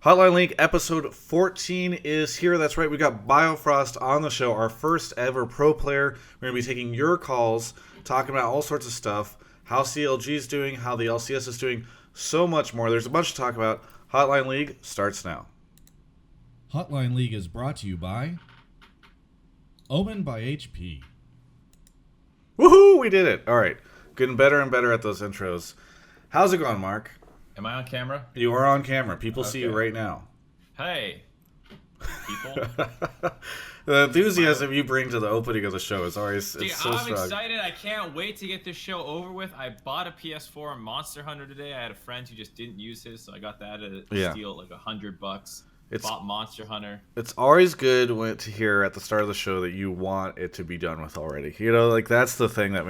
Hotline League episode 14 is here. That's right, we got Biofrost on the show, our first ever pro player. We're going to be taking your calls, talking about all sorts of stuff, how CLG is doing, how the LCS is doing, so much more. There's a bunch to talk about. Hotline League starts now. Hotline League is brought to you by Omen by HP. Woohoo, we did it. All right, getting better and better at those intros. How's it going, Mark? Am I on camera? You are on camera. People see you Okay. right now. Hey, people. The enthusiasm you bring to the opening of the show is always Dude, it's so I'm strong. excited. I can't wait to get this show over with. I bought a PS4 and Monster Hunter today. I had a friend who just didn't use his, so I got that at a steal at like $100. Bought Monster Hunter. It's always good to hear at the start of the show that you want it to be done with already. You know, like that's the thing that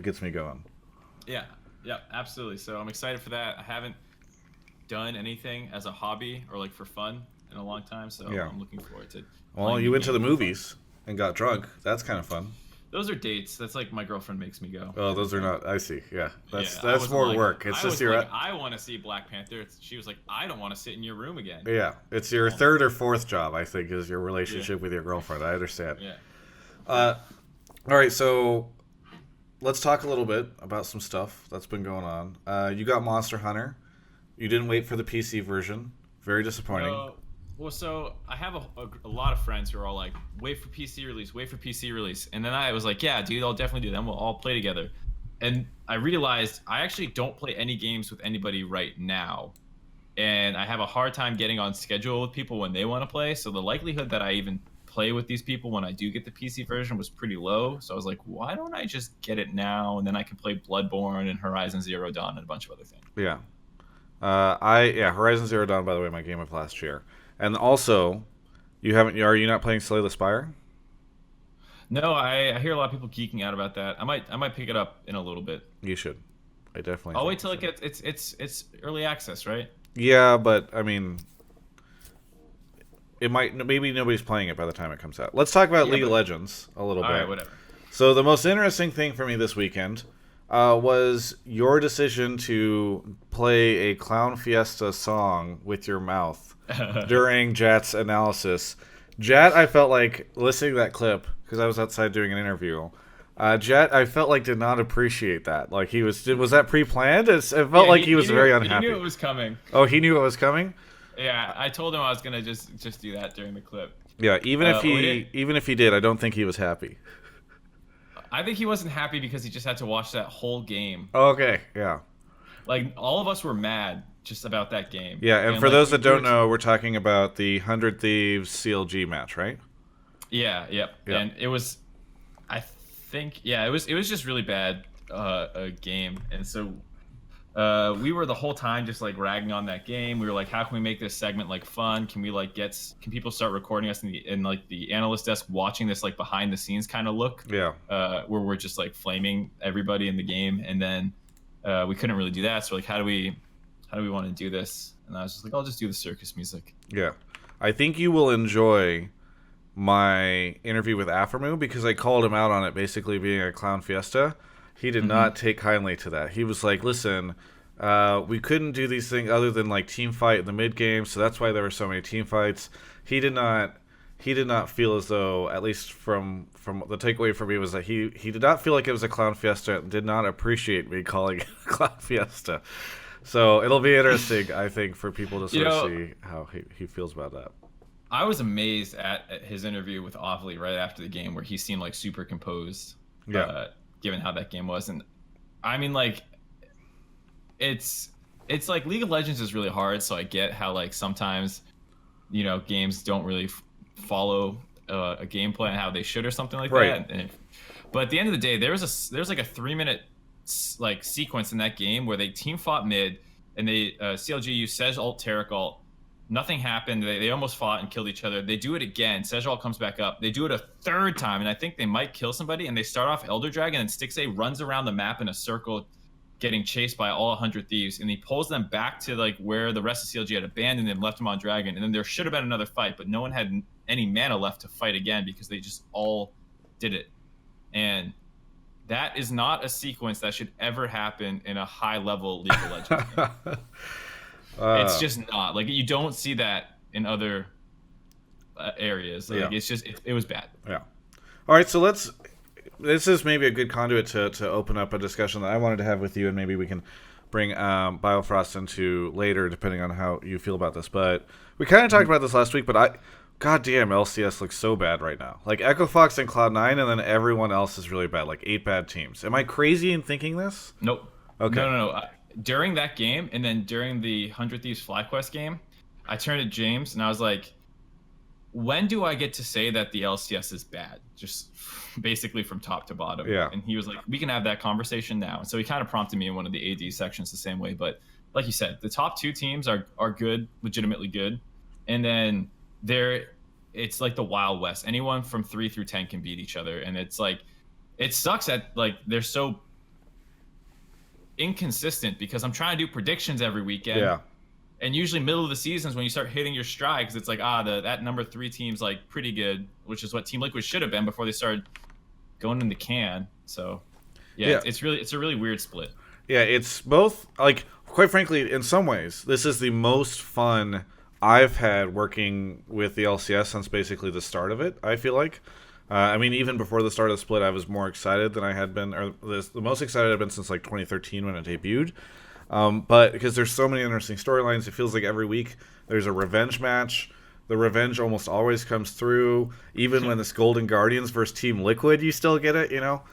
gets me going. Yeah, absolutely. So I'm excited for that. I haven't done anything as a hobby or like for fun in a long time, so Yeah. I'm looking forward to. Well, you went to the movies and got drunk. That's kind of fun. Those are dates. That's like my girlfriend makes me go. Oh, those are not. I see. Yeah, I that's wasn't more like- work. It's I just was your like, I want to see Black Panther. She was like, I don't want to sit in your room again. yeah. It's your third or fourth job. I think is your relationship with your girlfriend. I understand. Yeah. All right, so let's talk a little bit about some stuff that's been going on. You got Monster Hunter. You didn't wait for the PC version. Very disappointing. Well, so I have a lot of friends who are all like, wait for PC release, wait for PC release. And then I was like, yeah, dude, I'll definitely do that. We'll all play together. And I realized I actually don't play any games with anybody right now. And I have a hard time getting on schedule with people when they want to play. So the likelihood that I even play with these people when I do get the PC version was pretty low. So I was like, why don't I just get it now? And then I can play Bloodborne and Horizon Zero Dawn and a bunch of other things. Yeah. Horizon Zero Dawn, by the way, my game of last year. And also, are you not playing Slay the Spire? No, I hear a lot of people geeking out about that. I might pick it up in a little bit. You should. I definitely. I'll think wait till you it should. gets it's early access, right? Yeah, but I mean, maybe nobody's playing it by the time it comes out. Let's talk about League of Legends a little All bit. right, whatever. So the most interesting thing for me this weekend was your decision to play a Clown Fiesta song with your mouth during Jat's analysis. Jat, I felt like listening to that clip because I was outside doing an interview. Jet, I felt like did not appreciate that. Like was that pre-planned? It felt like he was very unhappy. He knew it was coming. Oh, he knew it was coming? Yeah, I told him I was gonna just do that during the clip. Yeah, even if he did, I don't think he was happy. I think he wasn't happy because he just had to watch that whole game. Okay, yeah. Like all of us were mad just about that game. Yeah, and for like, those that don't know, we're talking about the 100 Thieves CLG match, right? Yeah, yep. Yeah. And it was, I think, it was just really bad a game, and so we were the whole time just like ragging on that game. We were like, how can we make this segment like fun? Can we like can people start recording us in like the analyst desk watching this like behind the scenes kind of look? Yeah. Where we're just like flaming everybody in the game, and then we couldn't really do that. So like, how do we want to do this? And I was just like, I'll just do the circus music. Yeah. I think you will enjoy my interview with Aphromu because I called him out on it basically being a clown fiesta. He did not take kindly to that. He was like, listen, we couldn't do these things other than like team fight in the mid game, so that's why there were so many team fights. He did not feel as though, at least from the takeaway for me, was that he did not feel like it was a clown fiesta and did not appreciate me calling it a clown fiesta. So it'll be interesting, I think, for people to sort of see how he feels about that. I was amazed at his interview with Offley right after the game, where he seemed like super composed, given how that game was. And I mean, like, it's like League of Legends is really hard, so I get how like sometimes, games don't really follow a gameplay and how they should or something like right. that. But at the end of the day, there's like a 3-minute like sequence in that game where they team fought mid and they CLG used Sej ult, Taric ult. Nothing happened. They almost fought and killed each other. They do it again. Sej ult comes back up. They do it a third time, and I think they might kill somebody. And they start off Elder Dragon, and Stixxay runs around the map in a circle, getting chased by all 100 Thieves, and he pulls them back to like where the rest of CLG had abandoned them, left them on Dragon, and then there should have been another fight, but no one had any mana left to fight again because they just all did it. And that is not a sequence that should ever happen in a high-level League of Legends game. It's just not like you don't see that in other areas. Like it's just it was bad. Yeah. All right, so this is maybe a good conduit to open up a discussion that I wanted to have with you, and maybe we can bring Biofrost into later, depending on how you feel about this. But we kind of talked about this last week, but goddamn, LCS looks so bad right now. Like Echo Fox and Cloud9, and then everyone else is really bad, like 8 bad teams. Am I crazy in thinking this? Nope. Okay. No. During that game, and then during the 100 Thieves FlyQuest game, I turned to James, and I was like, when do I get to say that the LCS is bad? Just basically from top to bottom. Yeah. And he was like, we can have that conversation now. And so he kind of prompted me in one of the AD sections the same way. But like you said, the top 2 teams are good, legitimately good. And then it's like the Wild West. Anyone from 3 through 10 can beat each other. And it's like, it sucks that like they're so inconsistent because I'm trying to do predictions every weekend. Yeah. And usually middle of the season is when you start hitting your stride because it's like, that number 3 team's like pretty good, which is what Team Liquid should have been before they started going in the can. So yeah. It's a really weird split. Yeah, it's both, like, quite frankly, in some ways, this is the most fun I've had working with the LCS since basically the start of it, I feel like. I mean, even before the start of the split, I was more excited than I had been, or the most excited I've been since like 2013 when it debuted. But because there's so many interesting storylines, it feels like every week there's a revenge match. The revenge almost always comes through. Even when it's Golden Guardians versus Team Liquid, you still get it, you know?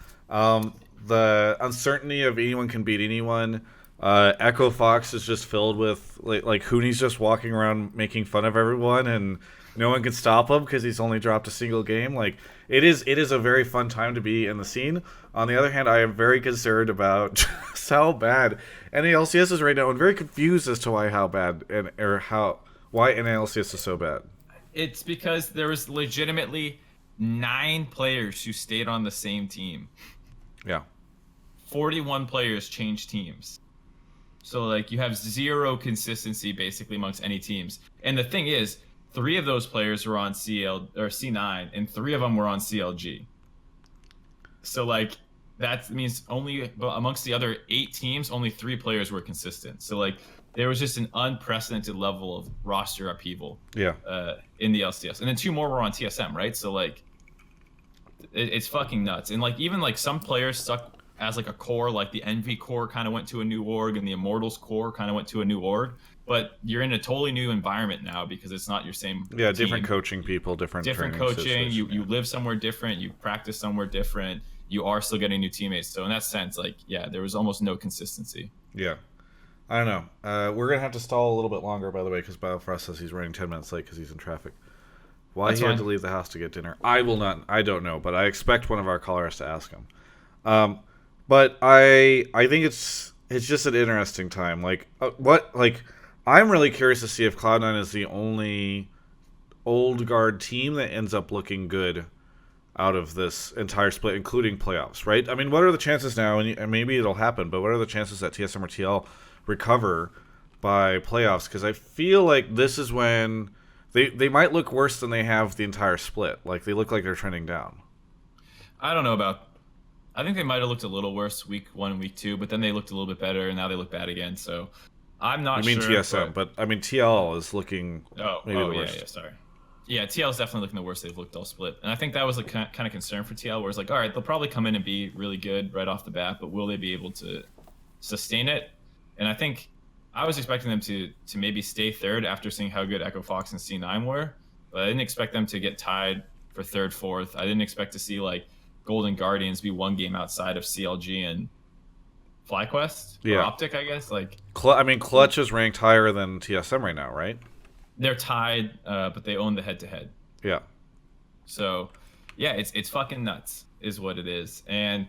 The uncertainty of anyone can beat anyone. Echo Fox is just filled with, like Hooney's just walking around making fun of everyone, and no one can stop him because he's only dropped a single game. Like, it is a very fun time to be in the scene. On the other hand, I am very concerned about how bad NA LCS is right now, and very confused as to why NA LCS is so bad. It's because there was legitimately 9 players who stayed on the same team. Yeah. 41 players changed teams. So like you have 0 consistency basically amongst any teams. And the thing is, 3 of those players were on C9, and 3 of them were on CLG. So like that means only amongst the other 8 teams, only 3 players were consistent. So like there was just an unprecedented level of roster upheaval. Yeah. In the LCS, and then 2 more were on TSM, right? So like it's fucking nuts. And like even like some players stuck as like a core, like the Envy core kind of went to a new org, and the Immortals core kind of went to a new org. But you're in a totally new environment now because it's not your same team. Different coaching people, different coaching. You live somewhere different. You practice somewhere different. You are still getting new teammates. So in that sense, like, yeah, there was almost no consistency. Yeah. I don't know. We're going to have to stall a little bit longer, by the way, because Biofrost says he's running 10 minutes late because he's in traffic. Why That's he fine. Had to leave the house to get dinner, I don't know, but I expect one of our callers to ask him. But I think it's just an interesting time. I'm really curious to see if Cloud9 is the only old guard team that ends up looking good out of this entire split, including playoffs, right? I mean, what are the chances now, and maybe it'll happen, but what are the chances that TSM or TL recover by playoffs? Because I feel like this is when they might look worse than they have the entire split. Like, they look like they're trending down. I don't know about... I think they might have looked a little worse week 1 and week 2, but then they looked a little bit better, and now they look bad again, so... I'm not sure. You mean TSM, but I mean TL is looking maybe the worst. Yeah, sorry. Yeah, TL is definitely looking the worst they've looked all split. And I think that was a kind of concern for TL, where it's like, all right, they'll probably come in and be really good right off the bat, but will they be able to sustain it? And I think I was expecting them to maybe stay third after seeing how good Echo Fox and C9 were, but I didn't expect them to get tied for third, fourth. I didn't expect to see like Golden Guardians be 1 game outside of CLG and FlyQuest or Optic, I guess. Like, Clutch is ranked higher than TSM right now, right? They're tied, but they own the head-to-head. Yeah. So, yeah, it's fucking nuts, is what it is. And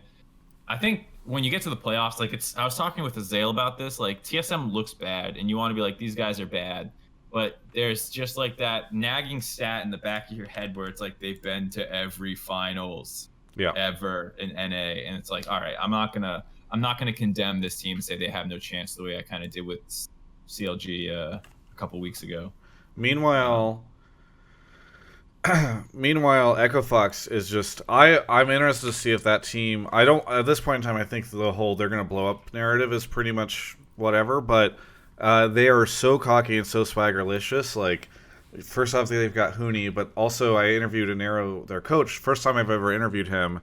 I think when you get to the playoffs, like I was talking with Azale about this. Like, TSM looks bad, and you want to be like, these guys are bad, but there's just like that nagging stat in the back of your head where it's like they've been to every finals ever in NA, and it's like, all right, I'm not gonna condemn this team and say they have no chance the way I kind of did with CLG a couple weeks ago. Meanwhile, Echo Fox is just I'm interested to see if that team. I don't at this point in time. I think the whole they're gonna blow up narrative is pretty much whatever. But They are so cocky and so swaggerlicious. Like, first off, they've got Hooney, but also I interviewed Aero, their coach. First time I've ever interviewed him,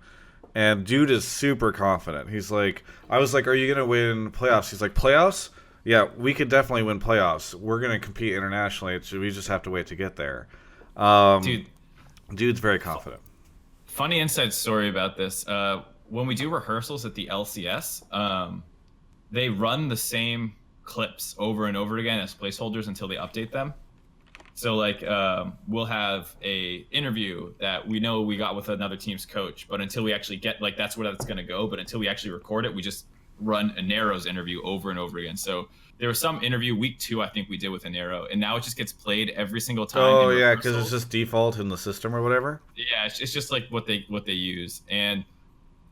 and dude is super confident. He's like, I was like, "Are you gonna win playoffs?" He's like, "Playoffs? Yeah, we could definitely win playoffs. We're gonna compete internationally. We just have to wait to get there." Dude, Dude's very confident. funny inside story about this. When we do rehearsals at the LCS, they run the same clips over and over again as placeholders until they update them. So like we'll have a interview that we know we got with another team's coach, but until we actually get like that's where that's going to go. But until we actually record it, we just run an Aero's interview over and over again. So there was some interview week 2 I think we did with an Aero, and now it just gets played every single time. Oh yeah, because it's just default in the system or whatever. Yeah, it's just like what they use, and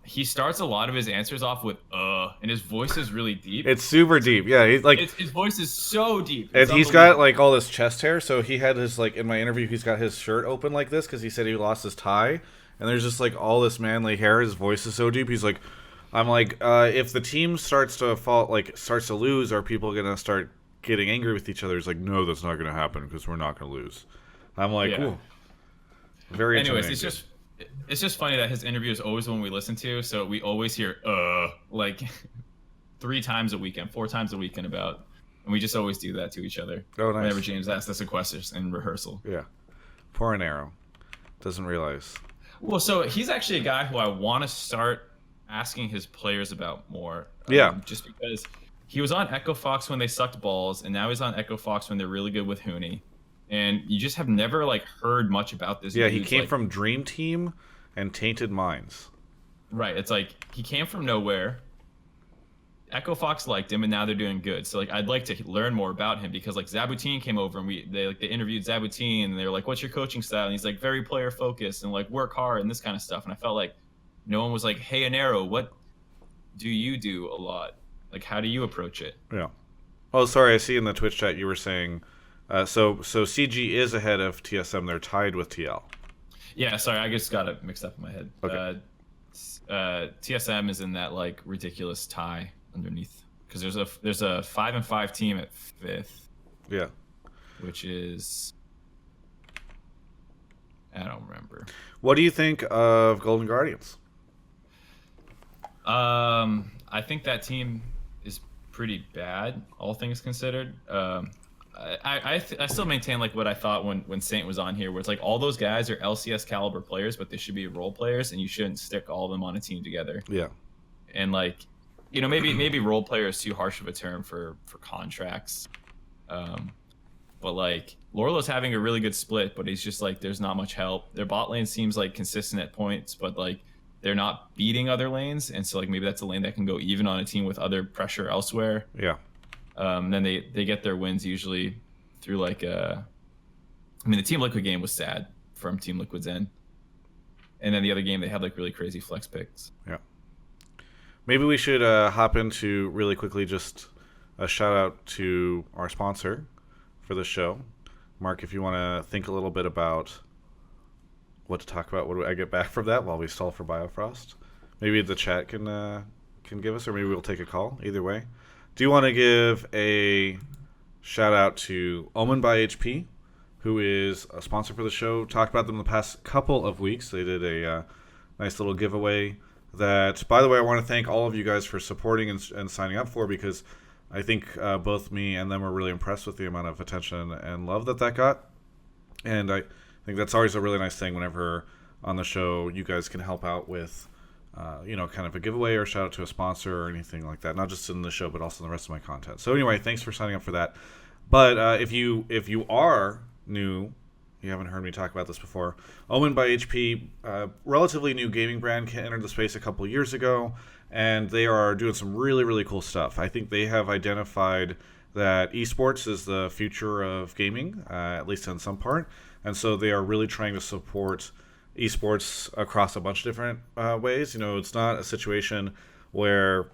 he starts a lot of his answers off with and his voice is really deep. It's super deep. Yeah, he's like his voice is so deep. And he's got like all this chest hair, so he had his like in my interview he's got his shirt open like this because he said he lost his tie, and there's just like all this manly hair. His voice is so deep. He's like, I'm like, if the team starts to fall, like starts to lose, are people gonna start getting angry with each other? He's like, no, that's not gonna happen because we're not gonna lose. I'm like, Yeah. ooh, very. Anyways, intimidating. it's just funny that his interview is always the one we listen to, so we always hear like 3 times a weekend, 4 times a weekend about, and we just always do that to each other. Oh, nice. Whenever James asks us a question in rehearsal. Yeah, poor an Aero doesn't realize. Well, so he's actually a guy who I want to start asking his players about more. Yeah. Just because he was on Echo Fox when they sucked balls, and now he's on Echo Fox when they're really good with Hooney. And you just have never like heard much about this. Yeah, he dude's, came like, from Dream Team and Tainted Minds. Right. It's like he came from nowhere. Echo Fox liked him, and now they're doing good. So like, I'd like to learn more about him because like Zabutin came over and they interviewed Zabutin, and they were like, "What's your coaching style?" And he's like, "Very player focused and like work hard and this kind of stuff." And I felt like no one was like, "Hey, an Aero, what do you do a lot? Like, how do you approach it?" Yeah. Oh, sorry. I see in the Twitch chat you were saying. So CG is ahead of TSM. They're tied with TL. Yeah, sorry, I just got it mixed up in my head. Okay. TSM is in that like ridiculous tie underneath because there's a 5-5 team at 5th. Yeah. Which is I don't remember. What do you think of Golden Guardians? I think that team is pretty bad, all things considered. I still maintain like what I thought when Saint was on here, where it's like all those guys are LCS caliber players, but they should be role players, and you shouldn't stick all of them on a team together. Yeah. And like, you know, maybe role player is too harsh of a term for contracts. But like Lorlo's having a really good split, but he's just like there's not much help. Their bot lane seems like consistent at points, but like they're not beating other lanes, and so like maybe that's a lane that can go even on a team with other pressure elsewhere. Yeah. Then they get their wins usually through like I mean the Team Liquid game was sad from Team Liquid's end, and then the other game they had like really crazy flex picks. Yeah. Maybe we should hop into really quickly just a shout out to our sponsor for the show. Mark, if you want to think a little bit about what to talk about, what do I get back from that while we stall for Biofrost? Maybe the chat can give us, or maybe we'll take a call. Either way. Do you want to give a shout out to Omen by HP, who is a sponsor for the show? Talked about them the past couple of weeks. They did a nice little giveaway that, by the way, I want to thank all of you guys for supporting and signing up for, because I think both me and them were really impressed with the amount of attention and love that got. And I think that's always a really nice thing whenever on the show you guys can help out with kind of a giveaway or shout out to a sponsor or anything like that. Not just in the show, but also in the rest of my content. So anyway, thanks for signing up for that. But if you are new, you haven't heard me talk about this before, Omen by HP, relatively new gaming brand, entered the space a couple years ago, and they are doing some really, really cool stuff. I think they have identified that esports is the future of gaming, at least in some part, and so they are really trying to support esports across a bunch of different ways. You know, it's not a situation where,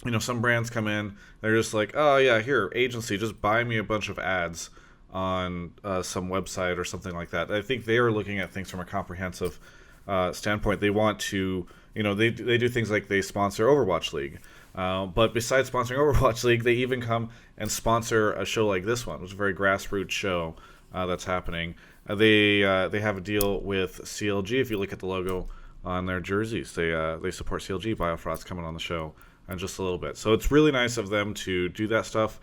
you know, some brands come in, they're just like, oh yeah, here, agency, just buy me a bunch of ads on some website or something like that. I think they are looking at things from a comprehensive standpoint. They want to, you know, they do things like they sponsor Overwatch League. But besides sponsoring Overwatch League, they even come and sponsor a show like this one, which is a very grassroots show that's happening. They have a deal with CLG. If you look at the logo on their jerseys, they support CLG. Biofrost coming on the show in just a little bit. So it's really nice of them to do that stuff.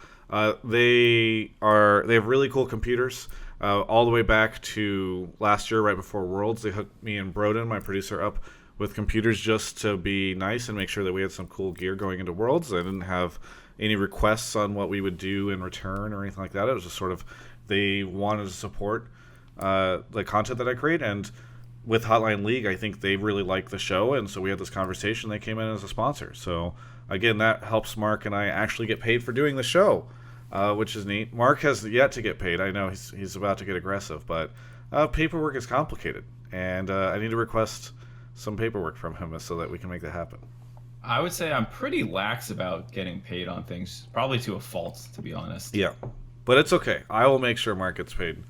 They have really cool computers. All the way back to last year, right before Worlds, they hooked me and Broden, my producer, up with computers just to be nice and make sure that we had some cool gear going into Worlds. I didn't have any requests on what we would do in return or anything like that. It was just sort of they wanted to support the content that I create. And with Hotline League, I think they really like the show, and so we had this conversation. They came in as a sponsor. So again, that helps Mark and I actually get paid for doing the show, which is neat. Mark has yet to get paid. I know he's about to get aggressive, but paperwork is complicated, and I need to request some paperwork from him so that we can make that happen. I would say I'm pretty lax about getting paid on things, probably to a fault, to be honest. Yeah, but it's okay. I will make sure Mark gets paid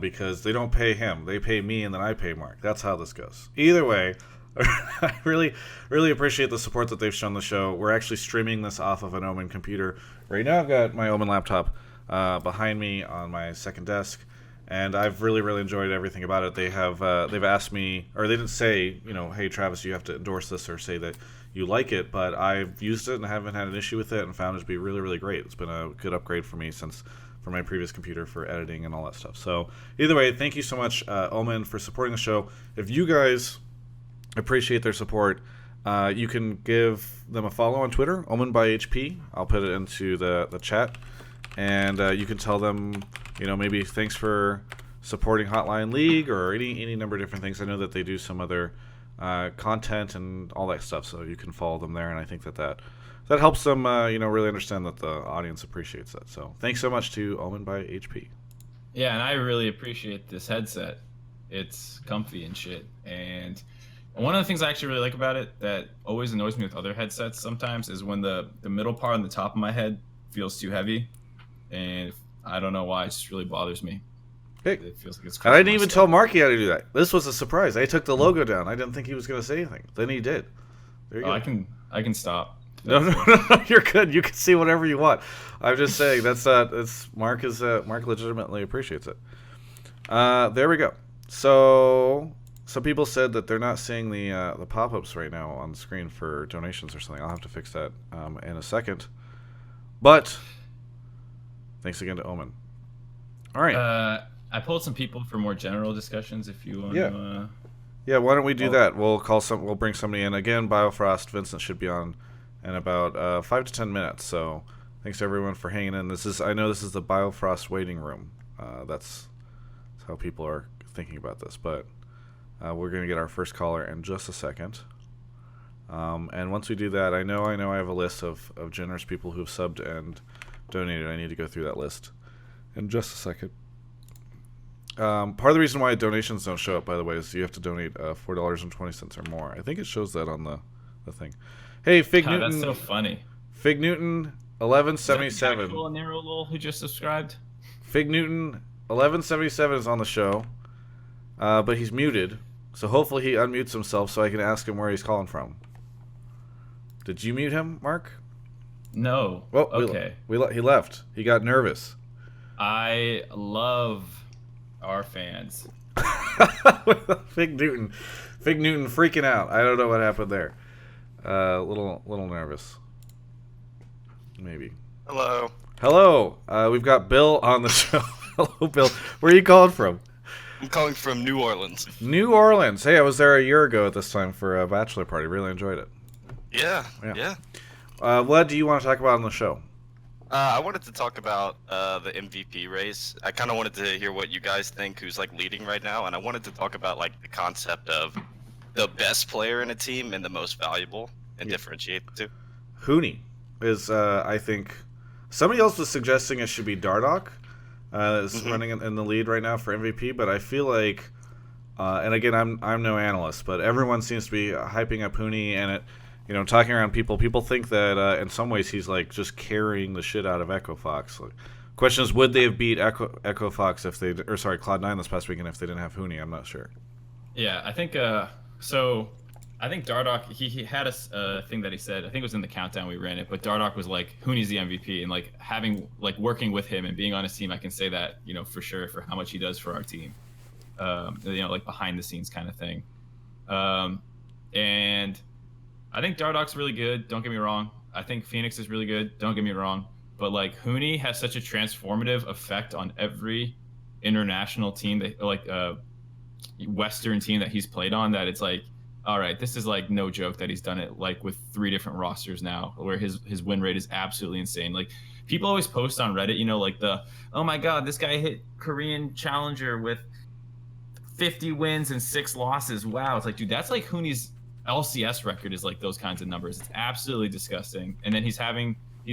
because they don't pay him. They pay me, and then I pay Mark. That's how this goes. Either way, I really, really appreciate the support that they've shown the show. We're actually streaming this off of an Omen computer. Right now I've got my Omen laptop behind me on my second desk, and I've really, really enjoyed everything about it. They've asked me, or they didn't say, hey, Travis, you have to endorse this or say that you like it, but I've used it and haven't had an issue with it and found it to be really, really great. It's been a good upgrade for me for my previous computer for editing and all that stuff. So either way, thank you so much, Omen, for supporting the show. If you guys appreciate their support, you can give them a follow on Twitter, Omen by HP. I'll put it into the chat, and you can tell them, maybe thanks for supporting Hotline League or any number of different things. I know that they do some other content and all that stuff, so you can follow them there, and I think that helps them really understand that the audience appreciates that. So thanks so much to Omen by HP. Yeah, and I really appreciate this headset. It's comfy and shit, and one of the things I actually really like about it that always annoys me with other headsets sometimes is when the middle part on the top of my head feels too heavy, and I don't know why, it just really bothers me. Hey, it feels like it's and I didn't even tell Marky how to do that. This was a surprise. I took the logo down. I didn't think he was going to say anything. Then he did. There you go. I can stop. No, you're good. You can see whatever you want. I'm just saying Mark legitimately appreciates it. There we go. So some people said that they're not seeing the pop-ups right now on the screen for donations or something. I'll have to fix that in a second. But thanks again to Omen. All right. I pulled some people for more general discussions if you want to. Yeah, why don't we do that? We'll bring somebody in. Again, Biofrost, Vincent should be on in about 5 to 10 minutes. So thanks everyone for hanging in. I know this is the Biofrost waiting room. That's how people are thinking about this. But we're going to get our first caller in just a second. And once we do that, I know I have a list of generous people who've subbed and donated. I need to go through that list in just a second. Part of the reason why donations don't show up, by the way, is you have to donate $4.20 or more. I think it shows that on the thing. Hey, Fig Newton. That's so funny. Fig Newton 1177. Is that the actual Nero Lol who just subscribed? Fig Newton 1177 is on the show, but he's muted. So hopefully he unmutes himself so I can ask him where he's calling from. Did you mute him, Mark? No. Well, okay. He left. He got nervous. I love our fans. Fig Newton freaking out. I don't know what happened there. Little nervous. Maybe. Hello. We've got Bill on the show. Hello, Bill. Where are you calling from? I'm calling from New Orleans. New Orleans. Hey, I was there a year ago at this time for a bachelor party. Really enjoyed it. Yeah. What do you want to talk about on the show? I wanted to talk about the MVP race. I kind of wanted to hear what you guys think, who's leading right now, and I wanted to talk about the concept of the best player in a team and the most valuable, and differentiate the two. Hooney is, I think, somebody else was suggesting it should be Dardoch. Is running in the lead right now for MVP, but I feel like, and again, I'm no analyst, but everyone seems to be hyping up Hooney, and it. Talking around people think that in some ways he's just carrying the shit out of Echo Fox. Question is, would they have beat Echo Fox if they, Cloud9 this past weekend if they didn't have Hooney? I'm not sure. Yeah, I think so. I think Dardoch, he had a thing that he said, I think it was in the countdown we ran it, but Dardoch was like, Hooney's the MVP, and like working with him and being on his team, I can say that, for sure, for how much he does for our team. Like behind the scenes kind of thing. And I think Dardoch's really good, don't get me wrong. I think Phoenix is really good, don't get me wrong. But like Hooney has such a transformative effect on every international team that Western team that he's played on, that it's like, all right, this is like no joke that he's done it like with 3 different rosters now, where his win rate is absolutely insane. Like people always post on Reddit, like oh my god, this guy hit Korean Challenger with 50 wins and 6 losses. Wow, it's like, dude, that's like Hooney's LCS record is like those kinds of numbers. It's absolutely disgusting. And then he's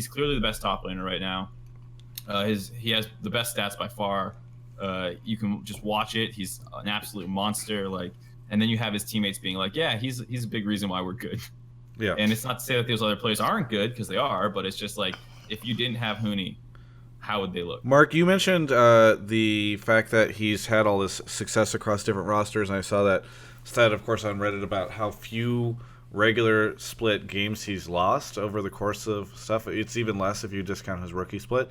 clearly the best top laner right now. He has the best stats by far. You can just watch it. He's an absolute monster. Like, and then you have his teammates being like, yeah, he's a big reason why we're good. Yeah. And it's not to say that those other players aren't good, because they are, but it's just like, if you didn't have Hooney, how would they look? Mark, you mentioned the fact that he's had all this success across different rosters, and I saw that stat, of course, on Reddit about how few regular split games he's lost over the course of stuff. It's even less if you discount his rookie split.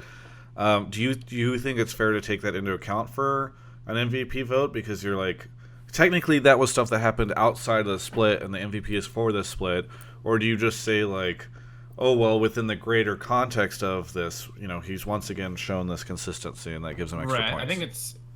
Do you think it's fair to take that into account for an MVP vote? Because you're like, technically that was stuff that happened outside of the split, and the MVP is for the split. Or do you just say like, oh, well, within the greater context of this, he's once again shown this consistency, and that gives him extra points? I think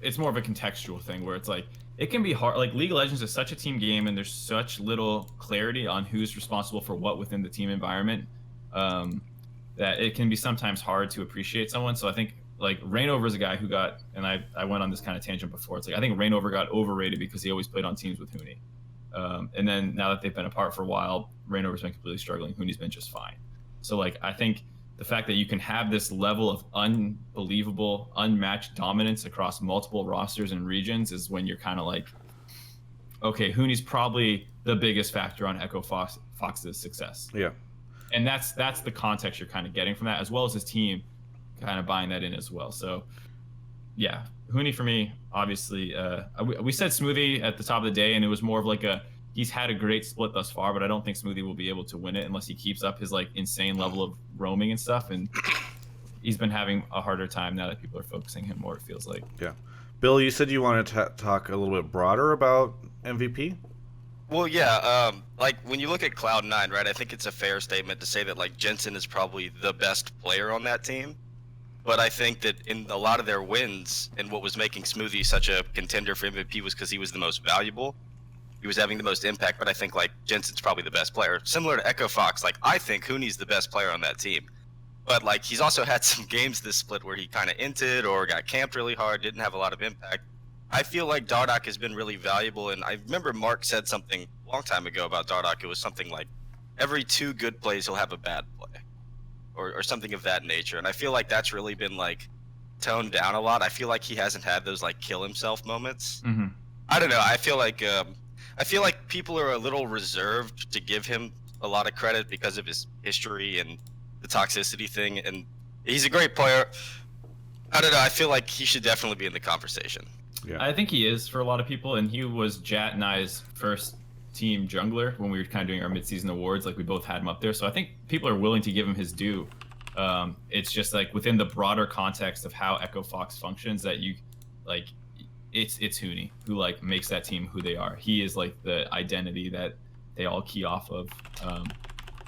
it's more of a contextual thing, where it's like, it can be hard. Like League of Legends is such a team game, and there's such little clarity on who's responsible for what within the team environment, that it can be sometimes hard to appreciate someone. So I think like Rainover is a guy who got, and I went on this kind of tangent before. It's like, I think Rainover got overrated because he always played on teams with Hooney. And then now that they've been apart for a while, Rainover's been completely struggling. Hooney's been just fine. So like, I think the fact that you can have this level of unbelievable, unmatched dominance across multiple rosters and regions is when you're kind of like, okay, Hooney's probably the biggest factor on Echo Fox's success. Yeah. And that's the context you're kind of getting from that, as well as his team kind of buying that in as well. So yeah, Hooney for me, obviously, we said Smoothie at the top of the day, and it was more of like he's had a great split thus far, but I don't think Smoothie will be able to win it unless he keeps up his like insane level of roaming and stuff. And he's been having a harder time now that people are focusing him more, it feels like. Yeah. Bill, you said you wanted to talk a little bit broader about MVP? Well, yeah, like when you look at Cloud9, right, I think it's a fair statement to say that like Jensen is probably the best player on that team. But I think that in a lot of their wins, and what was making Smoothie such a contender for MVP was because he was the most valuable. He was having the most impact, but I think like Jensen's probably the best player. Similar to Echo Fox, like I think Hooney's the best player on that team. But like he's also had some games this split where he kind of inted or got camped really hard, didn't have a lot of impact. I feel like Dardoch has been really valuable, and I remember Mark said something a long time ago about Dardoch. It was something like every 2 good plays he'll have a bad play, or something of that nature. And I feel like that's really been like toned down a lot. I feel like he hasn't had those like kill himself moments. Mm-hmm. I don't know. I feel like people are a little reserved to give him a lot of credit because of his history and the toxicity thing. And he's a great player. I don't know. I feel like he should definitely be in the conversation. Yeah. I think he is for a lot of people, and he was Jat and I's first team jungler when we were kind of doing our mid-season awards. Like we both had him up there, so I think people are willing to give him his due. It's just like within the broader context of how Echo Fox functions, that you like, it's Hooney who like makes that team who they are. He is like the identity that they all key off of,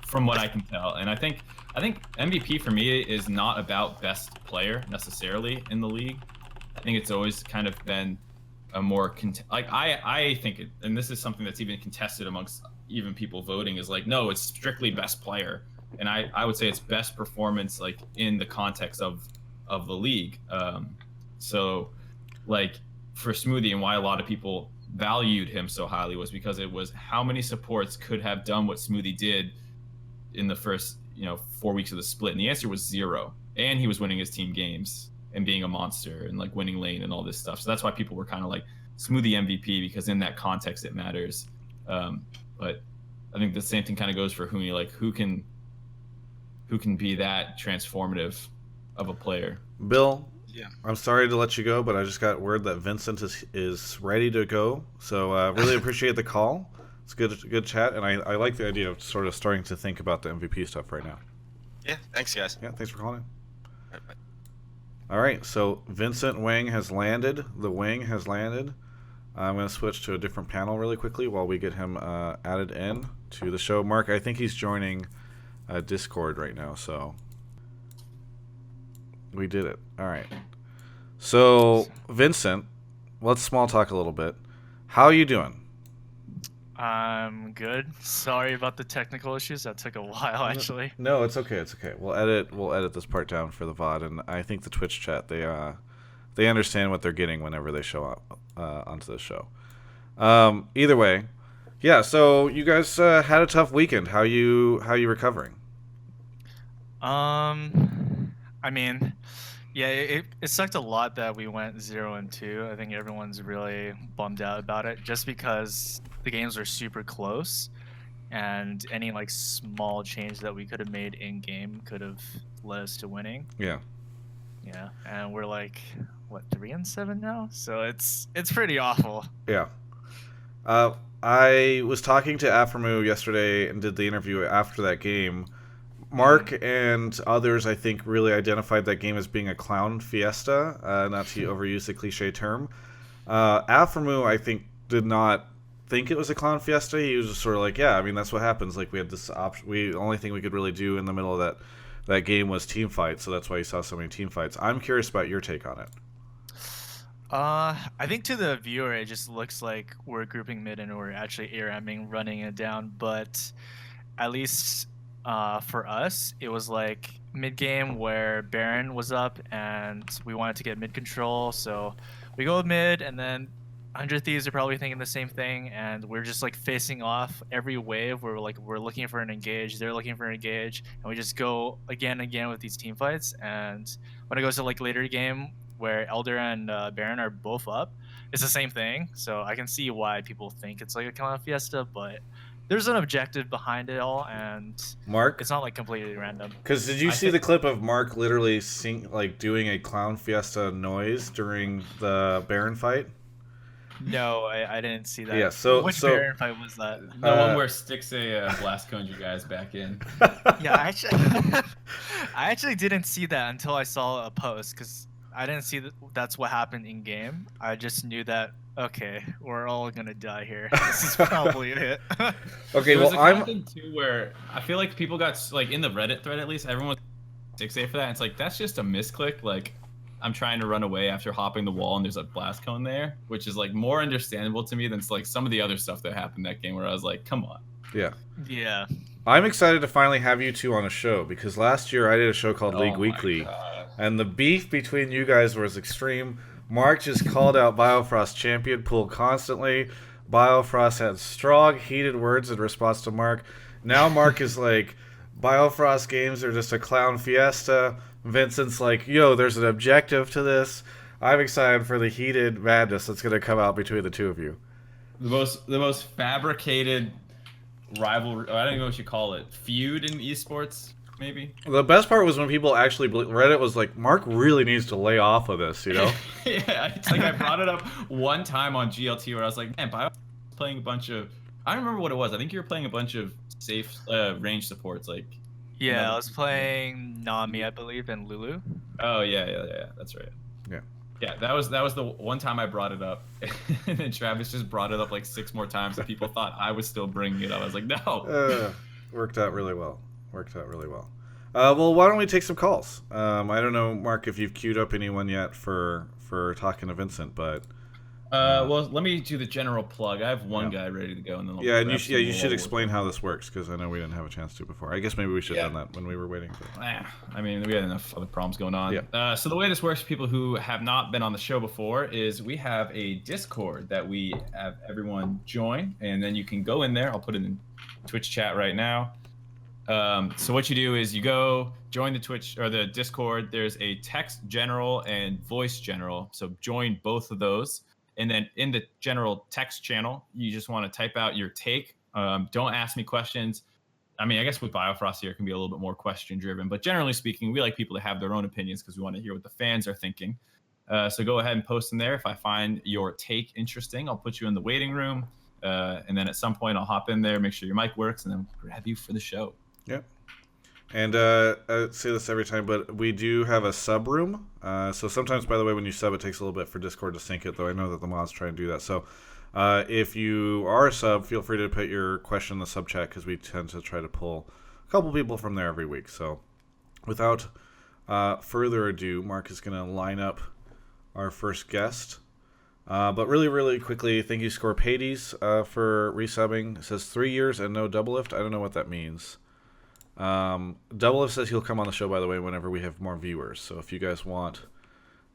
from what I can tell. And I think MVP for me is not about best player necessarily in the league. I think it's always kind of been a more I think it, and this is something that's even contested amongst even people voting, is like, no, it's strictly best player. And I would say it's best performance like in the context of the league. So like for Smoothie, and why a lot of people valued him so highly was because it was how many supports could have done what Smoothie did in the first 4 weeks of the split, and the answer was 0. And he was winning his team games and being a monster and like winning lane and all this stuff. So that's why people were kind of like Smoothie MVP, because in that context it matters. But I think the same thing kind of goes for Hooney. Like who can be that transformative of a player? Bill, Yeah. I'm sorry to let you go, but I just got word that Vincent is ready to go. So really appreciate the call. It's good chat, and I like the idea of sort of starting to think about the MVP stuff right now. Yeah, thanks, guys. Yeah, thanks for calling in. All right, bye. All right, so Vincent Wang has landed. The wing has landed. I'm going to switch to a different panel really quickly while we get him added in to the show. Mark, I think he's joining Discord right now, so we did it. All right. So, Vincent, let's small talk a little bit. How are you doing? I'm good. Sorry about the technical issues. That took a while, actually. No, it's okay. It's okay. We'll edit this part down for the VOD, and I think the Twitch chat they understand what they're getting whenever they show up onto the show. Either way, yeah. So you guys had a tough weekend. How you recovering? I mean, yeah, it sucked a lot that we went 0-2. I think everyone's really bummed out about it, just because the games were super close, and any like small change that we could have made in game could have led us to winning. Yeah. Yeah, and we're like, what, 3-7 now? So it's pretty awful. Yeah. I was talking to Aframu yesterday and did the interview after that game. Mark and others, I think, really identified that game as being a clown fiesta, not to overuse the cliche term. Aframu, I think, did not think it was a clown fiesta. He was just sort of like, yeah, I mean, that's what happens. Like, we had this option. The only thing we could really do in the middle of that game was team fights, so that's why you saw so many team fights. I'm curious about your take on it. I think to the viewer, it just looks like we're grouping mid and we're actually ARMing, running it down. But at least for us, it was like mid game where Baron was up and we wanted to get mid control. So we go mid, and then 100 Thieves are probably thinking the same thing, and we're just like facing off every wave where we're looking for an engage, they're looking for an engage, and we just go again and again with these team fights. And when it goes to like later game where Elder and Baron are both up, it's the same thing. So I can see why people think it's like a clown fiesta, but there's an objective behind it all, and Mark, it's not like completely random. Because did you see the clip of Mark literally doing a clown fiesta noise during the Baron fight? No, I didn't see that. Yeah, so Which Baron fight was that? The one where sticks a blast cone you guys back in. Yeah, I actually didn't see that until I saw a post, because I didn't see that's what happened in game. I just knew that, okay, we're all gonna die here. This is probably it. Okay, well, I'm thing too where I feel like people got like in the Reddit thread, at least everyone was 6A for that. And it's like that's just a misclick. Like I'm trying to run away after hopping the wall and there's a blast cone there, which is like more understandable to me than like some of the other stuff that happened that game where I was like, come on. Yeah. Yeah. I'm excited to finally have you two on a show, because last year I did a show called League Weekly, and the beef between you guys was extreme. Mark just called out Biofrost champion pool constantly. Biofrost had strong, heated words in response to Mark. Now Mark is like, Biofrost games are just a clown fiesta. Vincent's like, yo, there's an objective to this. I'm excited for the heated madness that's going to come out between the two of you. The most fabricated rivalry, I don't even know what you call it, feud in esports, maybe? The best part was when people actually, Reddit was like, Mark really needs to lay off of this, you know? Yeah, it's like I brought it up one time on GLT where I was like, man, Bio was playing a bunch of, I don't remember what it was. I think you were playing a bunch of safe range supports, like. Yeah, I was playing Nami, I believe, and Lulu. Oh yeah, that's right. Yeah, that was the one time I brought it up, and then Travis just brought it up like 6 more times, and people thought I was still bringing it up. I was like, no. Worked out really well. Well, why don't we take some calls? I don't know, Mark, if you've queued up anyone yet for talking to Vincent, but. Well, let me do the general plug. I have one guy ready to go, and then you should explain how this works, because I know we didn't have a chance to before. I guess maybe we should have done that when we were waiting. I mean, we had enough other problems going on. Yeah. So the way this works for people who have not been on the show before is we have a Discord that we have everyone join, and then you can go in there. I'll put it in Twitch chat right now. So what you do is you go join the Twitch or the Discord. There's a text general and voice general. So join both of those. And then in the general text channel, you just want to type out your take. Don't ask me questions. I mean, I guess with Biofrost here, it can be a little bit more question driven. But generally speaking, we like people to have their own opinions because we want to hear what the fans are thinking. So go ahead and post them there. If I find your take interesting, I'll put you in the waiting room. and then at some point I'll hop in there, make sure your mic works, and then grab you for the show. Yep. And I say this every time, but we do have a sub room. So sometimes, by the way, when you sub, it takes a little bit for Discord to sync it, though I know that the mods try and do that. So if you are a sub, feel free to put your question in the sub chat, because we tend to try to pull a couple people from there every week. So without further ado, Mark is going to line up our first guest. But really, really quickly, thank you, Scorpades, for resubbing. It says 3 years and no double lift. I don't know what that means. Double Lift says he'll come on the show, by the way, whenever we have more viewers. So if you guys want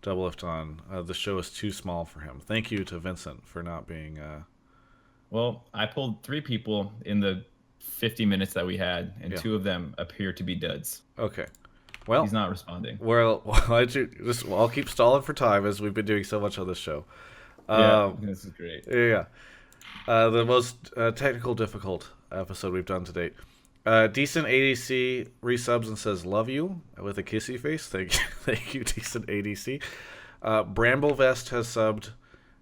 Double Lift on, the show is too small for him. Thank you to Vincent for not being... Well, I pulled 3 people in the 50 minutes that we had, and 2 of them appear to be duds. Okay. Well, he's not responding. Well, I'll keep stalling for time, as we've been doing so much on this show. Yeah, this is great. Yeah. The most technical difficult episode we've done to date. Decent ADC resubs and says love you with a kissy face. Thank you, Decent ADC. Bramble Vest has subbed,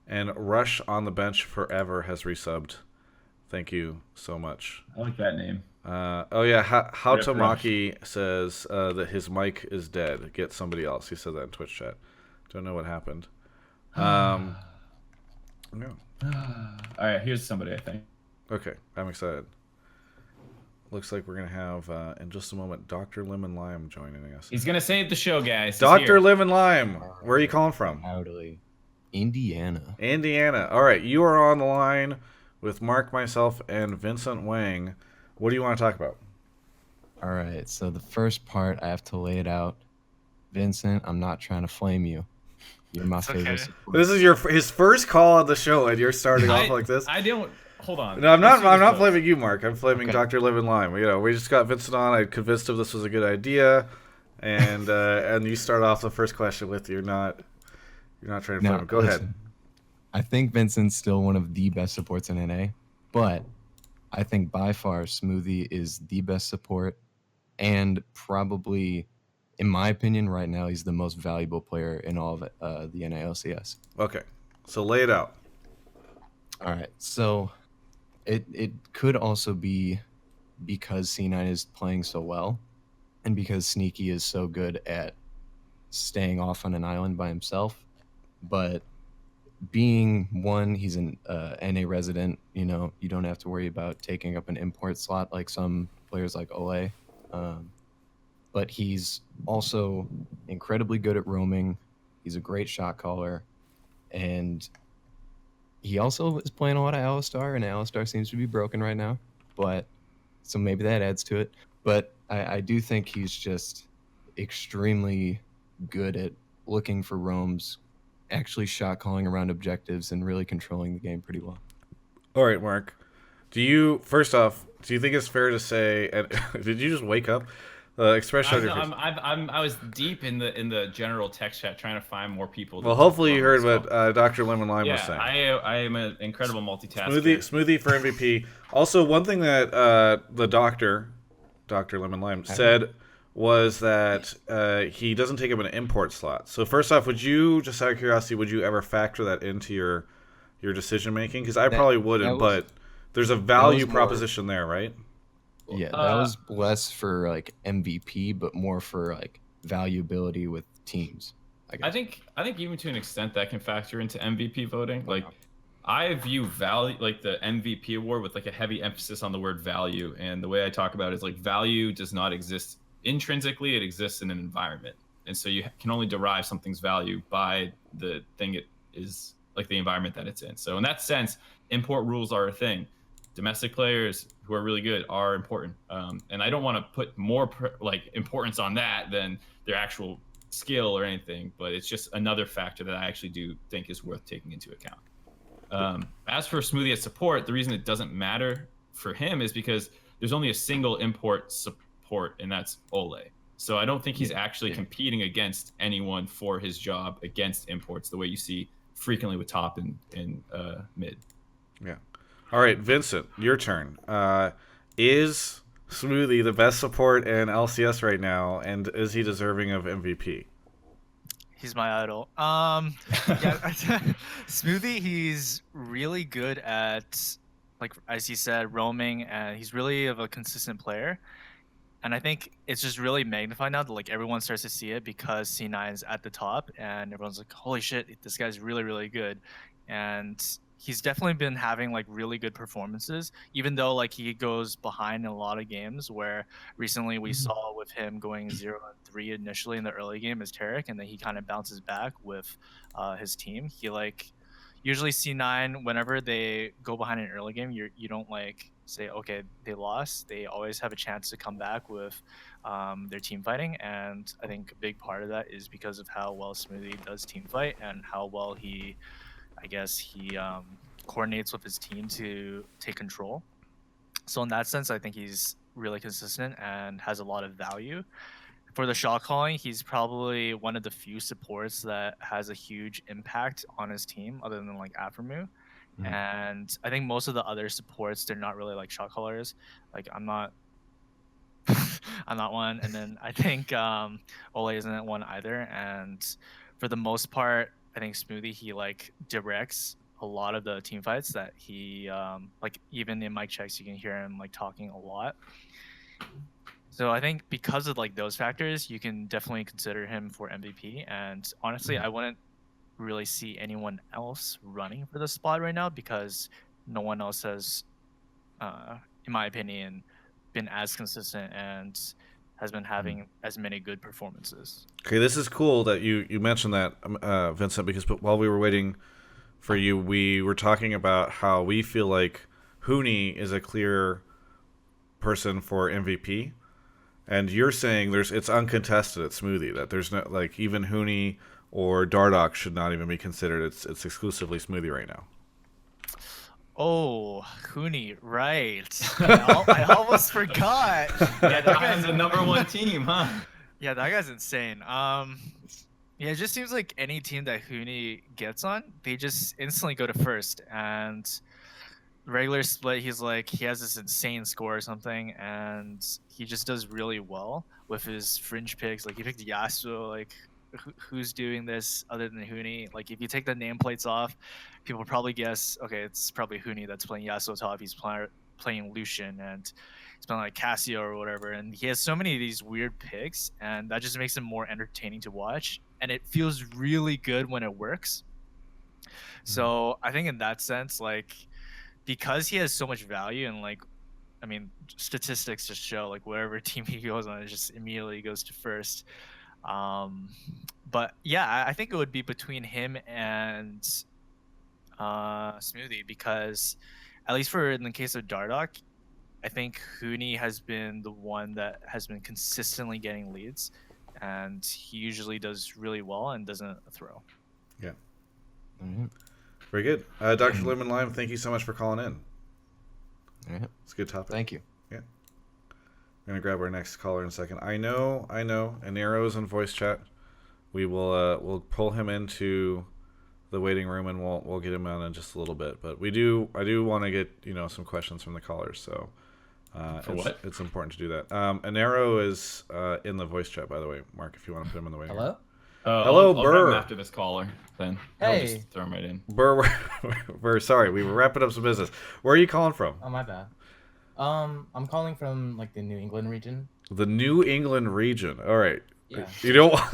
and Rush on the Bench Forever has resubbed. Thank you so much. I like that name. Oh yeah, Hautomaki says that his mic is dead. Get somebody else. He said that in Twitch chat. Don't know what happened. No. All right, here's somebody, I think. Okay, I'm excited. Looks like we're going to have, in just a moment, Dr. Lemon Lime joining us. He's going to save the show, guys. Dr. Lemon Lime, where are you calling from? Howdy. Indiana. Indiana. All right, you are on the line with Mark, myself, and Vincent Wang. What do you want to talk about? All right, so the first part, I have to lay it out. Vincent, I'm not trying to flame you. You're my favorite supporter. This is his first call on the show, and you're starting off like this? I don't... Hold on. No, I'm not blaming you, Mark. I'm blaming Dr. Lemon Lime. We just got Vincent on. I convinced him this was a good idea, and and you start off the first question with you're not trying to flame him. Go ahead. I think Vincent's still one of the best supports in NA, but I think by far Smoothie is the best support, and probably, in my opinion, right now he's the most valuable player in all of the NA LCS. Okay, so lay it out. All right, so. It could also be because C9 is playing so well, and because Sneaky is so good at staying off on an island by himself. But being one, he's an NA resident, you don't have to worry about taking up an import slot like some players like Ole. But he's also incredibly good at roaming. He's a great shot caller, and he also is playing a lot of Alistar, and Alistar seems to be broken right now. But so maybe that adds to it. But I do think he's just extremely good at looking for roams, actually shot calling around objectives, and really controlling the game pretty well. All right, Mark. First off, do you think it's fair to say? And did you just wake up? Expression on your face. I was deep in the general text chat trying to find more people. Well, hopefully you heard what Dr. Lemon Lime was saying. I am an incredible multitasker. Smoothie for MVP. Also, one thing that the Dr. Lemon Lime said was that he doesn't take up an import slot. So first off, would you, just out of curiosity, would you ever factor that into your decision making? Because I probably wouldn't, but there's a value proposition there, right? Yeah, that was less for like MVP, but more for like valuability with teams. I think even to an extent that can factor into MVP voting. Like, I view value, like the MVP award, with like a heavy emphasis on the word value. And the way I talk about it is like value does not exist intrinsically; it exists in an environment. And so you can only derive something's value by the thing it is, like the environment that it's in. So in that sense, import rules are a thing. Domestic players who are really good are important, and I don't want to put more importance on that than their actual skill or anything, but it's just another factor that I actually do think is worth taking into account. As for Smoothie at support, the reason it doesn't matter for him is because there's only a single import support, and that's Ole. So I don't think he's actually competing against anyone for his job against imports the way you see frequently with top and mid. Yeah. All right, Vincent, your turn. Is Smoothie the best support in LCS right now, and is he deserving of MVP? He's my idol. Yeah, Smoothie, he's really good at like as he said, roaming, and he's really of a consistent player. And I think it's just really magnified now that like everyone starts to see it because C9 is at the top, and everyone's like, "Holy shit, this guy's really, really good." And he's definitely been having like really good performances, even though like he goes behind in a lot of games. Where recently we saw with him going 0-3 initially in the early game as Tarek, and then he kind of bounces back with his team. He like usually C9 whenever they go behind in an early game, you don't like say okay they lost. They always have a chance to come back with their team fighting, and I think a big part of that is because of how well Smoothie does team fight and how well he coordinates with his team to take control. So in that sense, I think he's really consistent and has a lot of value. For the shot calling, he's probably one of the few supports that has a huge impact on his team, other than like Aphromoo. Mhm. And I think most of the other supports, they're not really like shot callers. Like I'm not, I'm not one. And then I think Ole isn't one either. And for the most part, I think Smoothie he like directs a lot of the team fights that he like even in mic checks you can hear him like talking a lot. So I think because of like those factors, you can definitely consider him for MVP. And honestly, I wouldn't really see anyone else running for the spot right now because no one else has, in my opinion, been as consistent and has been having as many good performances. Okay, this is cool that you mentioned that, Vincent, because while we were waiting for you, we were talking about how we feel like Hooney is a clear person for MVP. And you're saying it's uncontested at Smoothie, that there's no, like, even Hooney or Dardoch should not even be considered. It's exclusively Smoothie right now. Oh, Hooney, right. I almost forgot. Yeah, that guy's the #1 team, huh? Yeah, that guy's insane. Yeah, it just seems like any team that Hooney gets on, they just instantly go to first. And regular split, he has this insane score or something, and he just does really well with his fringe picks. Like he picked Yasuo. Like who's doing this other than Hooney? Like if you take the nameplates off, people probably guess okay, it's probably Hooney that's playing Yasuo top. He's playing Lucian and he's playing like Cassio or whatever. And he has so many of these weird picks, and that just makes him more entertaining to watch. And it feels really good when it works. So I think in that sense, like, because he has so much value and like, I mean, statistics just show like wherever team he goes on, it just immediately goes to first. But yeah, I think it would be between him and Smoothie, because at least in the case of Dardoch, I think Hooney has been the one that has been consistently getting leads, and he usually does really well and doesn't throw. Yeah. Mm-hmm. Very good. Dr. Lemon Lime, thank you so much for calling in. Yeah. It's a good topic. Thank you. Yeah. I'm going to grab our next caller in a second. I know. And Aero's in voice chat. We will we'll pull him into the waiting room and we'll get him on in just a little bit. But I do want to get, some questions from the callers, so it's important to do that. And Aero is in the voice chat, by the way. Mark, if you want to put him in the waiting room. Hello, I'll Burr. grab him after this caller, then. Hey. I'll just throw him right in. Burr, sorry, we were wrapping up some business. Where are you calling from? Oh, my bad. I'm calling from like the New England region. The New England region. All right. Yeah. You don't want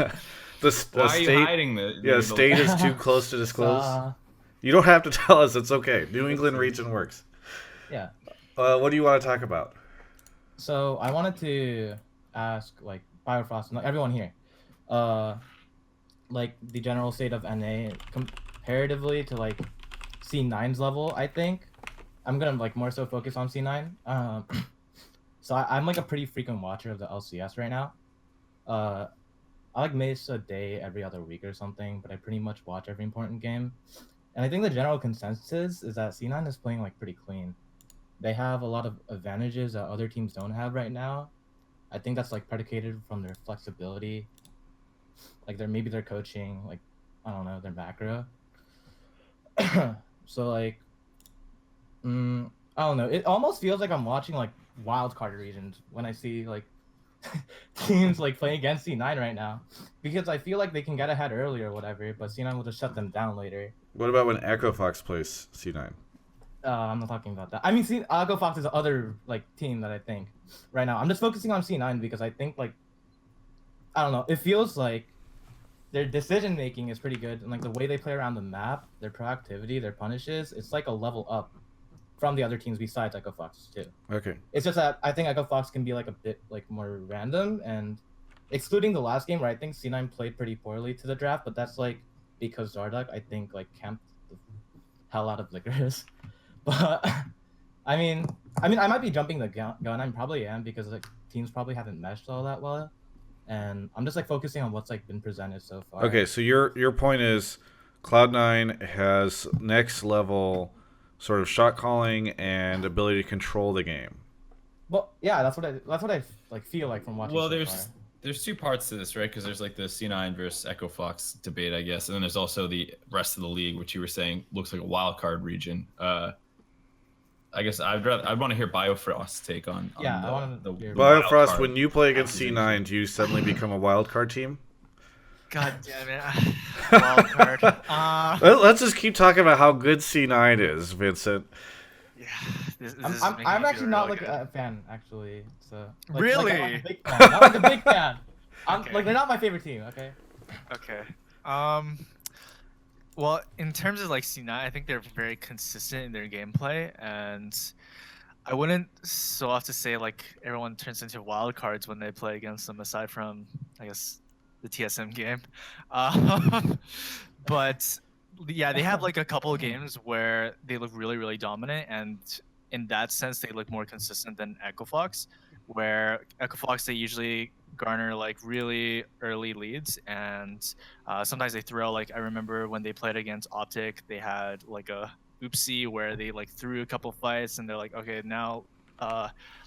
the Why are state. you hiding the? Yeah, state is too close to disclose. So, You don't have to tell us. It's okay. New England region works. yeah. What do you want to talk about? So I wanted to ask like Biofrost, not everyone here, like the general state of NA comparatively to like C9's level. I think I'm gonna like more so focus on C9. So I'm like a pretty frequent watcher of the LCS right now. I like miss a day every other week or something, but I pretty much watch every important game. And I think the general consensus is that C9 is playing like pretty clean. They have a lot of advantages that other teams don't have right now. I think that's like predicated from their flexibility, like their coaching, like I don't know, their macro. So like, I don't know. It almost feels like I'm watching like wild card regions when I see like teams like playing against C9 right now, because I feel like they can get ahead early or whatever, but C9 will just shut them down later. What about when Echo Fox plays C9? I'm not talking about that. I mean, see, Echo Fox is the other like team that I think right now. I'm just focusing on C9 because I think like I don't know. It feels like their decision making is pretty good, and like the way they play around the map, their proactivity, their punishes, it's like a level up from the other teams besides Echo Fox too. Okay. It's just that I think Echo Fox can be like a bit like more random, and excluding the last game where I think C9 played pretty poorly to the draft, but that's like because Zardak I think like camped the hell out of Licorice. But I mean, I might be jumping the gun. I probably am because like teams probably haven't meshed all that well, and I'm just like focusing on what's like been presented so far. Okay, so your point is Cloud9 has next level sort of shot calling and ability to control the game. Well, yeah, that's what I like feel like from watching. Well, so there's far. there's two parts to this, right? Because there's like the C9 versus Echo Fox debate, I guess, and then there's also the rest of the league, which you were saying looks like a wild card region. I guess I'd want to hear Biofrost's take on Yeah, the, I wanna the hear wild Biofrost, card. when you play against C9, do you suddenly become a wild card team? God damn it. Wild card. Let's just keep talking about how good C9 is, Vincent. Yeah, this is I'm making me actually feel not really like good. a fan actually. So like, Really? Like, I'm a big fan. Not like a big fan. Okay. Like they're not my favorite team. Okay. Okay. Well, in terms of like C9, I think they're very consistent in their gameplay, and I wouldn't so off to say like everyone turns into wild cards when they play against them, aside from I guess the TSM game. But yeah, they have like a couple of games where they look really, really dominant, and in that sense, they look more consistent than Echo Fox, where Echo Fox they usually garner like really early leads, and sometimes they throw like I remember when they played against Optic, they had like a oopsie where they like threw a couple fights, and they're like, okay, now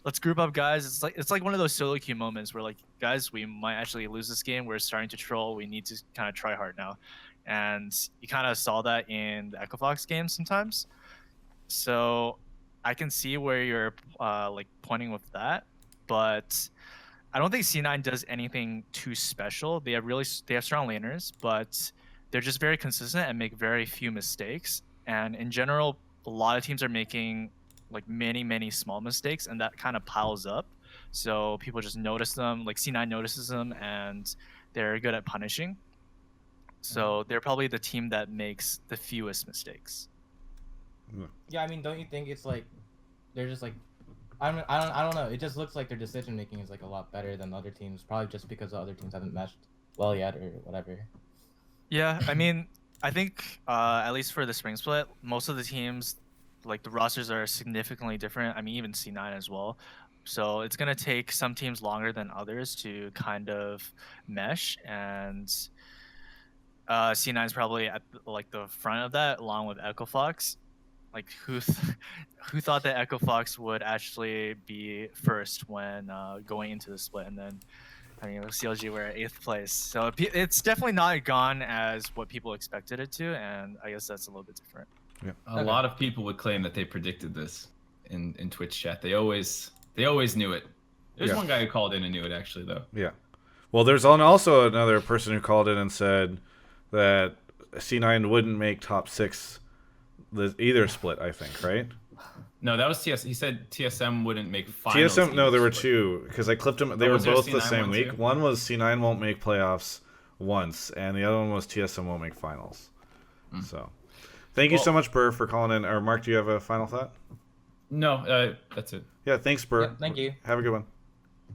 let's group up, guys. It's like one of those solo queue moments where like, guys, we might actually lose this game. We're starting to troll. We need to kind of try hard now, and you kind of saw that in the Echo Fox game sometimes. So I can see where you're like pointing with that, but I don't think C9 does anything too special. They have strong laners, but they're just very consistent and make very few mistakes. And in general, a lot of teams are making like many small mistakes, and that kind of piles up. So people just notice them. Like C9 notices them, and they're good at punishing. So they're probably the team that makes the fewest mistakes. Yeah, I mean, don't you think it's like they're just like I don't know. It just looks like their decision making is like a lot better than the other teams, probably just because the other teams haven't meshed well yet or whatever. Yeah, I mean, I think at least for the spring split, most of the teams, like the rosters are significantly different. I mean, even C9 as well. So it's gonna take some teams longer than others to kind of mesh, and C9 is probably at like the front of that, along with Echo Fox. Like who thought that Echo Fox would actually be first when going into the split, and then I mean CLG were at 8th place, so it's definitely not gone as what people expected it to, and I guess that's a little bit different. Yeah. A lot of people would claim that they predicted this in Twitch chat. They always knew it. There's Yeah. one guy who called in and knew it actually though. Yeah. Well, there's also another person who called in and said that C9 wouldn't make top 6 either split, I think, right? No, that was TS. He said TSM wouldn't make finals. TSM, no, either there were split. two, because I clipped them. They Oh, were was there a both the C9 same one week. too? One was C9 won't make playoffs once, and the other one was TSM won't make finals. So, thank you so much, Burr, for calling in. Or Mark, do you have a final thought? No, that's it. Yeah, thanks, Burr. Yeah, thank you. Have a good one.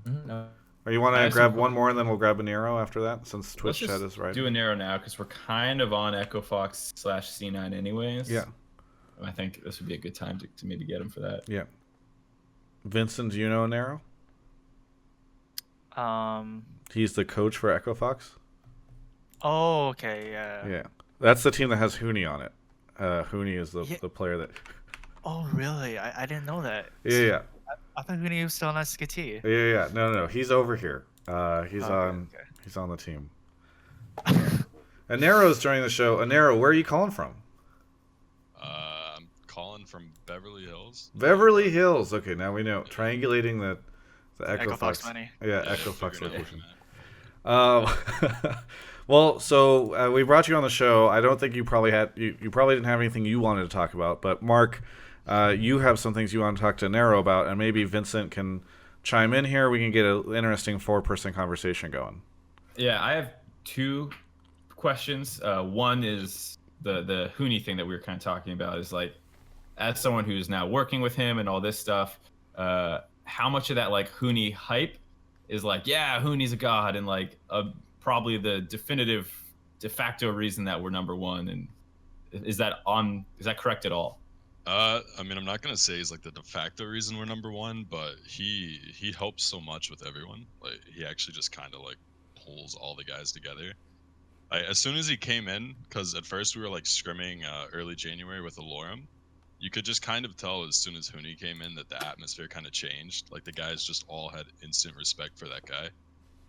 No. Or you want I to have grab some- one more, and then we'll grab an arrow after that, since Let's Twitch just chat is right. do an arrow now because we're kind of on Echo Fox / C9 anyways. Yeah, I think this would be a good time to maybe get him for that. yeah. Vincent, do you know an arrow? He's the coach for Echo Fox. Oh, okay, yeah. Yeah, that's the team that has Hooney on it. Hooney is the Yeah. the player that. Oh, really? I didn't know that. Yeah. I thought Hooney was still on SKT. Yeah. No. He's over here. He's Okay. He's on the team. Anero's joining the show. Anero, where are you calling from? I'm calling from Beverly Hills. Beverly Hills. Okay, now we know. Triangulating the Echo Echo Fox Fox. money. Yeah, Yeah, Echo Fox figured out location. on that. Well, so we brought you on the show. I don't think you probably had you probably didn't have anything you wanted to talk about, but Mark, you have some things you want to talk to Aero about, and maybe Vincent can chime in here. We can get an interesting 4-person conversation going. Yeah, I have 2 questions. One is the Hooney thing that we were kind of talking about. Is like, as someone who's now working with him and all this stuff, how much of that like Hooney hype is like, yeah, Hooney's a god, and like probably the definitive de facto reason that we're number 1, and is that correct at all? I mean, I'm not gonna say he's like the de facto reason we're number 1, but he helps so much with everyone. Like, he actually just kind of like pulls all the guys together. As soon as he came in, because at first we were like scrimming early January with Alorum, you could just kind of tell as soon as Hooney came in that the atmosphere kind of changed. Like, the guys just all had instant respect for that guy.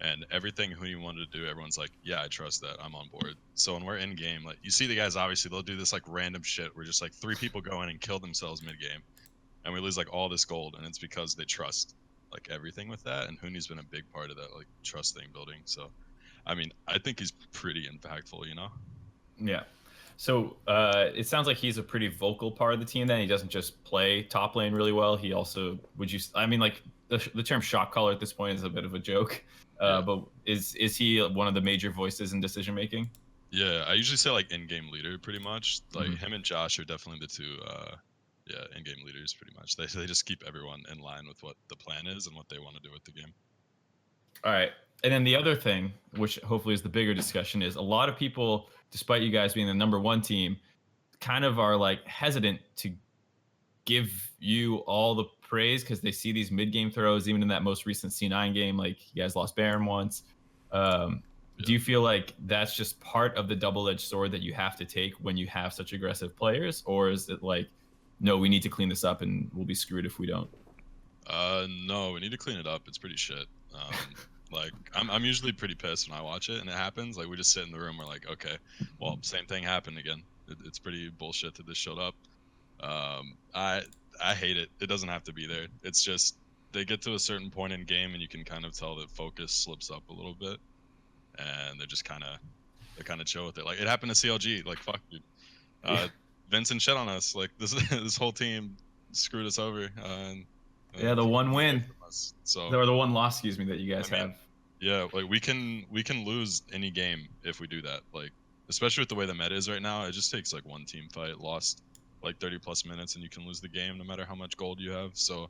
And everything Hooney wanted to do, everyone's like, yeah, I trust that. I'm on board. So when we're in game, like, you see the guys, obviously, they'll do this like random shit where just like 3 people go in and kill themselves mid-game. And we lose like all this gold. And it's because they trust like everything with that. And Hooney's been a big part of that, like, trust thing building. So, I mean, I think he's pretty impactful, you know? Yeah. So it sounds like he's a pretty vocal part of the team then. He doesn't just play top lane really well. He also, I mean, like, the term shot caller at this point is a bit of a joke. But is he one of the major voices in decision making? Yeah, I usually say like in-game leader pretty much. Like, him and Josh are definitely the 2 in-game leaders pretty much. They just keep everyone in line with what the plan is and what they want to do with the game. All right. And then the other thing, which hopefully is the bigger discussion, is a lot of people, despite you guys being the number 1 team, kind of are like hesitant to give you all the praise because they see these mid-game throws, even in that most recent C9 game. Like, you guys lost Baron once. Do you feel like that's just part of the double-edged sword that you have to take when you have such aggressive players? Or is it like, no, we need to clean this up and we'll be screwed if we don't? No, we need to clean it up. It's pretty shit. Like, I'm usually pretty pissed when I watch it and it happens. Like, we just sit in the room, we're like, okay, well, same thing happened again. It's pretty bullshit that this showed up. I hate it. It doesn't have to be there. It's just they get to a certain point in game and you can kind of tell that focus slips up a little bit, and they're kind of chill with it. Like, it happened to CLG. Like, fuck, dude. Vincent shit on us. Like, this whole team screwed us over. Yeah, the 1 win. So, or the 1 loss, excuse me, that you guys have. Yeah, like, we can lose any game if we do that. Like, especially with the way the meta is right now, it just takes like 1 team fight, lost like 30+ minutes, and you can lose the game no matter how much gold you have. So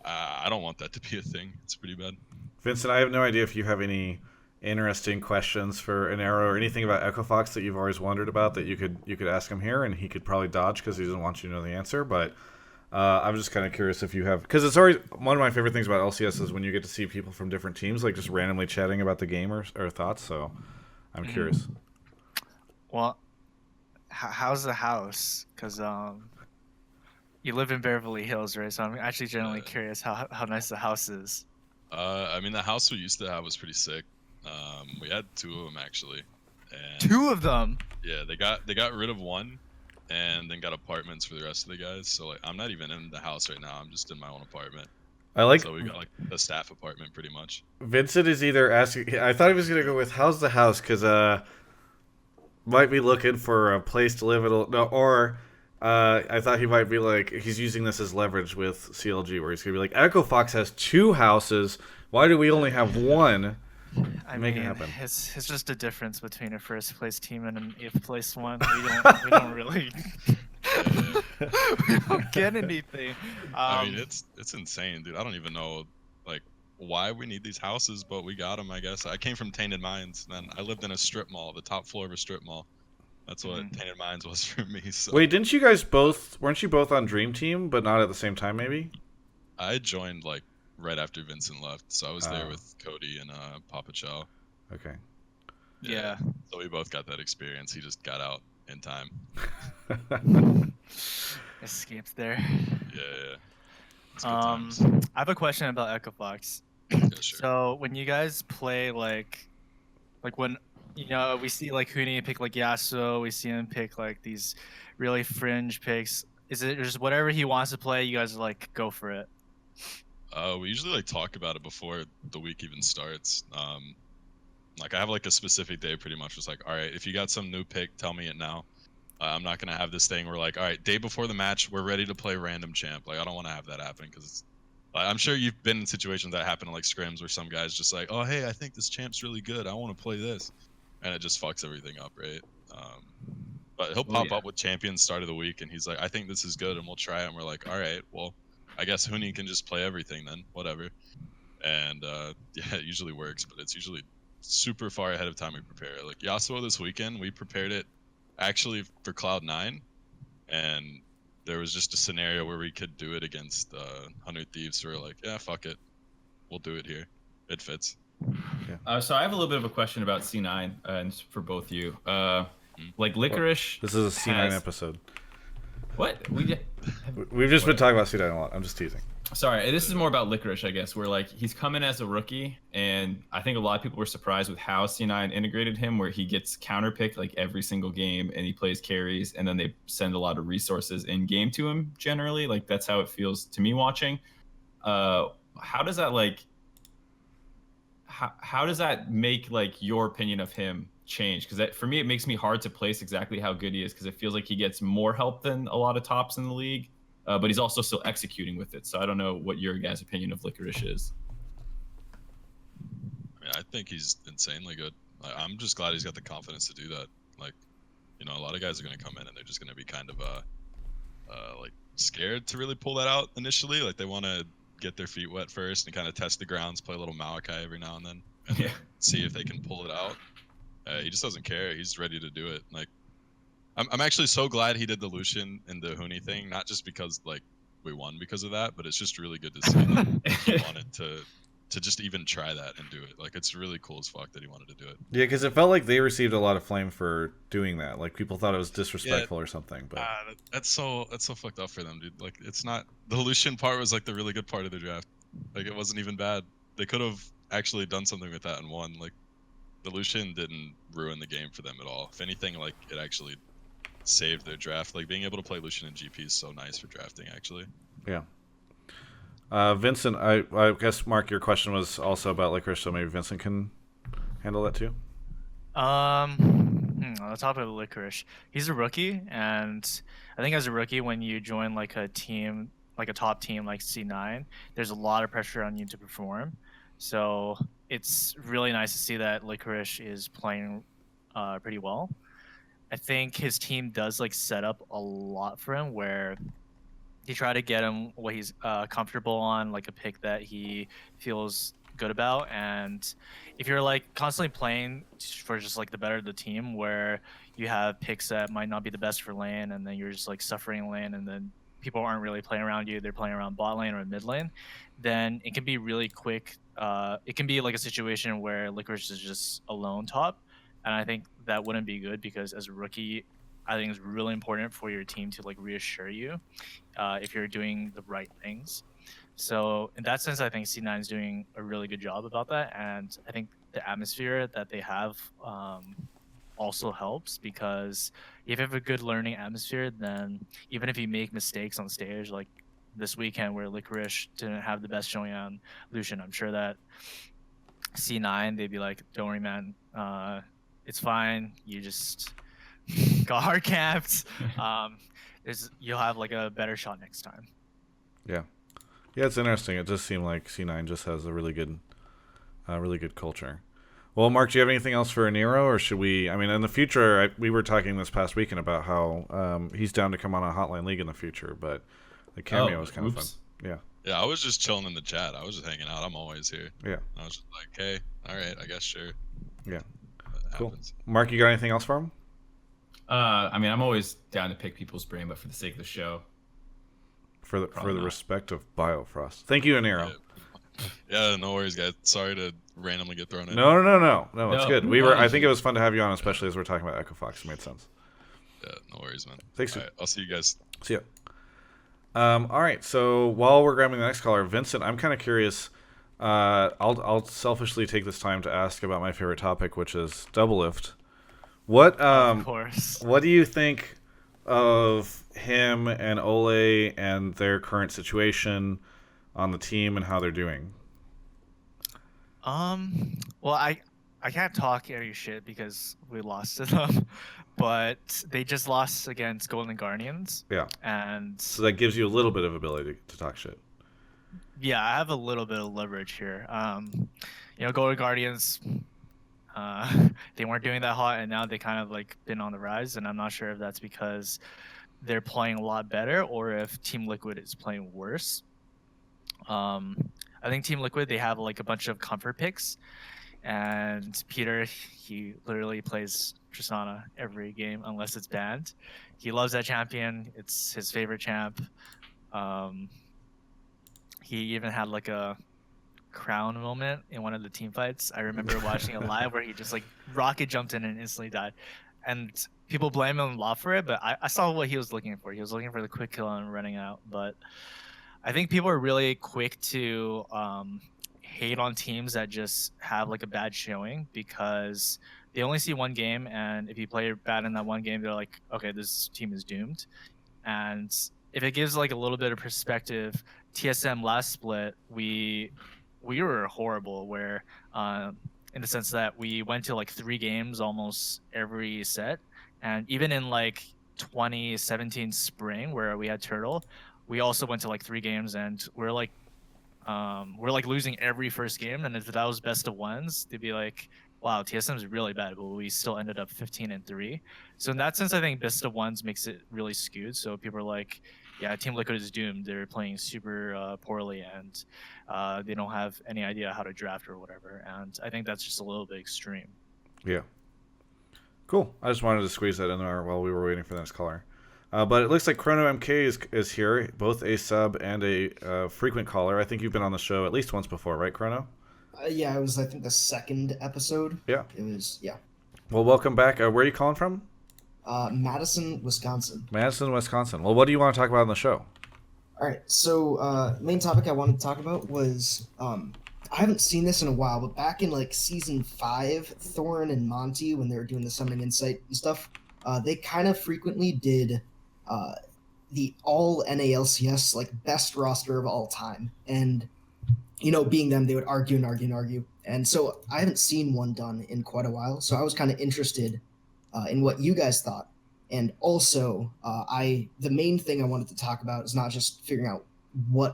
I don't want that to be a thing. It's pretty bad. Vincent, I have no idea if you have any interesting questions for Aero or anything about Echo Fox that you've always wondered about that you could ask him here, and he could probably dodge because he doesn't want you to know the answer. But I'm just kind of curious if you have, because it's always one of my favorite things about LCS is when you get to see people from different teams like just randomly chatting about the game or thoughts. So I'm curious. Well, how's the house? Because you live in Beverly Hills, right? So I'm actually generally curious how nice the house is. I mean, the house we used to have was pretty sick. We had 2 of them actually. And 2 of them? Yeah, they got rid of 1, and then got apartments for the rest of the guys. So like, I'm not even in the house right now. I'm just in my own apartment. So we got like a staff apartment pretty much. Vincent is either asking. I thought he was gonna go with how's the house because might be looking for a place to live. I thought he might be like he's using this as leverage with CLG, where he's gonna be like, Echo Fox has 2 houses. Why do we only have 1? I Make mean, it happen. It's just a difference between a first place team and an 8th place one. We don't really we don't get anything. I mean, it's insane, dude. I don't even know like why we need these houses, but we got them, I guess. I came from Tainted Mines, and I lived in a strip mall, the top floor of a strip mall. That's what Tainted Mines was for me. So. Wait, weren't you both on Dream Team, but not at the same time, maybe? I joined like right after Vincent left, so I was there with Cody and Papa Chow. Okay. Yeah. So we both got that experience. He just got out in time. Escaped there. Yeah. I have a question about Echo Fox. Yeah, sure. So when you guys play like when we see like Hooney pick like Yasuo, we see him pick like these really fringe picks. Is it just whatever he wants to play? You guys like go for it? We usually like talk about it before the week even starts. Like I have like a specific day pretty much. It's like, all right, if you got some new pick, tell me it now. I'm not gonna have this thing where like, all right, day before the match, we're ready to play random champ. Like I don't want to have that happen because I'm sure you've been in situations that happen in like scrims where some guys just like, oh hey, I think this champ's really good. I want to play this, and it just fucks everything up, right? But he'll pop up with champions start of the week, and he's like, I think this is good, and we'll try it. And we're like, all right, well, I guess Huni can just play everything then, whatever. And yeah, it usually works, but it's usually super far ahead of time we prepare it. Like Yasuo this weekend, we prepared it actually for Cloud9, and there was just a scenario where we could do it against 100 Thieves, so we're like, yeah, fuck it, we'll do it here, it fits. So I have a little bit of a question about C9 and for both you. Like Licorice, This is a C9 episode. What? We've just been talking about C9 a lot. I'm just teasing. Sorry, this is more about Licorice, I guess, where like he's coming as a rookie, and I think a lot of people were surprised with how C9 integrated him, where he gets counterpicked like every single game, and he plays carries, and then they send a lot of resources in game to him. Generally, like that's how it feels to me watching. How does that like? How does that make like your opinion of him change? Because for me, it makes me hard to place exactly how good he is, because it feels like he gets more help than a lot of tops in the league. But he's also still executing with it. So I don't know what your guys' opinion of Licorice is. I mean, I think he's insanely good. I'm just glad he's got the confidence to do that. Like, you know, a lot of guys are going to come in and they're just going to be kind of like scared to really pull that out initially. Like they want to get their feet wet first and kind of test the grounds, play a little Maokai every now and then, and see if they can pull it out. He just doesn't care. He's ready to do it. Like, I'm actually so glad he did the Lucian and the Huni thing, not just because like we won because of that, but it's just really good to see that he wanted to just even try that and do it. Like it's really cool as fuck that he wanted to do it. Yeah, because it felt like they received a lot of flame for doing that. Like people thought it was disrespectful or something. But that's so fucked up for them, dude. Like it's not, the Lucian part was like the really good part of the draft. Like it wasn't even bad. They could have actually done something with that and won. Like the Lucian didn't ruin the game for them at all. If anything, like it actually saved their draft. Like being able to play Lucian and GP is so nice for drafting, actually. Yeah. Vincent, I guess Mark, your question was also about Licorice, so maybe Vincent can handle that too. On the topic of Licorice, he's a rookie, and I think as a rookie, when you join like a team, like a top team like C9, there's a lot of pressure on you to perform. So it's really nice to see that Licorice is playing pretty well. I think his team does like set up a lot for him, where he try to get him what he's comfortable on, like a pick that he feels good about. And if you're like constantly playing for just like the better of the team, where you have picks that might not be the best for lane, and then you're just like suffering lane, and then people aren't really playing around you, they're playing around bot lane or mid lane, then it can be really quick. It can be like a situation where Licorice is just alone top. And I think that wouldn't be good, because as a rookie, I think it's really important for your team to like reassure you if you're doing the right things. So in that sense, I think C9 is doing a really good job about that. And I think the atmosphere that they have also helps, because if you have a good learning atmosphere, then even if you make mistakes on stage, like this weekend where Licorice didn't have the best showing on Lucian, I'm sure that C9, they'd be like, don't worry, man. It's fine. You just got hard capped. You'll have like a better shot next time. Yeah, it's interesting. It just seemed like C9 just has a really good culture. Well, Mark, do you have anything else for Aero, or should we? I mean, in the future, we were talking this past weekend about how he's down to come on a Hotline League in the future, but the cameo was kind of fun. Yeah. Yeah, I was just chilling in the chat. I was just hanging out. I'm always here. Yeah. I was just like, hey, all right, I guess sure. Yeah. Cool. Mark, you got anything else for him? I mean, I'm always down to pick people's brain, but for the sake of the show, for the respect of Biofrost. Thank you, Aero. Yeah, no worries, guys. Sorry to randomly get thrown in. No, it's good. I think it was fun to have you on, especially as we're talking about Echo Fox. It made sense. Yeah, no worries, man. Thanks, dude. All right, I'll see you guys. See ya. All right, so while we're grabbing the next caller, Vincent, I'm kind of curious. I'll selfishly take this time to ask about my favorite topic, which is double lift. Of course. What do you think of him and Ole and their current situation on the team and how they're doing? Well, I I can't talk any shit because we lost to them, but they just lost against Golden Guardians. Yeah. And So that gives you a little bit of ability to talk shit. yeah, I have a little bit of leverage here. Golden Guardians, they weren't doing that hot, and now they kind of like been on the rise. And I'm not sure if that's because they're playing a lot better or if Team Liquid is playing worse. I think Team Liquid, they have like a bunch of comfort picks, and Peter, he literally plays Tristana every game unless it's banned. He loves that champion. It's his favorite champ. He even had like a crown moment in one of the team fights. I remember watching it live where he just like rocket jumped in and instantly died. And people blame him a lot for it, but I saw what he was looking for. He was looking for the quick kill and running out. But I think people are really quick to hate on teams that just have like a bad showing because they only see one game, and if you play bad in that one game, they're like, okay, this team is doomed. And if it gives like a little bit of perspective, TSM last split, we were horrible. Where in the sense that we went to like 3 games almost every set, and even in like 2017 spring where we had Turtle, we also went to like 3 games, and we're like losing every first game. And if that was best of ones, they'd be like, wow, TSM is really bad, but we still ended up 15-3. So in that sense, I think best of ones makes it really skewed. So people are like, yeah, Team Liquid is doomed. They're playing super poorly, and they don't have any idea how to draft or whatever. And I think that's just a little bit extreme. Yeah. Cool. I just wanted to squeeze that in there while we were waiting for the next caller. But it looks like Chrono MK is here, both a sub and a frequent caller. I think you've been on the show at least once before, right, Chrono? Yeah, it was, I think, the 2nd episode. Yeah. It was, yeah. Well, welcome back. Where are you calling from? Madison, Wisconsin. Madison, Wisconsin. Well, what do you want to talk about on the show? All right, so main topic I wanted to talk about was, I haven't seen this in a while, but back in, like, Season 5, Thorin and Monty, when they were doing the Summoning Insight and stuff, they kind of frequently did the all NA LCS, like, best roster of all time. And, being them, they would argue and argue and argue. And so I haven't seen one done in quite a while, so I was kind of interested in what you guys thought. And also, the main thing I wanted to talk about is not just figuring out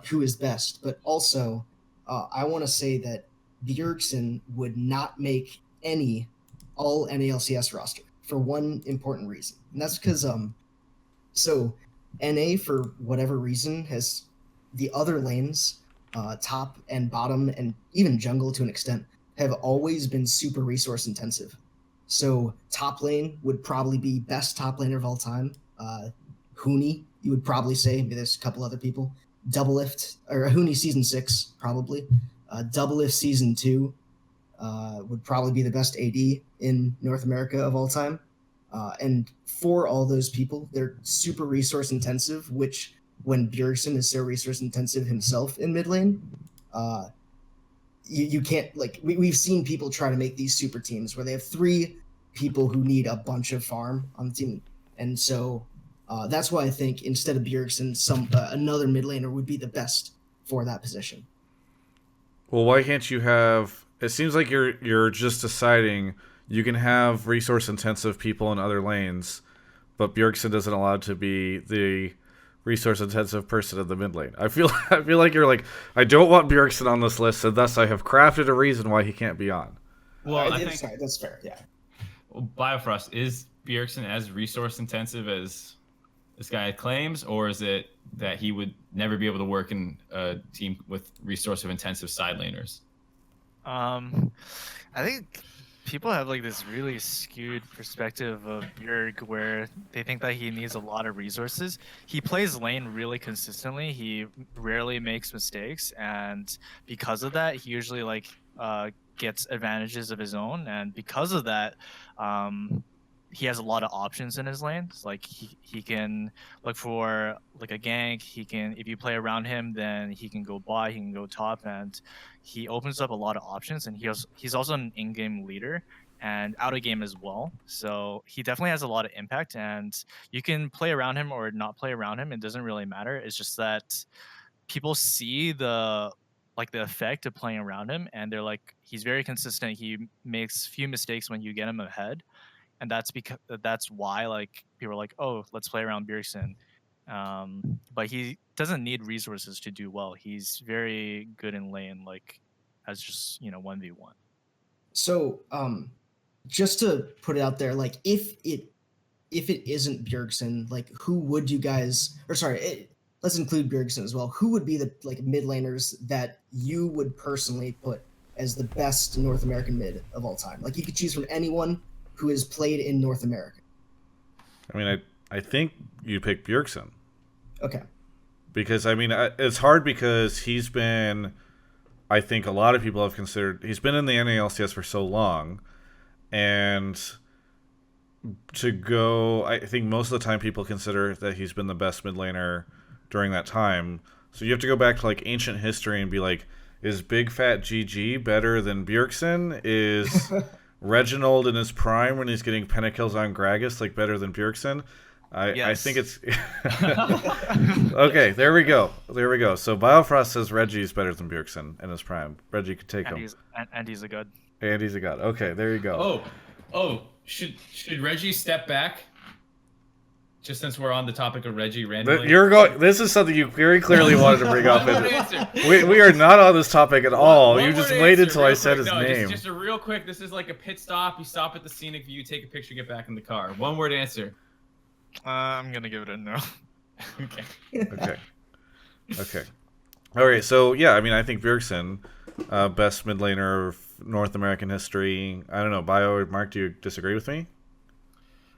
who is best, but also I want to say that Bjergsen would not make any all NALCS roster for one important reason, and that's because so NA, for whatever reason, has the other lanes, top and bottom and even jungle to an extent, have always been super resource intensive. So top lane would probably be best top laner of all time. Huni, you would probably say. Maybe there's a couple other people. Doublelift, or Huni Season 6, probably. Doublelift Season 2 would probably be the best AD in North America of all time. And for all those people, they're super resource intensive, which when Bjergsen is so resource intensive himself in mid lane, you can't, like, we've seen people try to make these super teams where they have 3 people who need a bunch of farm on the team. And so that's why I think instead of Bjergsen, another mid laner would be the best for that position. Well, why can't you have... It seems like you're just deciding you can have resource-intensive people in other lanes, but Bjergsen doesn't allow to be the resource-intensive person in the mid lane. I feel like you're like, I don't want Bjergsen on this list, and thus I have crafted a reason why he can't be on. Well, Sorry, that's fair, yeah. Well, Biofrost, is Bjergsen as resource-intensive as this guy claims, or is it that he would never be able to work in a team with resource-intensive side laners? I think people have like this really skewed perspective of Bjerg where they think that he needs a lot of resources. He plays lane really consistently. He rarely makes mistakes, and because of that, he usually like gets advantages of his own, and because of that, he has a lot of options in his lanes. Like he can look for like a gank. He can, if you play around him, then he can go bot, he can go top, and he opens up a lot of options. And he's also an in-game leader and out of game as well. So he definitely has a lot of impact. And you can play around him or not play around him. It doesn't really matter. It's just that people see the like the effect of playing around him, and they're like, he's very consistent. He makes few mistakes when you get him ahead, and that's why like people are like, oh, let's play around Bjergsen. But he doesn't need resources to do well. He's very good in lane, like as just 1v1. So, just to put it out there, like if it isn't Bjergsen, like who would you guys? Or sorry, let's include Bjergsen as well. Who would be the like mid laners that you would personally put as the best North American mid of all time? Like you could choose from anyone who has played in North America. I mean, I think you pick Bjergsen. Okay. Because, I mean, it's hard because he's been, I think a lot of people have considered, he's been in the NA LCS for so long, and to go, I think most of the time people consider that he's been the best mid laner during that time. So you have to go back to, like, ancient history and be like, is Big Fat GG better than Bjergsen? Is Reginald in his prime when he's getting pentakills on Gragas, like, better than Bjergsen? I think it's okay. There we go. So Biofrost says Reggie's better than Bjergsen in his prime. Reggie could take him. And he's a god. And he's a god. Okay, there you go. Oh, should Reggie step back? Just since we're on the topic of Reggie randomly. This is something you very clearly wanted to bring up. We are not on this topic at all. You just waited till I said his name. Just a real quick. This is like a pit stop. You stop at the scenic view, take a picture, get back in the car. One word answer. I'm gonna give it a no. Okay. All right. So yeah, I mean, I think Bjergsen, best mid laner of North American history. I don't know, Bio or Mark, do you disagree with me?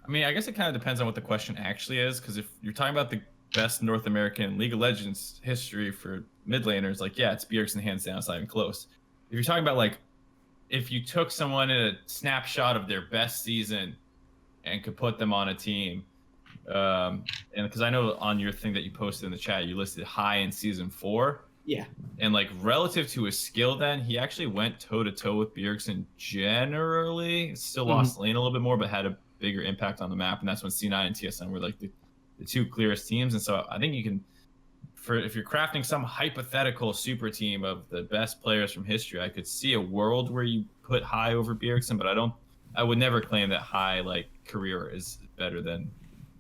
I mean, I guess it kind of depends on what the question actually is, because if you're talking about the best North American League of Legends history for mid laners, like yeah, it's Bjergsen hands down. It's not even close. If you're talking about like, if you took someone in a snapshot of their best season and could put them on a team. And because I know on your thing that you posted in the chat, you listed high in season 4. Yeah. And like relative to his skill, then he actually went toe to toe with Bjergsen generally. Still lost lane a little bit more, but had a bigger impact on the map. And that's when C9 and TSM were like the two clearest teams. And so I think you can, if you're crafting some hypothetical super team of the best players from history, I could see a world where you put high over Bjergsen, but I would never claim that high like career is better than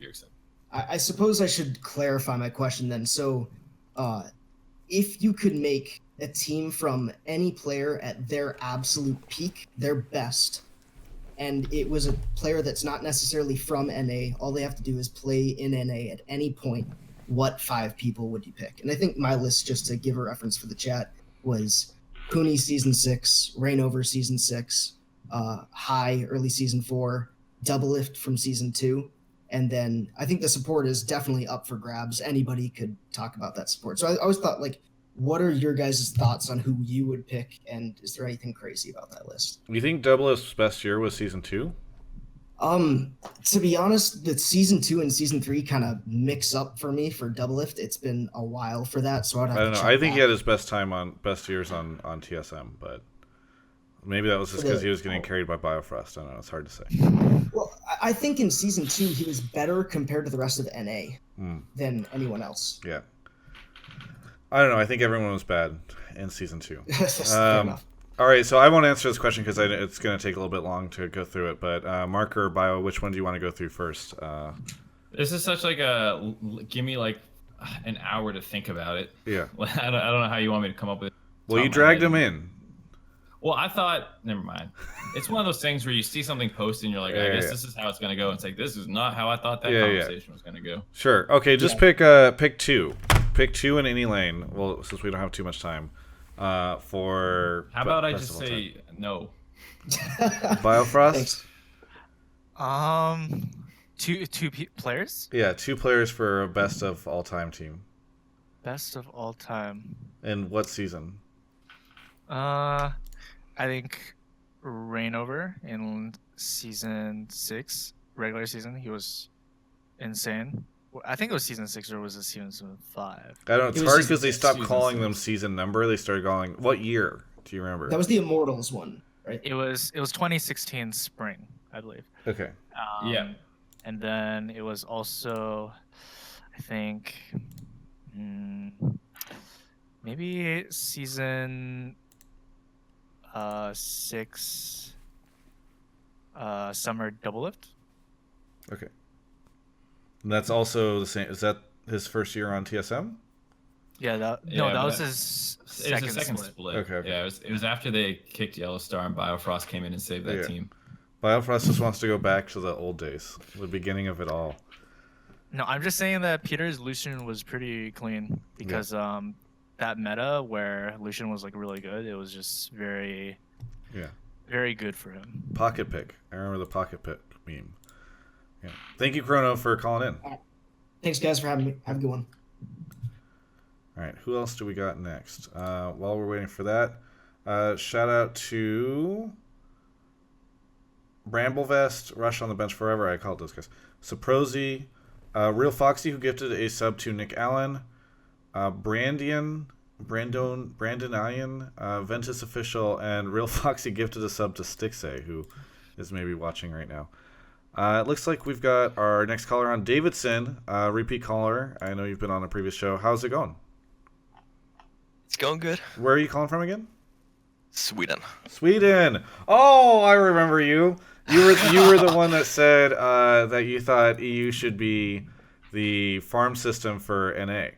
Bjergsen. I suppose I should clarify my question then. So, if you could make a team from any player at their absolute peak, their best, and it was a player that's not necessarily from NA, all they have to do is play in NA at any point, what 5 people would you pick? And I think my list, just to give a reference for the chat, was Pooney season 6, Rainover season 6, High early season 4, Doublelift from season 2. And then I think the support is definitely up for grabs. Anybody could talk about that support. So I always thought, like, what are your guys' thoughts on who you would pick? And is there anything crazy about that list? You think Doublelift's best year was season 2? To be honest, the season 2 and season 3 kind of mix up for me for Doublelift. It's been a while for that, so I'd have I don't to know. check I think back. he had his best years on TSM, but maybe that was just because he was getting carried by Biofrost. I don't know. It's hard to say. Well, I think in season 2 he was better compared to the rest of NA than anyone else. Yeah. I don't know. I think everyone was bad in season 2. Fair enough. All right, so I won't answer this question because it's going to take a little bit long to go through it. But Mark or Bio, which one do you want to go through first? This is such like a give me like an hour to think about it. Yeah. I don't know how you want me to come up with it. Well, you dragged him in. Well, I thought, never mind. It's one of those things where you see something posted and you're like, I guess this is how it's going to go. It's like, this is not how I thought that conversation was going to go. Sure. Okay, just pick 2. Pick 2 in any lane. Well, since we don't have too much time. For how about I just say no? Biofrost? Thanks. Two players? Yeah, 2 players for best of all time team. Best of all time. In what season? I think Rainover in season 6, regular season, he was insane. I think it was season 6 or was it season 5? I don't know. It's hard because they stopped calling them season number. They started calling what year? Do you remember? That was the Immortals one, right? It was 2016 spring, I believe. Okay. Yeah. And then it was also, I think, maybe season 6 summer double lift. Okay. And that's also the same. Is that his first year on TSM? Yeah, that but was his It was second, a second split. split. Okay. Yeah, it was after they kicked Yellowstar and Biofrost came in and saved that Yeah. team. Biofrost just wants to go back to the old days, the beginning of it all. No, I'm just saying that Peter's Lucian was pretty clean because that meta where Lucian was like really good, it was just very good for him. Pocket pick. I remember the pocket pick meme. Yeah. Thank you, Chrono, for calling in. Thanks, guys, for having me. Have a good one. All right, who else do we got next? While we're waiting for that, shout out to Bramblevest, Rush on the Bench Forever. I called those guys. Saprosi, Real Foxy, who gifted a sub to Nick Allen, Brandonian, Ventus Official, and Real Foxy gifted a sub to Stixay, who is maybe watching right now. It looks like we've got our next caller on, Davidson, repeat caller. I know you've been on a previous show. How's it going? It's going good. Where are you calling from again? Sweden. Sweden. Oh, I remember you. You were the one that said that you thought EU should be the farm system for NA.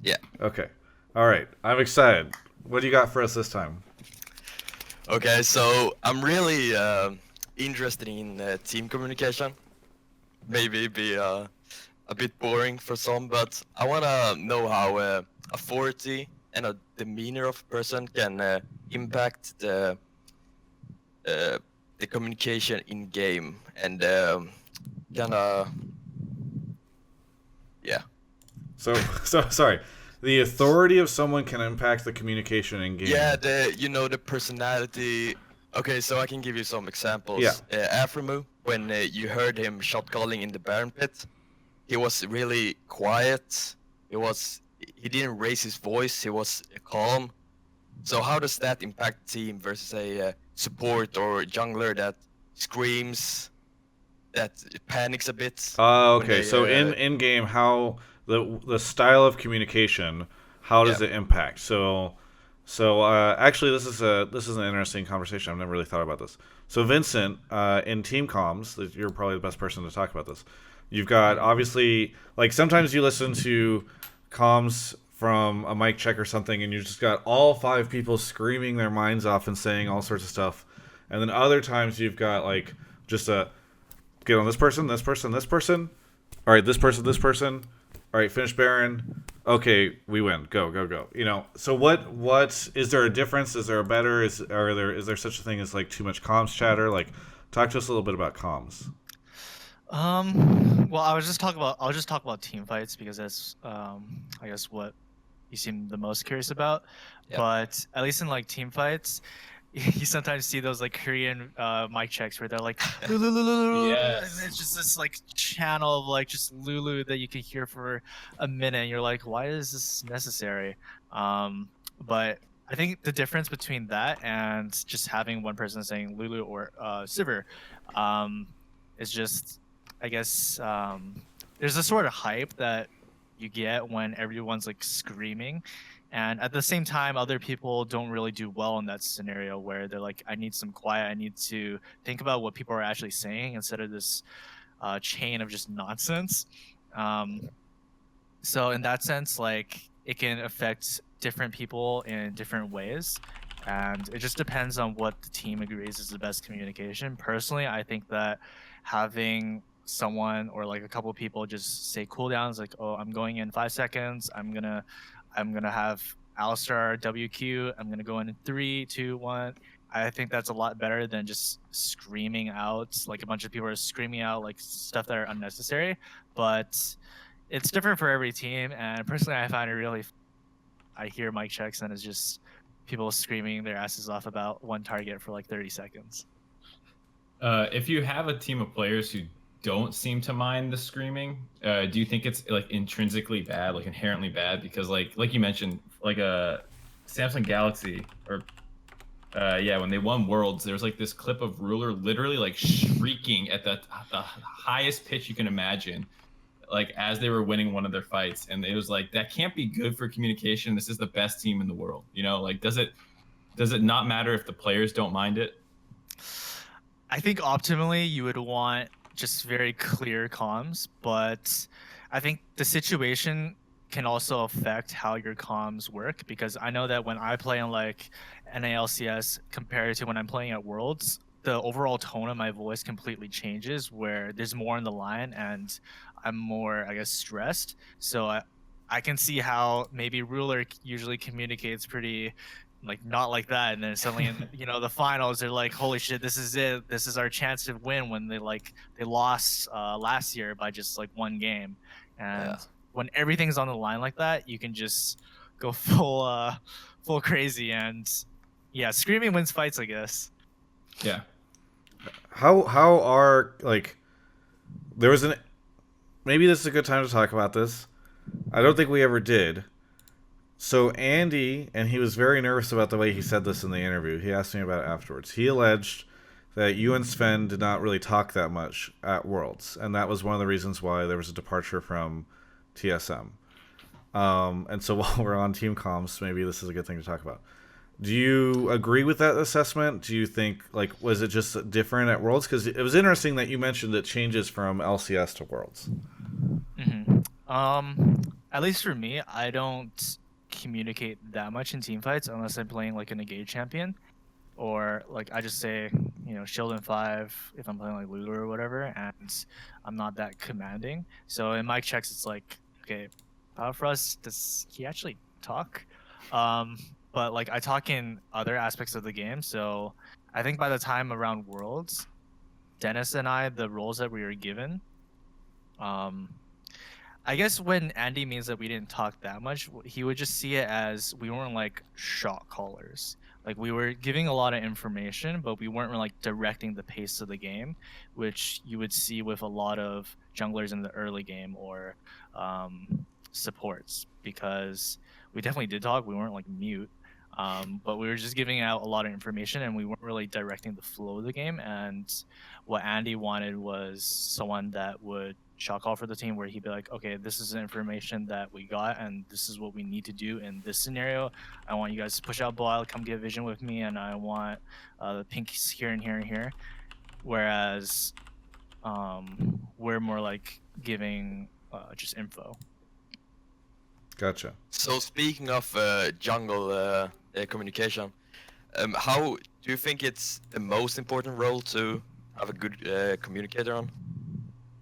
Yeah. Okay. All right. I'm excited. What do you got for us this time? Okay, so I'm really interested in team communication. Maybe be a bit boring for some, but I want to know how authority and a demeanor of a person can impact the communication in game and yeah. So sorry. The authority of someone can impact the communication in game. Yeah, the personality. Okay, so I can give you some examples. Yeah. Afremu, when you heard him shot calling in the Baron pit, he was really quiet. He didn't raise his voice. He was calm. So how does that impact team versus a support or jungler that screams, that panics a bit? Okay. So in game, how the style of communication, how does it impact? So actually, this is an interesting conversation. I've never really thought about this. So Vincent, in team comms, you're probably the best person to talk about this. You've got obviously, like, sometimes you listen to comms from a mic check or something, and you just got all 5 people screaming their minds off and saying all sorts of stuff. And then other times you've got like just a get on this person. All right, this person. All right, finish Baron. Okay, we win. Go. You know. So what is there a difference? Is there a better? Is there such a thing as like too much comms chatter? Like, talk to us a little bit about comms. Well, I'll just talk about team fights because that's I guess what you seem the most curious about. Yeah. But at least in like team fights, you sometimes see those like Korean mic checks where they're like Lulu, Yes. and it's just this like channel of like just Lulu that you can hear for a minute. And you're like, why is this necessary? But I think the difference between that and just having one person saying Lulu or Sivir is just, I guess, there's a sort of hype that you get when everyone's like screaming, and at the same time other people don't really do well in that scenario where they're like, I need some quiet, I need to think about what people are actually saying instead of this chain of just nonsense. So in that sense, like, it can affect different people in different ways, and it just depends on what the team agrees is the best communication. Personally, I think that having someone or like a couple of people just say cooldowns, like, oh, I'm going in 5 seconds, I'm gonna have Alistar WQ, I'm gonna go in 3, 2, 1. I think that's a lot better than just screaming out, like a bunch of people are screaming out like stuff that are unnecessary. But it's different for every team, and personally I find it really I hear mic checks and it's just people screaming their asses off about one target for like 30 seconds. If you have a team of players who don't seem to mind the screaming, do you think it's like intrinsically bad, like inherently bad? Because like you mentioned, like a Samsung Galaxy or when they won Worlds, there was like this clip of Ruler literally like shrieking at the highest pitch you can imagine, like as they were winning one of their fights, and it was like that can't be good for communication. This is the best team in the world, you know. Like, does it not matter if the players don't mind it? I think optimally you would want just very clear comms, but I think the situation can also affect how your comms work, because I know that when I play in like NA LCS compared to when I'm playing at Worlds, the overall tone of my voice completely changes, where there's more on the line and I'm more, I guess, stressed. So I can see how maybe Ruler usually communicates pretty like not like that, and then suddenly in the finals they're like, holy shit, this is it, this is our chance to win, when they lost last year by just like one game. And Yeah. when everything's on the line like that, you can just go full crazy. And yeah, Screaming wins fights, I guess. Yeah. How are, like, there was an, maybe this is a good time to talk about this. I don't think we ever did. So Andy, and he was very nervous about the way he said this in the interview. He asked me about it afterwards. He alleged that you and Sven did not really talk that much at Worlds, and that was one of the reasons why there was a departure from TSM. And so while we're on team comms, maybe this is a good thing to talk about. Do you agree with that assessment? Do you think, like, was it just different at Worlds? Because it was interesting that you mentioned it changes from LCS to Worlds. At least for me, I don't communicate that much in team fights unless I'm playing like an engage champion, or like I just say, shield in 5 if I'm playing like Lulu or whatever, and I'm not that commanding. So in mic checks, it's like, okay, Biofrost, does he actually talk? But like I talk in other aspects of the game. So I think by the time around Worlds, Dennis and I, the roles that we were given, I guess when Andy means that we didn't talk that much, he would just see it as we weren't like shot callers. Like we were giving a lot of information, but we weren't like directing the pace of the game, which you would see with a lot of junglers in the early game or supports, because we definitely did talk. We weren't like mute, but we were just giving out a lot of information, and we weren't really directing the flow of the game. And what Andy wanted was someone that would shot call for the team, where he'd be like, okay, this is the information that we got, and this is what we need to do in this scenario. I want you guys to push out ball, come get vision with me, and I want the pinks here and here and here. Whereas we're more like giving just info. Gotcha. So speaking of jungle communication, how do you think it's the most important role to have a good communicator on?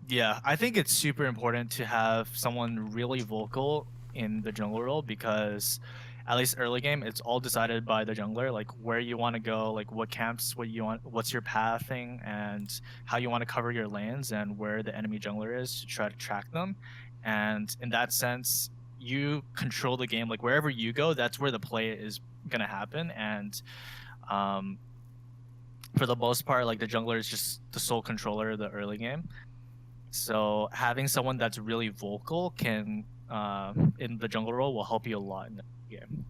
Yeah, I think it's super important to have someone really vocal in the jungle role, because at least early game, it's all decided by the jungler, like where you want to go, like what camps, what you want, what's your pathing, and how you want to cover your lanes, and where the enemy jungler is to try to track them. And in that sense, you control the game. Like wherever you go, that's where the play is gonna happen. And for the most part, like the jungler is just the sole controller of the early game. So having someone that's really vocal can in the jungle role will help you a lot in the game.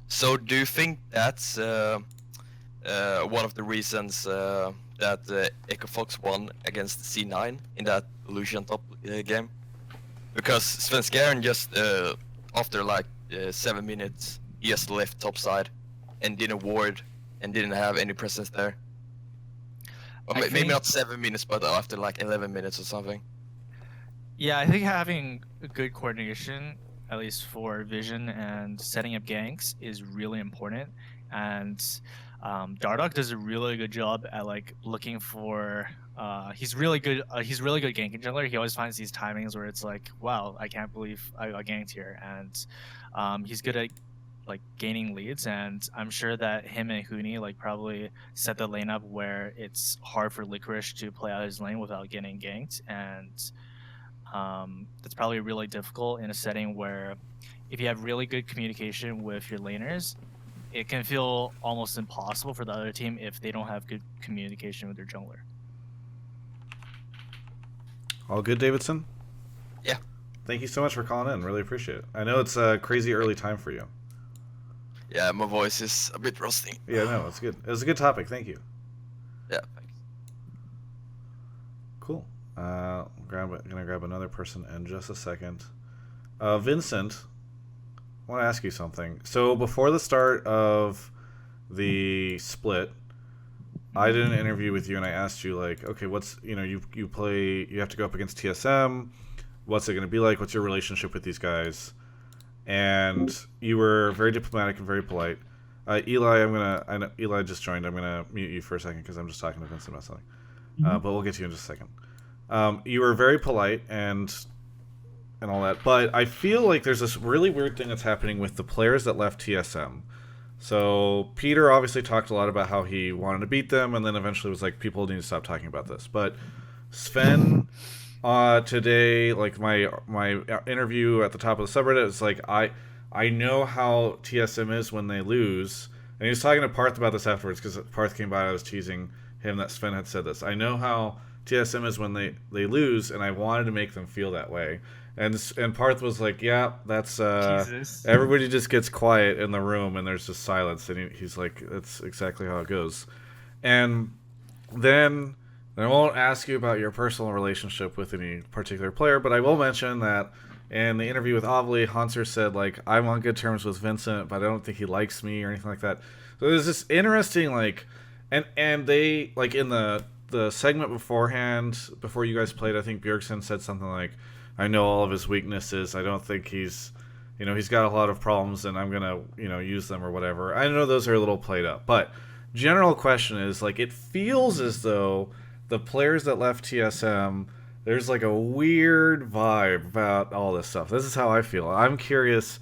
So do you think that's one of the reasons that Echo Fox won against C9 in that Lucian top game? Because Svenskeren just after like 7 minutes, he just left top side and didn't ward and didn't have any presence there. Or maybe not 7 minutes, but after like 11 minutes or something. Yeah, I think having a good coordination, at least for vision and setting up ganks, is really important. And Dardoch does a really good job at like looking for. He's really good. He's really good ganking jungler. He always finds these timings where it's like, wow, I can't believe I ganked here. And he's good at like gaining leads, and I'm sure that him and Huni like probably set the lane up where it's hard for Licorice to play out his lane without getting ganked. And that's probably really difficult in a setting where if you have really good communication with your laners, it can feel almost impossible for the other team if they don't have good communication with their jungler. All good, Davidson? Yeah. Thank you so much for calling in. Really appreciate it. I know it's a crazy early time for you. Yeah, my voice is a bit rusty. Yeah, no, it's good. It was a good topic. Thank you. Yeah, thanks. Cool. gonna grab another person in just a second. Vincent, I want to ask you something. So before the start of the split, I did an interview with you and I asked you like, okay, what's you have to go up against TSM. What's it gonna be like? What's your relationship with these guys? And you were very diplomatic and very polite. Eli, I know Eli just joined. I'm gonna mute you for a second because I'm just talking to Vincent about something. But we'll get to you in just a second. You were very polite and all that, but I feel like there's this really weird thing that's happening with the players that left TSM. So Peter obviously talked a lot about how he wanted to beat them, and then eventually was like, people need to stop talking about this. But Sven, today, like my interview at the top of the subreddit, it's like I know how TSM is when they lose, and he was talking to Parth about this afterwards because Parth came by. I was teasing him that Sven had said this. I know how TSM is when they lose, and I wanted to make them feel that way. And Parth was like, yeah, that's Jesus. Everybody just gets quiet in the room and there's just silence, and he's like, that's exactly how it goes. And then I won't ask you about your personal relationship with any particular player, but I will mention that in the interview with Ovly, Hanser said, like, I'm on good terms with Vincent, but I don't think he likes me or anything like that. So there's this interesting, like, and they, like, in the segment beforehand, before you guys played, I think Bjergsen said something like, I know all of his weaknesses. I don't think he's got a lot of problems, and I'm gonna, use them or whatever. I know those are a little played up, but general question is, like, it feels as though the players that left TSM, there's like a weird vibe about all this stuff. This is how I feel. I'm curious,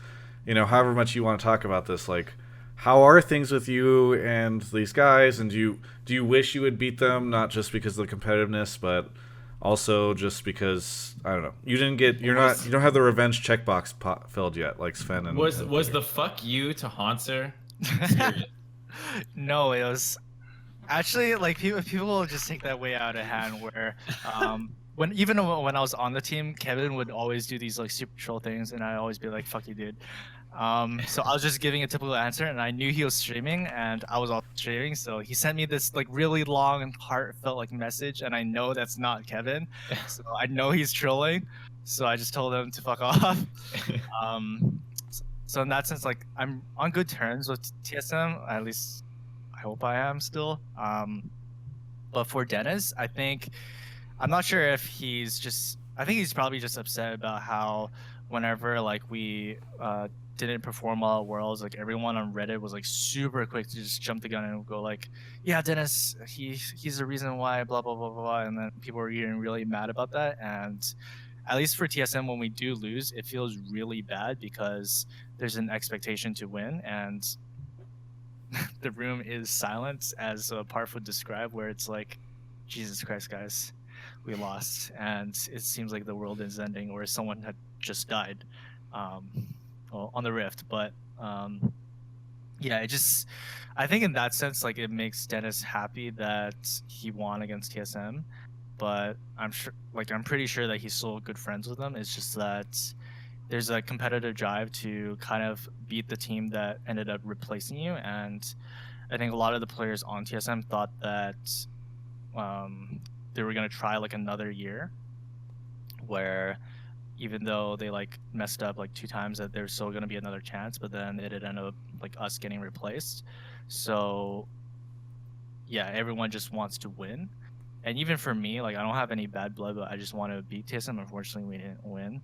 however much you want to talk about this, like, how are things with you and these guys, and do you wish you would beat them, not just because of the competitiveness, but also just because, I don't know, you don't have the revenge checkbox filled yet, like Sven and Was the fuck you to Hanser? No, it was actually like people will just take that way out of hand. Where when I was on the team, Kevin would always do these like super troll things, and I'd always be like, "Fuck you, dude." So I was just giving a typical answer, and I knew he was streaming, and I was also streaming, so he sent me this like really long and heartfelt like message, and I know that's not Kevin, so I know he's trolling, so I just told him to fuck off. So in that sense, like, I'm on good terms with TSM, at least I hope I am still. But for Dennis, I'm not sure if I think he's probably just upset about how whenever like we didn't perform well at Worlds, like everyone on Reddit was like super quick to just jump the gun and go like, yeah, Dennis, he's the reason why, blah blah blah blah, and then people were getting really mad about that. And at least for TSM, when we do lose, it feels really bad because there's an expectation to win, and the room is silent, as Parf would describe, where it's like, Jesus Christ, guys, we lost, and it seems like the world is ending, or someone had just died. On the Rift, but yeah, I think in that sense, like, it makes Dennis happy that he won against TSM, but I'm pretty sure that he's still good friends with them. It's just that there's a competitive drive to kind of beat the team that ended up replacing you, and I think a lot of the players on TSM thought that they were gonna try like another year, where even though they like messed up like 2 times, that there's still going to be another chance, but then it ended up like us getting replaced. So yeah, everyone just wants to win. And even for me, like, I don't have any bad blood, but I just want to beat TSM. Unfortunately, we didn't win.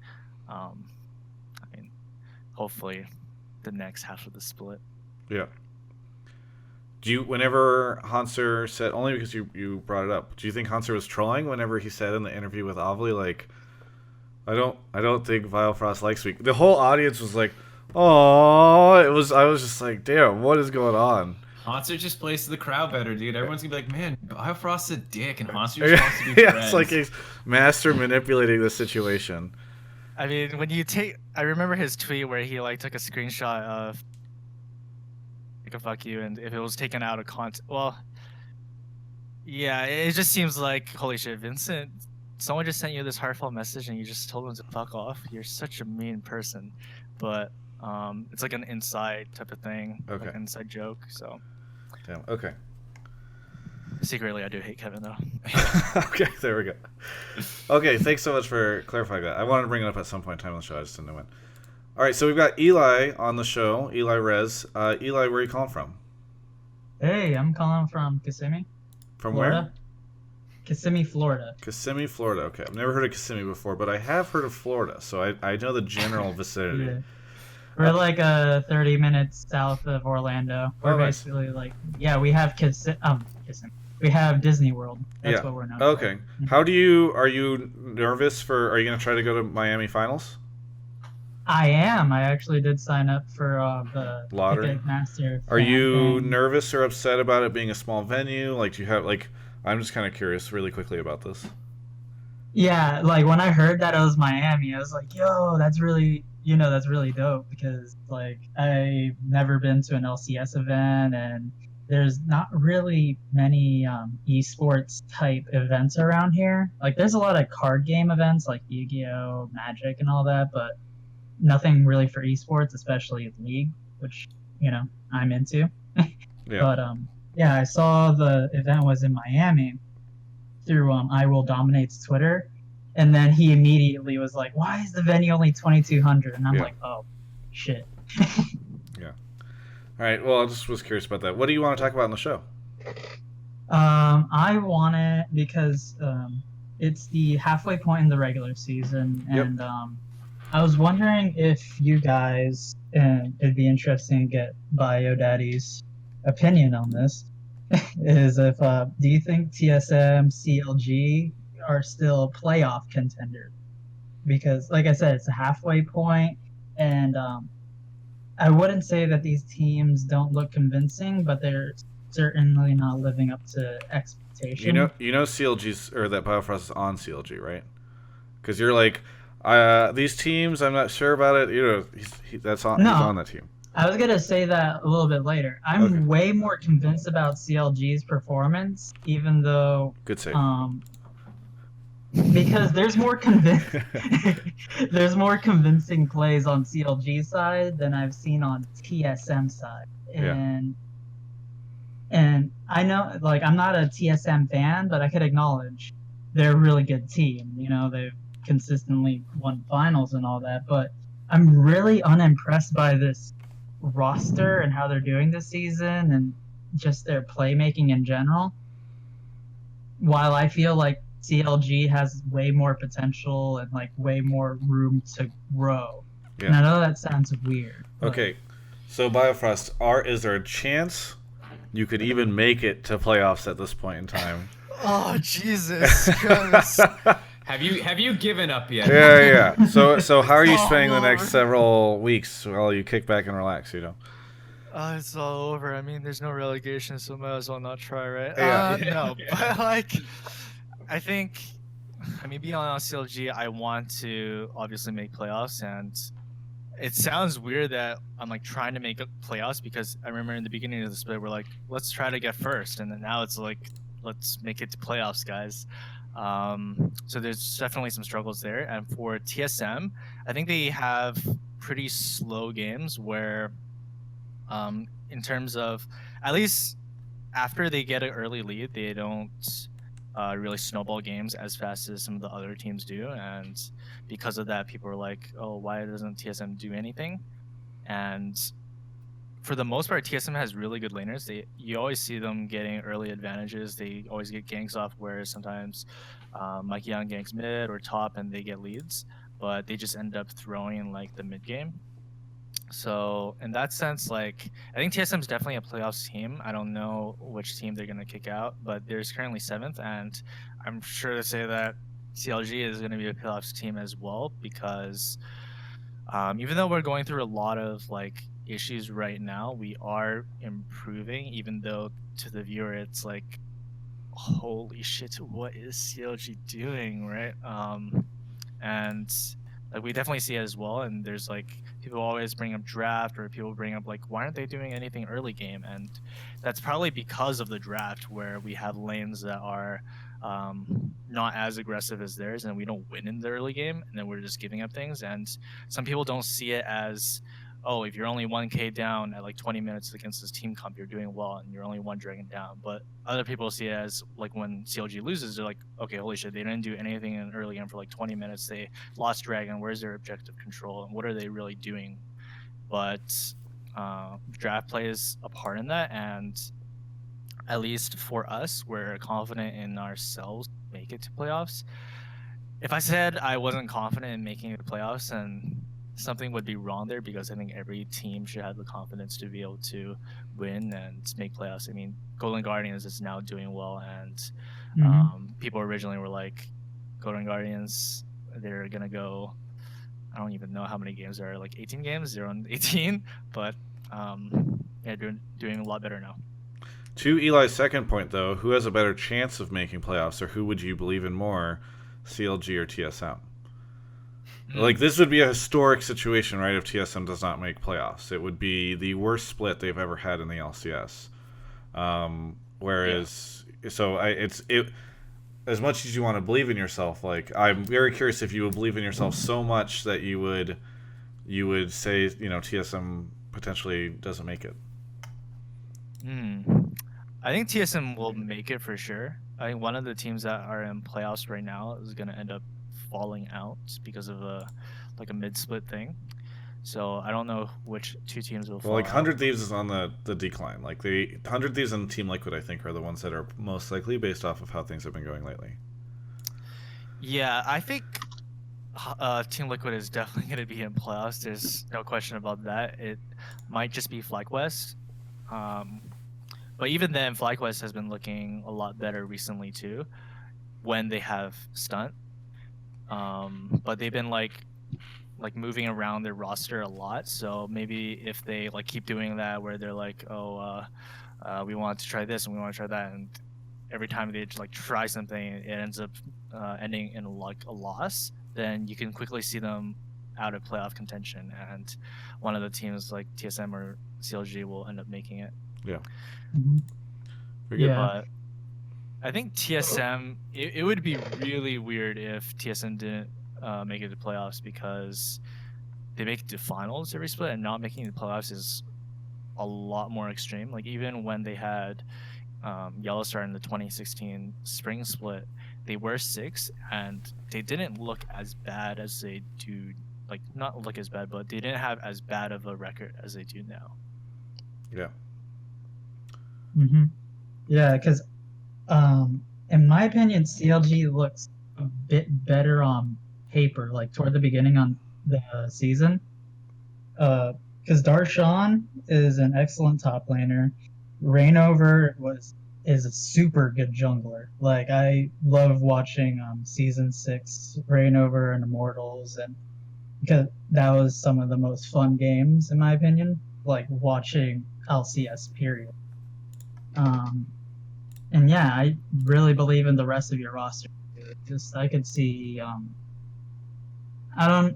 I mean, hopefully the next half of the split. Yeah. Whenever Hanser said, only because you brought it up, do you think Hanser was trolling whenever he said in the interview with Ovly, like, I don't think Biofrost likes me? The whole audience was like, oh, I was just like, damn, what is going on? Hanser just plays to the crowd better, dude. Everyone's gonna be like, man, Biofrost's a dick, and Hanser just wants to be yeah, friends. it's like he's master manipulating the situation. I mean, I remember his tweet where he like took a screenshot of like a fuck you, and if it was taken out of context, well, yeah, it just seems like, holy shit, Vincent, someone just sent you this heartfelt message and you just told them to fuck off. You're such a mean person. But it's like an inside type of thing, okay, like an inside joke. So damn. Okay. Secretly, I do hate Kevin though. Okay, there we go. Okay, thanks so much for clarifying that. I wanted to bring it up at some point in time on the show. I just didn't know when. All right, so we've got Eli on the show. Eli Rez. Eli, where are you calling from? Hey, I'm calling from Kissimmee. From Florida. where? Kissimmee, Florida. Kissimmee, Florida. Okay, I've never heard of Kissimmee before, but I have heard of Florida, so I know the general vicinity. Yeah. We're like 30 minutes south of Orlando. We're nice. basically like, yeah, we have Kissimmee. We have Disney World. That's Yeah. what we're known Okay. for. Are you nervous for, are you going to try to go to Miami finals? I am. I actually did sign up for the Lottery? Ticketmaster. Are you thing. nervous or upset about it being a small venue? Like, do you have, like, I'm just kind of curious really quickly about this. Yeah, like when I heard that it was Miami, I was like, yo, that's really, that's really dope because like I've never been to an LCS event and there's not really many esports type events around here. Like there's a lot of card game events like Yu-Gi-Oh, Magic and all that, but nothing really for esports, especially League, which, I'm into. Yeah. But yeah, I saw the event was in Miami through I Will Dominate's Twitter, and then he immediately was like, "Why is the venue only 2,200?" And I'm like, "Oh, shit." Yeah. All right. Well, I just was curious about that. What do you want to talk about in the show? I want it because it's the halfway point in the regular season, and I was wondering if you guys, and it'd be interesting to get Bio Daddy's opinion on this. Is if do you think TSM CLG are still a playoff contender? Because like I said, it's a halfway point, and I wouldn't say that these teams don't look convincing, but they're certainly not living up to expectation. You know CLG's, or that Biofrost is on CLG, right? Because you're like, these teams, I'm not sure about it. He's on that team. I was gonna say that a little bit later. I'm way more convinced about CLG's performance, even though good save. Because there's more there's more convincing plays on CLG side than I've seen on TSM side, and I know, like, I'm not a TSM fan, but I could acknowledge they're a really good team. They've consistently won finals and all that, but I'm really unimpressed by this roster and how they're doing this season and just their playmaking in general. While I feel like CLG has way more potential and like way more room to grow. Yeah. And I know that sounds weird. Okay, so Biofrost, is there a chance you could even make it to playoffs at this point in time? Oh Jesus! Have you given up yet? Yeah. So how are you spending the next several weeks while you kick back and relax? It's all over. I mean, there's no relegation, so might as well not try, right? Yeah. No, but like, I think, being on CLG, I want to obviously make playoffs, and it sounds weird that I'm like trying to make playoffs because I remember in the beginning of the split, we're like, let's try to get first, and then now it's like, let's make it to playoffs, guys. So there's definitely some struggles there. And for TSM, I think they have pretty slow games where, in terms of, at least after they get an early lead, they don't really snowball games as fast as some of the other teams do. And because of that, people are like, oh, why doesn't TSM do anything? And for the most part, TSM has really good laners. You always see them getting early advantages. They always get ganks off, whereas sometimes Mike Young ganks mid or top and they get leads, but they just end up throwing like the mid game. So in that sense, like, I think TSM is definitely a playoffs team. I don't know which team they're going to kick out, but there's currently 7th, and I'm sure to say that CLG is going to be a playoffs team as well, because even though we're going through a lot of like issues right now, we are improving, even though to the viewer it's like, holy shit, what is CLG doing, right? And like, we definitely see it as well, and there's like, people always bring up draft, or people bring up like, why aren't they doing anything early game? And that's probably because of the draft, where we have lanes that are not as aggressive as theirs, and we don't win in the early game, and then we're just giving up things. And some people don't see it as, oh, if you're only 1k down at like 20 minutes against this team comp, you're doing well, and you're only one dragon down. But other people see it as like when CLG loses, they're like, okay, holy shit, they didn't do anything in early game for like 20 minutes. They lost dragon. Where's their objective control, and what are they really doing? But draft plays a part in that, and at least for us, we're confident in ourselves to make it to playoffs. If I said I wasn't confident in making the playoffs, and something would be wrong there, because I think every team should have the confidence to be able to win and make playoffs. I mean, Golden Guardians is now doing well, and people originally were like, Golden Guardians, they're gonna go. I don't even know how many games there are, like 18 games. They're on 18, but yeah, doing a lot better now. To Eli's second point, though, who has a better chance of making playoffs, or who would you believe in more, CLG or TSM? Like, this would be a historic situation, right, if TSM does not make playoffs. It would be the worst split they've ever had in the LCS. Whereas, so as much as you want to believe in yourself, like, I'm very curious if you would believe in yourself so much that you would say, you know, TSM potentially doesn't make it. I think TSM will make it for sure. I think one of the teams that are in playoffs right now is going to end up falling out because of a mid-split thing. So I don't know which two teams will fall Well, like, 100 out. Thieves is on the decline. Like, the 100 Thieves and Team Liquid, I think, are the ones that are most likely based off of how things have been going lately. Yeah, I think Team Liquid is definitely going to be in playoffs. There's no question about that. It might just be FlyQuest. But even then, FlyQuest has been looking a lot better recently too, when they have Stunt. But they've been like moving around their roster a lot. So maybe if they like keep doing that, where they're like, we want to try this and we want to try that, and every time they like try something, it ends up ending in like a loss, then you can quickly see them out of playoff contention, and one of the teams like TSM or CLG will end up making it. Yeah. Yeah. But I think TSM, it would be really weird if TSM didn't make it to playoffs, because they make it to finals every split, and not making the playoffs is a lot more extreme. Like, even when they had Yellowstar in the 2016 spring split, they were 6, and they didn't look as bad as they do. Like, not look as bad, but they didn't have as bad of a record as they do now. Yeah. Yeah, because in my opinion, CLG looks a bit better on paper, like toward the beginning on the season. Because Darshan is an excellent top laner. Reignover is a super good jungler. Like, I love watching season 6 Reignover and Immortals, and because that was some of the most fun games in my opinion, like watching LCS period. And yeah, I really believe in the rest of your roster. Just I could see I don't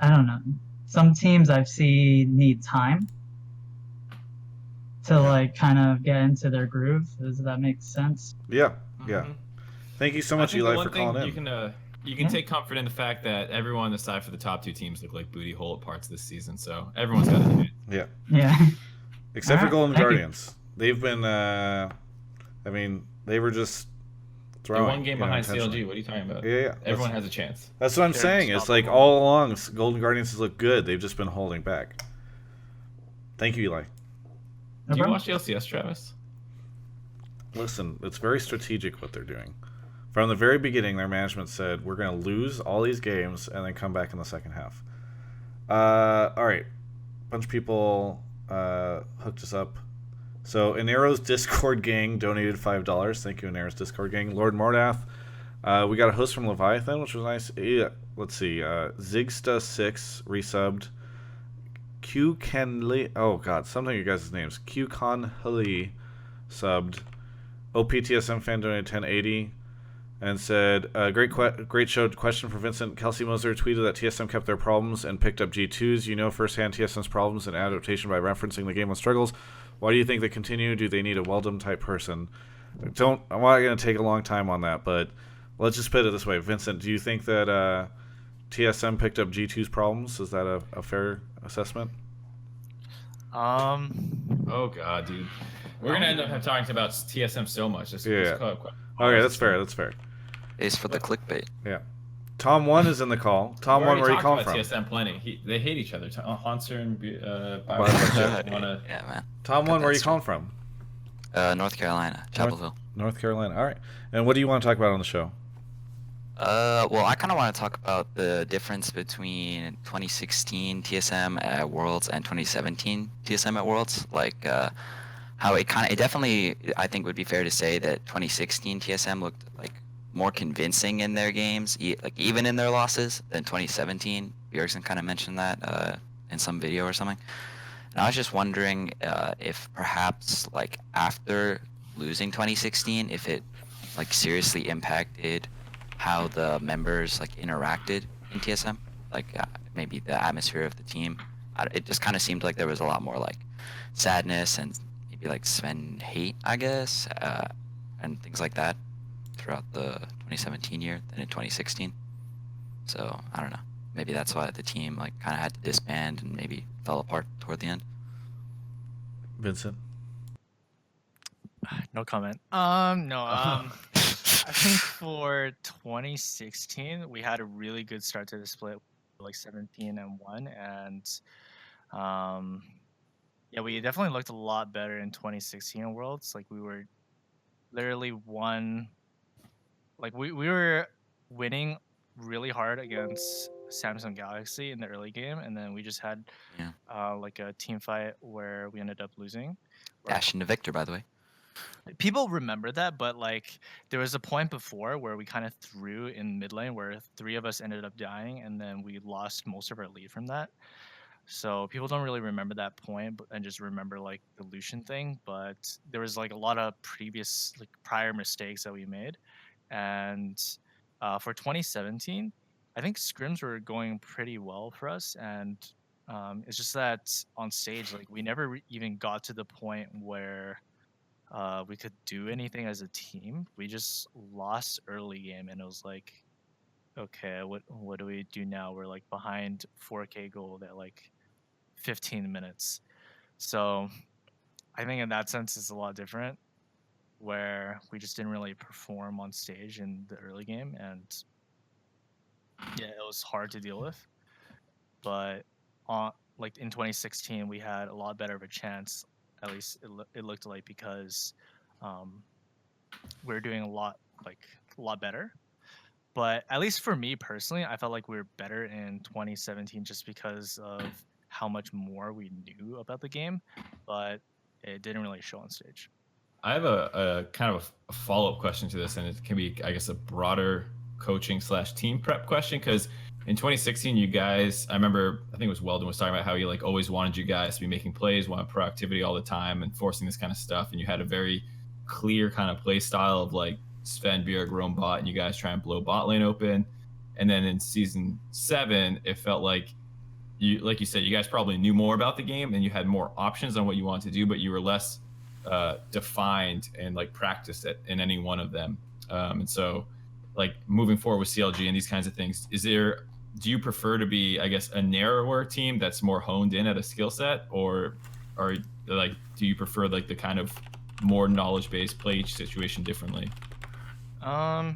know. Some teams I've seen need time to like kind of get into their groove. Does that make sense? Yeah. Yeah. Thank you so much, Eli, for calling in. You can take comfort in the fact that everyone aside for the top 2 teams look like booty hole at parts of this season, so everyone's got to do it. Yeah. Except for Golden thank you. Guardians. They've been I mean, they were just throwing. They're one game behind intentionally. CLG. What are you talking about? Yeah. Everyone has a chance. That's what I'm saying. It's like all along, Golden Guardians has looked good. They've just been holding back. Thank you, Eli. Do you watch the LCS, Travis? Listen, it's very strategic what they're doing. From the very beginning, their management said, we're going to lose all these games and then come back in the second half. All right. A bunch of people hooked us up. So, Aero's Discord gang donated $5. Thank you, Aero's Discord gang. Lord Mordath. We got a host from Leviathan, which was nice. Yeah, let's see. Zigsta6 resubbed. Q Kenley. Oh, God. Something of you guys' names. Q Conley subbed. OPTSM fan donated 1080. And said, great show. Question for Vincent. Kelsey Moser tweeted that TSM kept their problems and picked up G2s. You know firsthand TSM's problems and adaptation by referencing the game on struggles. Why do you think they continue? Do they need a Weldon type person? I'm not going to take a long time on that, but let's just put it this way. Vincent, do you think that TSM picked up G2's problems? Is that a fair assessment? Oh god, dude. We're gonna end up talking about TSM so much. Yeah. Okay, That's fair. That's fair. It's for the clickbait. Yeah. Tom 1 is in the call. Tom 1, where are you calling from? TSM plenty. They hate each other. Hanser and Biofrost. Yeah, man. Tom 1, where are you calling from? North Carolina, Chapel Hill. North Carolina. All right. And what do you want to talk about on the show? Well, I kind of want to talk about the difference between 2016 TSM at Worlds and 2017 TSM at Worlds. Like, how it definitely, I think, would be fair to say that 2016 TSM looked like more convincing in their games, like even in their losses, than 2017. Bjergsen kind of mentioned that in some video or something. And I was just wondering if perhaps, like, after losing 2016, if it like seriously impacted how the members like interacted in TSM, like maybe the atmosphere of the team. It just kind of seemed like there was a lot more like sadness and maybe like Sven hate, I guess, and things like that throughout the 2017 year than in 2016. So I don't know. Maybe that's why the team like kind of had to disband and maybe fell apart toward the end. Vincent? No comment. I think for 2016 we had a really good start to the split, like 17-1, and yeah, we definitely looked a lot better in 2016 Worlds. Like we were literally we were winning really hard against Samsung Galaxy in the early game, and then we just had like a team fight where we ended up losing. Darshan to Victor, by the way. People remember that, but like there was a point before where we kind of threw in mid lane where 3 of us ended up dying, and then we lost most of our lead from that. So people don't really remember that point, and just remember like the Lucian thing. But there was like a lot of prior mistakes that we made, and for 2017, I think scrims were going pretty well for us, and it's just that on stage, like we never even got to the point where we could do anything as a team. We just lost early game, and it was like, okay, what do we do now? We're like behind 4K gold at like 15 minutes. So I think in that sense it's a lot different, where we just didn't really perform on stage in the early game, and yeah, it was hard to deal with. But like in 2016 we had a lot better of a chance, at least it looked like, because we're doing a lot better. But at least for me personally, I felt like we were better in 2017 just because of how much more we knew about the game, but it didn't really show on stage. I have a kind of a follow-up question to this, and it can be, I guess, a broader coaching / team prep question, because in 2016, you guys, I remember, I think it was Weldon was talking about how he like always wanted you guys to be making plays, wanted proactivity all the time, and forcing this kind of stuff. And you had a very clear kind of play style of like Sven, Bjerg, roam bot, and you guys try and blow bot lane open. And then in season 7, it felt like you said, you guys probably knew more about the game and you had more options on what you wanted to do, but you were less defined and like practiced in any one of them. And so, like moving forward with CLG and these kinds of things, do you prefer to be, I guess, a narrower team that's more honed in at a skill set, or like do you prefer like the kind of more knowledge-based play each situation differently? I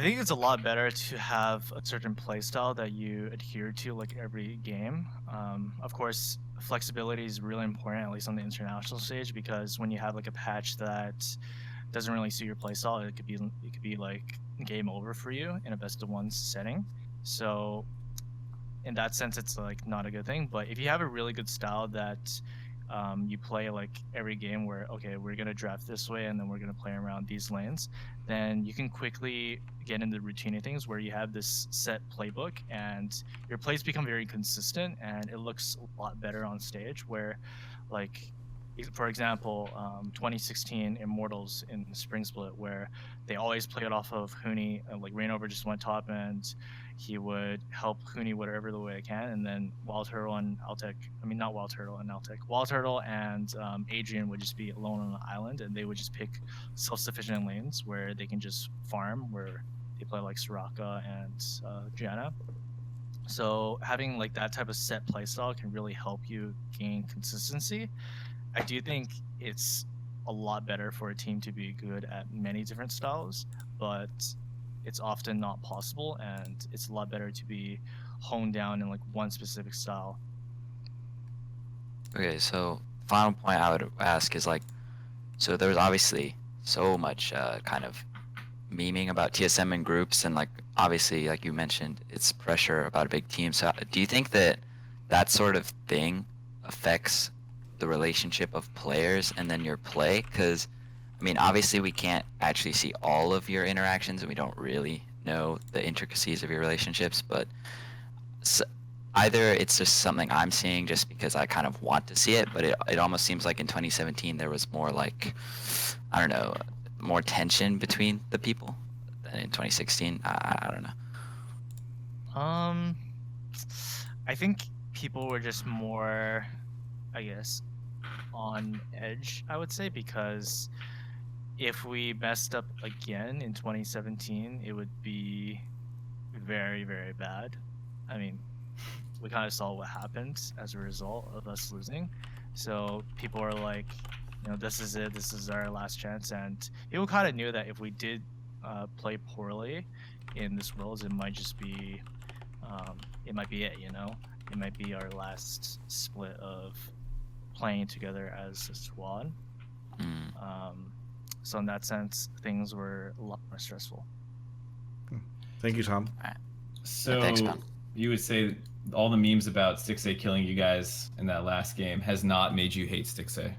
think it's a lot better to have a certain play style that you adhere to like every game. Of course, flexibility is really important, at least on the international stage, because when you have like a patch that doesn't really suit your play style, it could be like game over for you in a best of 1 setting. So in that sense, it's like not a good thing. But if you have a really good style that you play like every game, where okay, we're gonna draft this way and then we're gonna play around these lanes, then you can quickly get into the routine of things where you have this set playbook and your plays become very consistent and it looks a lot better on stage. Where like, for example, 2016 Immortals in the Spring Split, where they always played off of Huni, like Rainover just went top and he would help Huni whatever the way I can, and then Wild Turtle and Altec, I mean not Wild Turtle and Altec, Wild Turtle and Adrian would just be alone on an island, and they would just pick self-sufficient lanes where they can just farm, where they play like Soraka and Janna. So having like that type of set playstyle can really help you gain consistency. I do think it's a lot better for a team to be good at many different styles, but it's often not possible, and it's a lot better to be honed down in like one specific style. Okay, so final point I would ask is like, so there's obviously so much kind of memeing about TSM in groups, and like obviously, like you mentioned, it's pressure about a big team. So do you think that that sort of thing affects the relationship of players and then your play? Because I mean, obviously we can't actually see all of your interactions, and we don't really know the intricacies of your relationships, but either it's just something I'm seeing just because I kind of want to see it, but it almost seems like in 2017 there was more like, I don't know, more tension between the people than in 2016. I don't know. I think people were just more, I guess, on edge, I would say, because if we messed up again in 2017, it would be very, very bad. I mean, we kind of saw what happened as a result of us losing. So people are like, you know, this is it. This is our last chance. And people kind of knew that if we did play poorly in this Worlds, it might just be, it might be it, you know? It might be our last split of playing together as a squad. So in that sense, things were a lot more stressful. Thank you, Tom. So Thanks, Tom. You would say all the memes about Stixay killing you guys in that last game has not made you hate Stixay?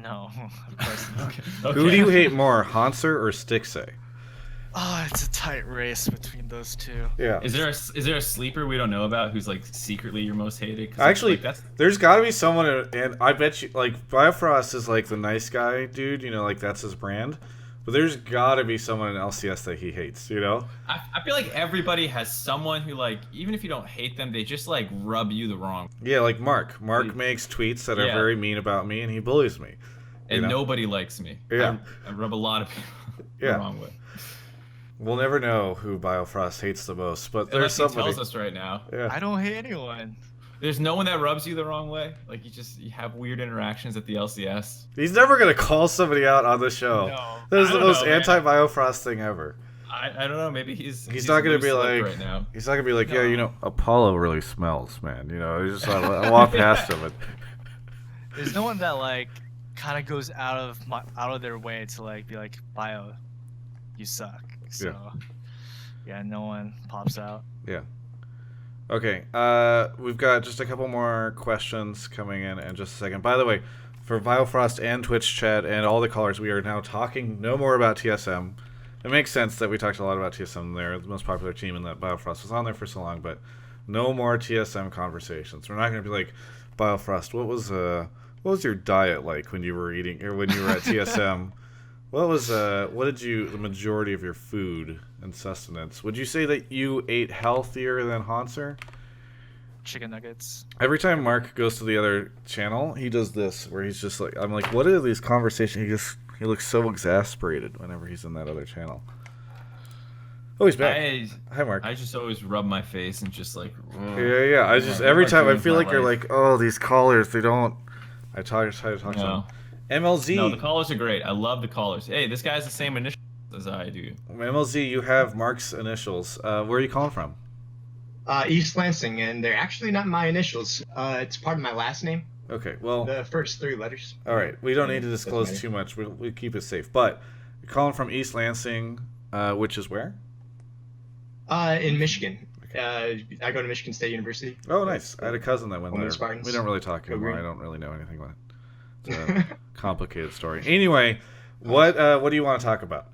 No, of course not. Okay. Who do you hate more, Hanser or Stixay? Oh, it's a tight race between those two. Yeah. Is there a sleeper we don't know about who's like secretly your most hated? 'Cause Actually, like, there's got to be someone, and I bet you, like, Biofrost is like the nice guy dude, you know, like that's his brand. But there's got to be someone in LCS that he hates, you know? I feel like everybody has someone who, like, even if you don't hate them, they just like rub you the wrong. Yeah, like Mark. Mark makes tweets that are very mean about me, and he bullies me. And know? nobody likes me. Yeah. I rub a lot of people the wrong way. We'll never know who Biofrost hates the most, but there's Unless he somebody. tells us right now. Yeah. I don't hate anyone. There's no one that rubs you the wrong way. Like you have weird interactions at the LCS. He's never gonna call somebody out on the show. No. That is the most know, man. anti-Biofrost thing ever. I don't know. Maybe he's not gonna loose be lip like right now. he's not gonna be like, yeah, No. you know, Apollo really smells, man. You know, just I walk past him. And... There's no one that like kind of goes out of their way to like be like, Bio, you suck. So yeah, no one pops out. Yeah. Okay, we've got just a couple more questions coming in just a second. By the way, for Biofrost and Twitch chat and all the callers, we are now talking no more about TSM. It makes sense that we talked a lot about TSM. They're the most popular team and that Biofrost was on there for so long, but no more TSM conversations. We're not going to be like, Biofrost, what was your diet like when you were eating or when you were at TSM? What did the majority of your food and sustenance? Would you say that you ate healthier than Hanser? Chicken nuggets. Every time Mark goes to the other channel, he does this, where he's just like, I'm like, what are these conversations? He looks so exasperated whenever he's in that other channel. Oh, he's back. Hi, Mark. I just always rub my face and just like. Yeah. I just every time I feel like you're like, oh, these callers, they don't. I try to talk to them. MLZ. No, the callers are great. I love the callers. Hey, this guy has the same initials as I do. MLZ, you have Mark's initials. Where are you calling from? East Lansing, and they're actually not my initials. It's part of my last name. Okay, well... The first 3 letters. All right, we don't need to disclose too much. We keep it safe. But you're calling from East Lansing, which is where? In Michigan. I go to Michigan State University. Oh, nice. I had a cousin that went there. Spartans. We don't really talk anymore. I don't really know anything about it. It's a complicated story. Anyway, what do you want to talk about?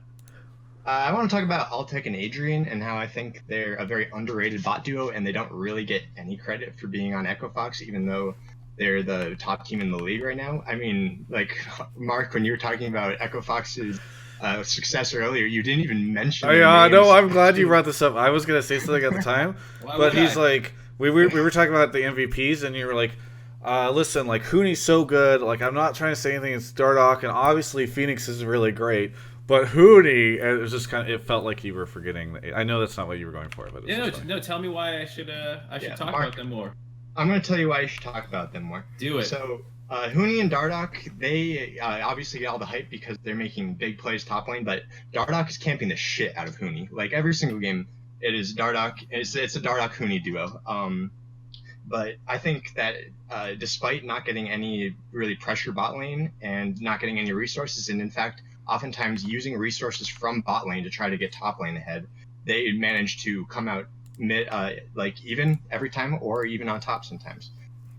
I want to talk about Altec and Adrian and how I think they're a very underrated bot duo, and they don't really get any credit for being on Echo Fox, even though they're the top team in the league right now. I mean, like, Mark, when you were talking about Echo Fox's success earlier, you didn't even mention no, I'm glad you brought this up. I was going to say something at the time, but he's like, we were talking about the MVPs, and you were like, listen, like, Hooney's so good. Like, I'm not trying to say anything against Dardoch, and obviously Phoenix is really great. But Hootie, it was just kind of, it felt like you were forgetting. I know that's not what you were going for, but it's Yeah, just no, tell me why I should talk Mark, about them more. I'm going to tell you why you should talk about them more. Do it. So, Huni and Dardoch, they obviously get all the hype because they're making big plays top lane, but Dardoch is camping the shit out of Huni. Like, every single game, it is Dardoch. It's a Dardoch-Huni duo. But I think that despite not getting any really pressure bot lane and not getting any resources, and in fact, oftentimes using resources from bot lane to try to get top lane ahead, they manage to come out mid, like even every time, or even on top sometimes.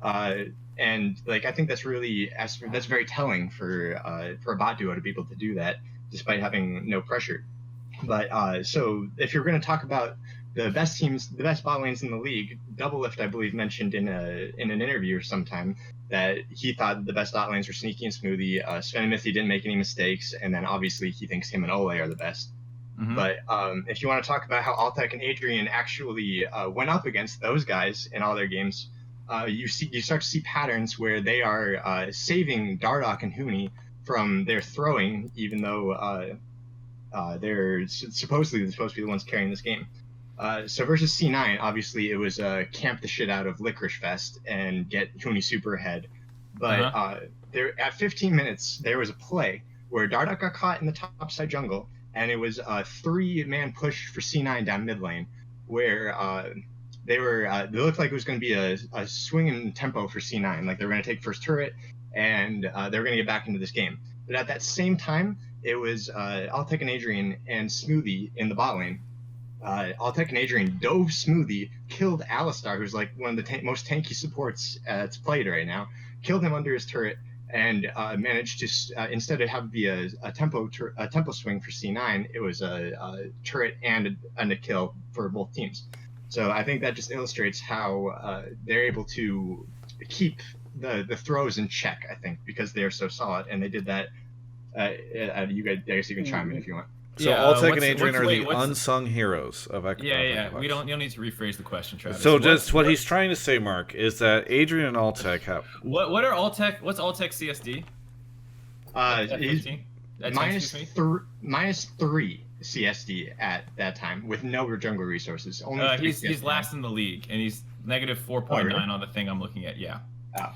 And like I think that's very telling for a bot duo to be able to do that despite having no pressure. But so if you're going to talk about the best teams, the best bot lanes in the league, Doublelift, I believe, mentioned in an interview sometime that he thought the best bot lanes were Sneaky and Smoothie. Sven Mithy didn't make any mistakes, and then obviously he thinks him and Ole are the best. Mm-hmm. But if you want to talk about how Altec and Adrian actually went up against those guys in all their games, you start to see patterns where they are saving Dardoch and Huni from their throwing, even though they're supposed to be the ones carrying this game. So versus C9, obviously it was camp the shit out of Licorice Fest and get Huni super ahead. But there at 15 minutes, there was a play where Dardoch got caught in the top side jungle, and it was a 3-man push for C9 down mid lane, where they looked like it was going to be a swing in tempo for C9. Like they were going to take first turret, and they were going to get back into this game. But at that same time, it was Altec and Adrian and Smoothie in the bot lane. Altec and Adrian dove Smoothie, killed Alistar, who's like one of the most tanky supports that's played right now, killed him under his turret, and managed to instead of have be a tempo swing for C9, it was a turret and a kill for both teams. So I think that just illustrates how they're able to keep the throws in check. I think because they are so solid, and they did that. You guys, I guess you can chime in if you want. So Altec and Adrian are the unsung heroes of Echo. Yeah. You don't need to rephrase the question, Travis. So just what he's trying to say, Mark, is that Adrian and Altec have. What are Altec? What's Altec CSD? He's -3 CSD at that time with no jungle resources. Only he's last in the league, and he's negative 4.9 on the thing I'm looking at. Yeah.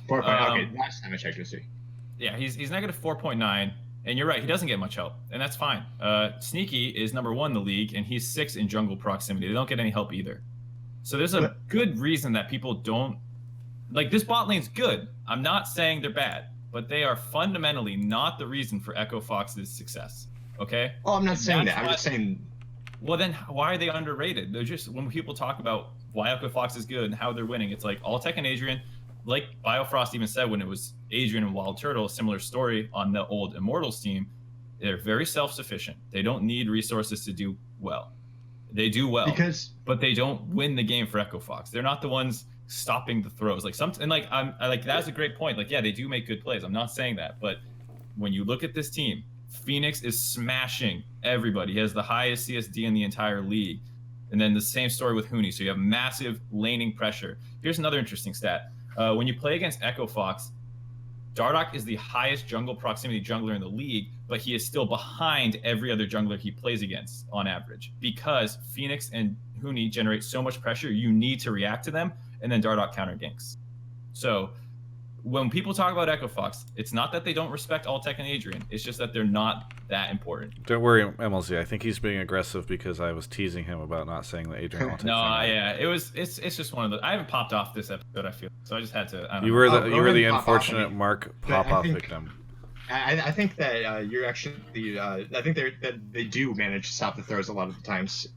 4. Okay, last time I checked, let's see. Yeah, he's negative 4.9. And you're right, he doesn't get much help, and that's fine. Sneaky is number 1 in the league, and he's 6 in jungle proximity. They don't get any help either. So there's a good reason that people don't... Like, this bot lane's good. I'm not saying they're bad, but they are fundamentally not the reason for Echo Fox's success, okay? Oh, I'm not saying that. I'm just saying... Well, then why are they underrated? They're just... When people talk about why Echo Fox is good and how they're winning, it's like Altec and Adrian... Like Biofrost even said when it was Adrian and Wild Turtle, a similar story on the old Immortals team, they're very self-sufficient. They don't need resources to do well. They do well, but they don't win the game for Echo Fox. They're not the ones stopping the throws. That's a great point. Like, yeah, they do make good plays. I'm not saying that, but when you look at this team, Phoenix is smashing everybody. He has the highest CSD in the entire league. And then the same story with Huni. So you have massive laning pressure. Here's another interesting stat. When you play against Echo Fox, Dardoch is the highest jungle proximity jungler in the league, but he is still behind every other jungler he plays against on average because Phoenix and Huni generate so much pressure, you need to react to them, and then Dardoch counter ganks. So when people talk about Echo Fox, it's not that they don't respect Altec and Adrian. It's just that they're not that important. Don't worry, MLZ. I think he's being aggressive because I was teasing him about not saying that Adrian Altec. No, yeah, it's just one of the. I haven't popped off this episode. I feel so. I just had to. You were the unfortunate Mark pop-off victim. I think that you're actually. I think that they do manage to stop the throws a lot of the times.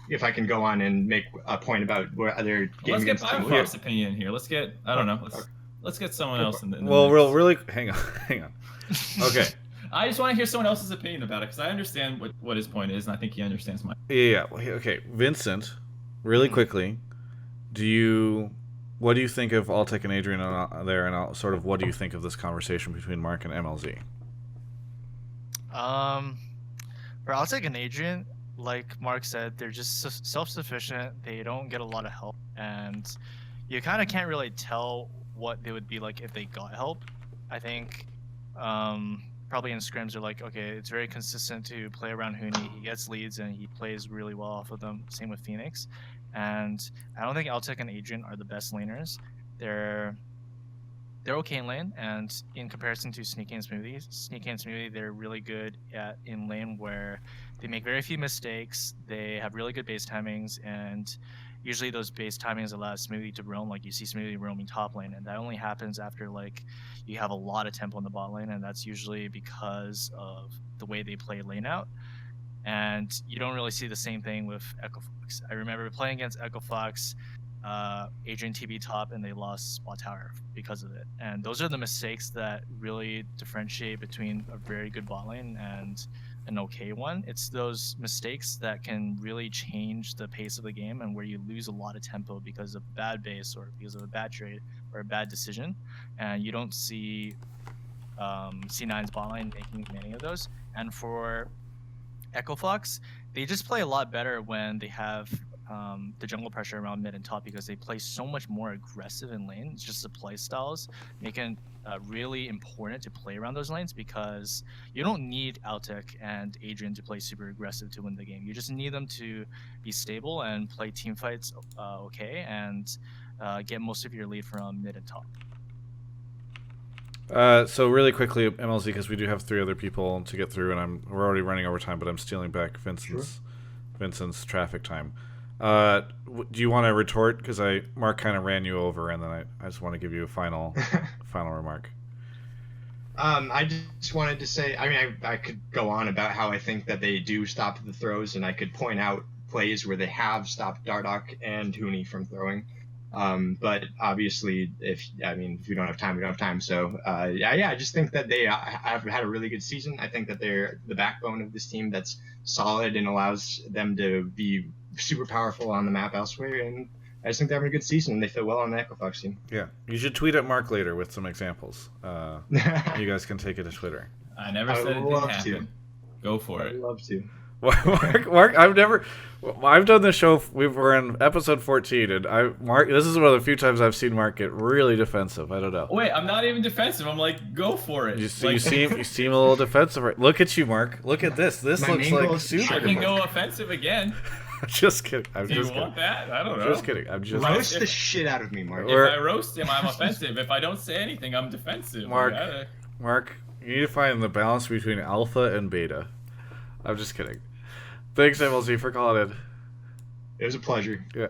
If I can go on and make a point about where other games. Let's get Biofrost's opinion here. Let's get. I don't know. Let's get someone else in the mix. Really, hang on. Okay. I just want to hear someone else's opinion about it because I understand what his point is, and I think he understands mine. Yeah. Okay, Vincent. Really quickly, what do you think of Altec and Adrian there, and sort of what do you think of this conversation between Mark and MLZ? For Altec and Adrian, like Mark said, they're just self-sufficient. They don't get a lot of help, and you kind of can't really tell what they would be like if they got help. I think probably in scrims are like, okay, it's very consistent to play around Huni. He gets leads and he plays really well off of them. Same with Phoenix. And I don't think Altec and Adrian are the best laners. They're okay in lane, and in comparison to Sneaky and Smoothie, they're really good in lane where they make very few mistakes. They have really good base timings, and usually those base timings allow Smoothie to roam. Like you see Smoothie roaming top lane, and that only happens after like you have a lot of tempo in the bot lane, and that's usually because of the way they play lane out. And you don't really see the same thing with Echo Fox. I remember playing against Echo Fox. Adrian TB top, and they lost spot tower because of it. And those are the mistakes that really differentiate between a very good bot lane and an okay one. It's those mistakes that can really change the pace of the game, and where you lose a lot of tempo because of bad base or because of a bad trade or a bad decision. And you don't see C9's bot lane making many of those. And for Echo Fox, they just play a lot better when they have the jungle pressure around mid and top, because they play so much more aggressive in lane. It's just the play styles make it really important to play around those lanes, because you don't need Altec and Adrian to play super aggressive to win the game. You just need them to be stable and play team fights okay, and get most of your lead from mid and top. So really quickly, MLZ, because we do have 3 other people to get through, and we're already running over time, but I'm stealing back Vincent's traffic time. Do you want to retort? Because Mark kind of ran you over, and then I just want to give you a final remark. I just wanted to say, I mean, I could go on about how I think that they do stop the throws, and I could point out plays where they have stopped Dardoch and Huni from throwing. But obviously, if we don't have time, we don't have time. So I just think that they have had a really good season. I think that they're the backbone of this team that's solid and allows them to be super powerful on the map elsewhere. And I just think they're having a good season, and they fit well on the Echo Fox team. Yeah, you should tweet at Mark later with some examples. You guys can take it to Twitter. I never said it didn't happen. Go for it. I'd love to. Mark, I've done this show. We're in episode 14, and Mark, this is one of the few times I've seen Mark get really defensive. I don't know. Wait, I'm not even defensive. I'm like, go for it. You seem a little defensive. Right? Look at you, Mark. Look at this. This looks like super. I can go offensive again. Just kidding. Do you want that? I don't know. Just kidding. I'm just roast the shit out of me, Mark. If I roast him, I'm offensive. If I don't say anything, I'm defensive. Mark, you need to find the balance between alpha and beta. I'm just kidding. Thanks, MLZ, for calling in. It was a pleasure. Yeah.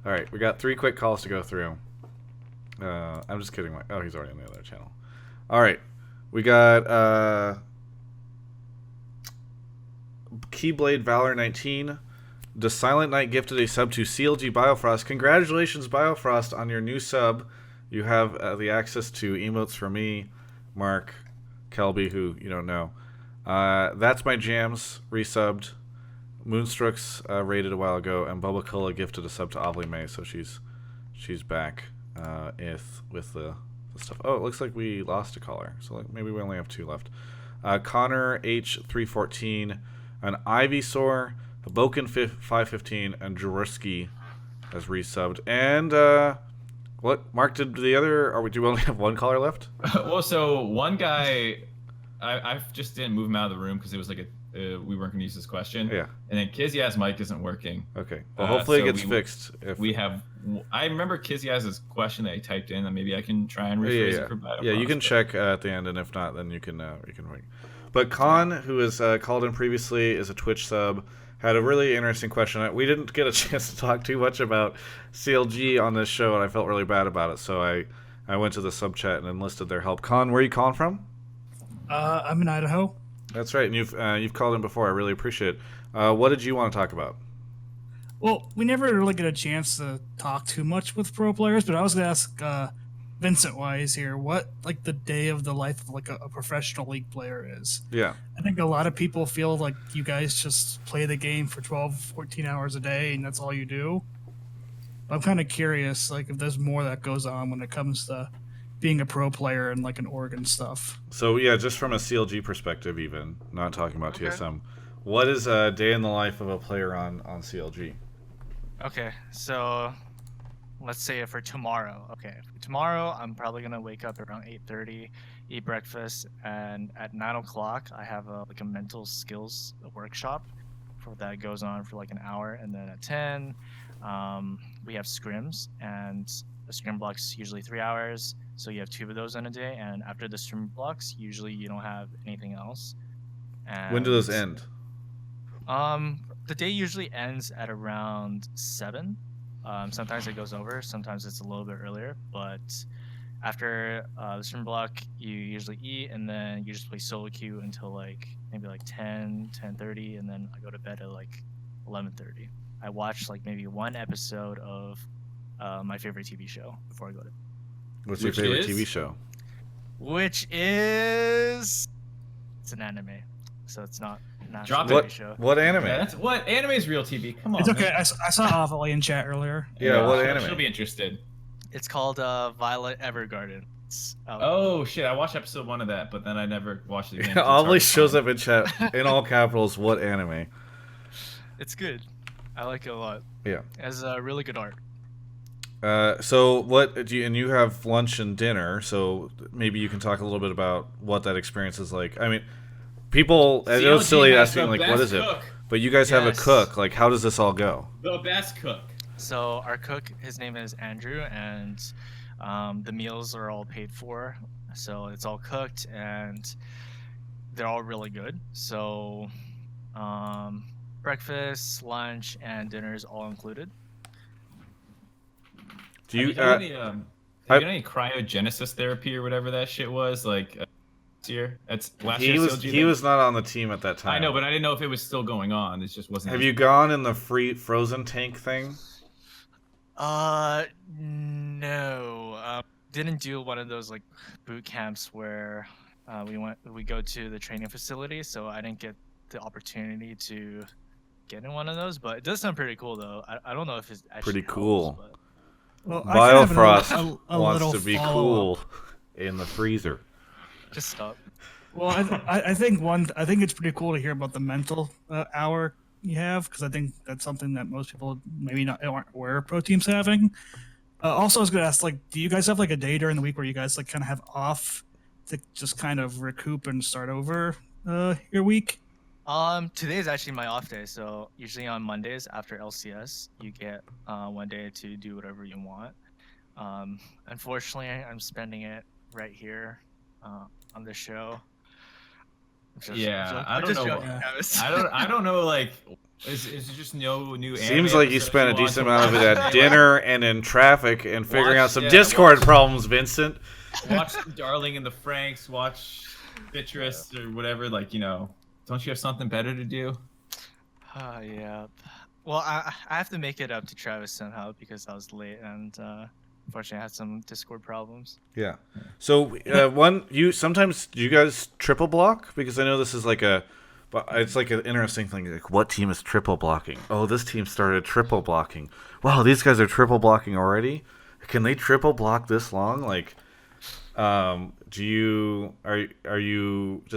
All right, we got 3 quick calls to go through. I'm just kidding. Oh, he's already on the other channel. All right, we got Keyblade Valor 19. The Silent Knight gifted a sub to CLG Biofrost. Congratulations, Biofrost, on your new sub. You have the access to emotes for me, Mark, Kelby, who you don't know. That's My Jams resubbed. Moonstruck's rated a while ago, and Bubba Cola gifted a sub to Ovly May, so she's back with the stuff. Oh, it looks like we lost a caller, so maybe we only have 2 left. Connor H314, an Ivysaur, a Boken 515, and Jaruski has resubbed. And what Mark did the other? Do we only have 1 caller left? Well, so one guy, I just didn't move him out of the room because it was like we weren't going to use this question. Yeah. And then Kiziaz's mic isn't working. Okay. Well, hopefully it gets fixed. I remember Kiziaz's question that he typed in, and maybe I can try and rephrase it for Biofrost. Yeah, you can check at the end, and if not, then you can ring. But Khan, who has called in previously, is a Twitch sub, had a really interesting question. We didn't get a chance to talk too much about CLG on this show, and I felt really bad about it, so I went to the sub chat and enlisted their help. Khan, where are you calling from? I'm in Idaho. That's right, and you've called in before. I really appreciate it. What did you want to talk about? Well, we never really get a chance to talk too much with pro players, but I was going to ask Vincent while he's here, what like the day of the life of like a professional league player is. Yeah. I think a lot of people feel like you guys just play the game for 12, 14 hours a day and that's all you do. I'm kind of curious, like if there's more that goes on when it comes to being a pro player and like an org and stuff. So yeah, just from a CLG perspective, even not talking about TSM, what is a day in the life of a player on CLG? Okay, so let's say for tomorrow. Okay, for tomorrow I'm probably gonna wake up around 8:30, eat breakfast, and at 9 o'clock I have like a mental skills workshop for that goes on for like an hour, and then at 10 we have scrims, and the scrim block's usually 3 hours, so you have 2 of those in a day, and after the scrim blocks usually you don't have anything else. And When do those end? the day usually ends at around 7. Sometimes it goes over, sometimes it's a little bit earlier, but after the swim block, you usually eat, and then you just play solo queue until like maybe like 10:30, and then I go to bed at like 11:30. I watch like maybe one episode of my favorite TV show before I go to bed. What's your favorite TV show? Which is it's an anime, so it's not a Drop TV it. show. What anime? Yeah, that's what anime is real TV. Come on. It's okay. man. I saw Avali in chat earlier. Yeah, what anime? She'll be interested. It's called Violet Evergarden. It's out. Oh shit! I watched episode 1 of that, but then I never watched it again. Yeah, always shows up in chat in all capitals. What anime? It's good. I like it a lot. Yeah. It has really good art. So what do you, and you have lunch and dinner, so maybe you can talk a little bit about what that experience is like. I mean, people, I know it's silly asking like, what is it? But you guys have a cook. Like, how does this all go? The best cook. So our cook, his name is Andrew, and the meals are all paid for. So it's all cooked, and they're all really good. So breakfast, lunch, and dinner is all included. Do you have you done any cryogenesis therapy or whatever that shit was like last year? That's last year. He was not on the team at that time. I know, but I didn't know if it was still going on. It just wasn't. Have you gone in the frozen tank thing? No. Didn't do one of those like boot camps where we go to the training facility, so I didn't get the opportunity to get in one of those. But it does sound pretty cool, though. I don't know if it's actually pretty cool. helps, but... Well, Biofrost a wants to be follow-up. cool in the freezer. Just stop. Well, I think it's pretty cool to hear about the mental hour you have, because I think that's something that most people maybe aren't aware of pro teams having. Also, I was going to ask, like, do you guys have like a day during the week where you guys like kind of have off to just kind of recoup and start over your week? Today is actually my off day, so usually on Mondays after LCS, you get 1 day to do whatever you want. Unfortunately, I'm spending it right here on the show. I don't know. I don't know. Like, is it just no new? Seems like you spent a decent amount of it at dinner and in traffic and figuring out some Discord problems, Vincent. Watch Darling in the Franks. Watch Citrus or whatever. Like, you know, don't you have something better to do? Yeah. Well, I have to make it up to Travis somehow because I was late and unfortunately I had some Discord problems. Yeah. So sometimes do you guys triple block? Because I know this is like it's like an interesting thing. Like, what team is triple blocking? Oh, this team started triple blocking. Wow, these guys are triple blocking already. Can they triple block this long? Like, does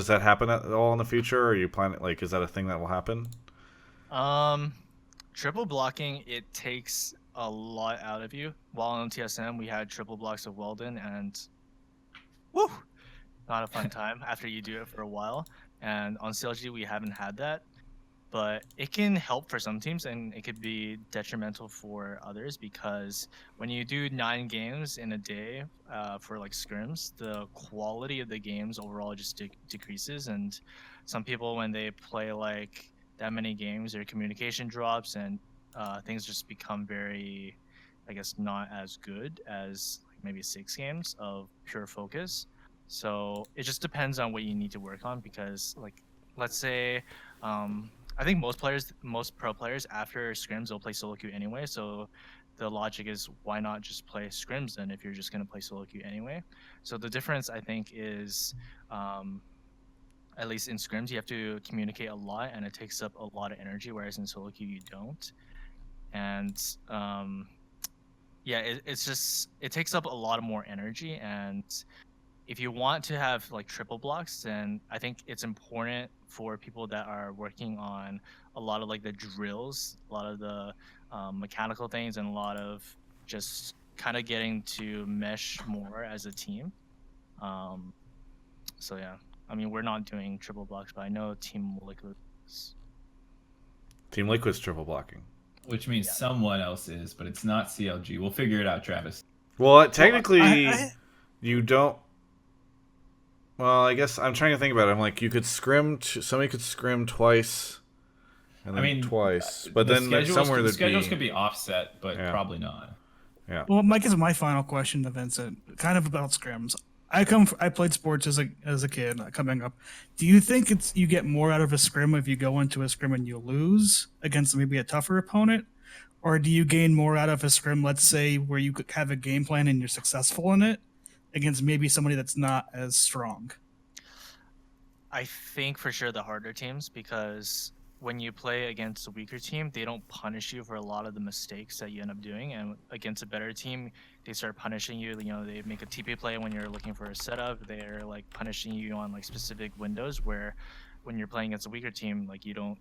that happen at all in the future? Or are you planning, like, is that a thing that will happen? Triple blocking, it takes a lot out of you. While on TSM, we had triple blocks of Weldon, and woo, not a fun time after you do it for a while. And on CLG, we haven't had that, but it can help for some teams, and it could be detrimental for others because when you do 9 games in a day for like scrims, the quality of the games overall just decreases, and some people, when they play like that many games, their communication drops and things just become very, I guess, not as good as like maybe 6 games of pure focus. So it just depends on what you need to work on because, like, let's say, I think most pro players after scrims they'll play solo queue anyway. So the logic is, why not just play scrims then if you're just gonna play solo queue anyway? So the difference, I think, is at least in scrims you have to communicate a lot and it takes up a lot of energy, whereas in solo queue you don't. And yeah, it takes up a lot of more energy, and if you want to have like triple blocks, then I think it's important for people that are working on a lot of like the drills, a lot of the mechanical things, and a lot of just kind of getting to mesh more as a team. So yeah, I mean we're not doing triple blocks, but I know Team Liquid is. Team Liquid's triple blocking. Which means someone else is, but it's not CLG. We'll figure it out, Travis. Well, technically, you don't. Well, I guess I'm trying to think about it. I'm like, you could scrim. Somebody could scrim twice, and then twice. But then somewhere the schedules could be offset, but probably not. Yeah. Well, Mike is my final question to Vincent, kind of about scrims. I played sports as a kid coming up. Do you think you get more out of a scrim if you go into a scrim and you lose against maybe a tougher opponent, or do you gain more out of a scrim, let's say, where you could have a game plan and you're successful in it against maybe somebody that's not as strong? I think for sure the harder teams, because when you play against a weaker team, they don't punish you for a lot of the mistakes that you end up doing. And against a better team, they start punishing you. You know, they make a TP play when you're looking for a setup. They're like punishing you on like specific windows where when you're playing against a weaker team, like you don't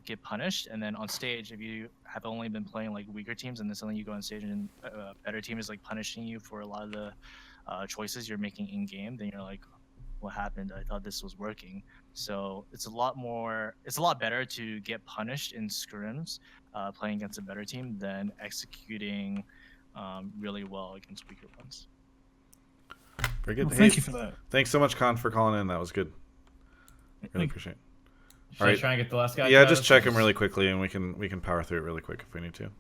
get punished. And then on stage, if you have only been playing like weaker teams and then suddenly you go on stage and a better team is like punishing you for a lot of the choices you're making in game, then you're like, what happened? I thought this was working. So it's a lot better to get punished in scrims playing against a better team than executing really well against weaker ones. Very good. Well, thank you for that. Thanks so much, Con, for calling in. That was good. Really appreciate it. Should I try and get the last guy? Yeah, just check him really quickly, and we can power through it really quick if we need to.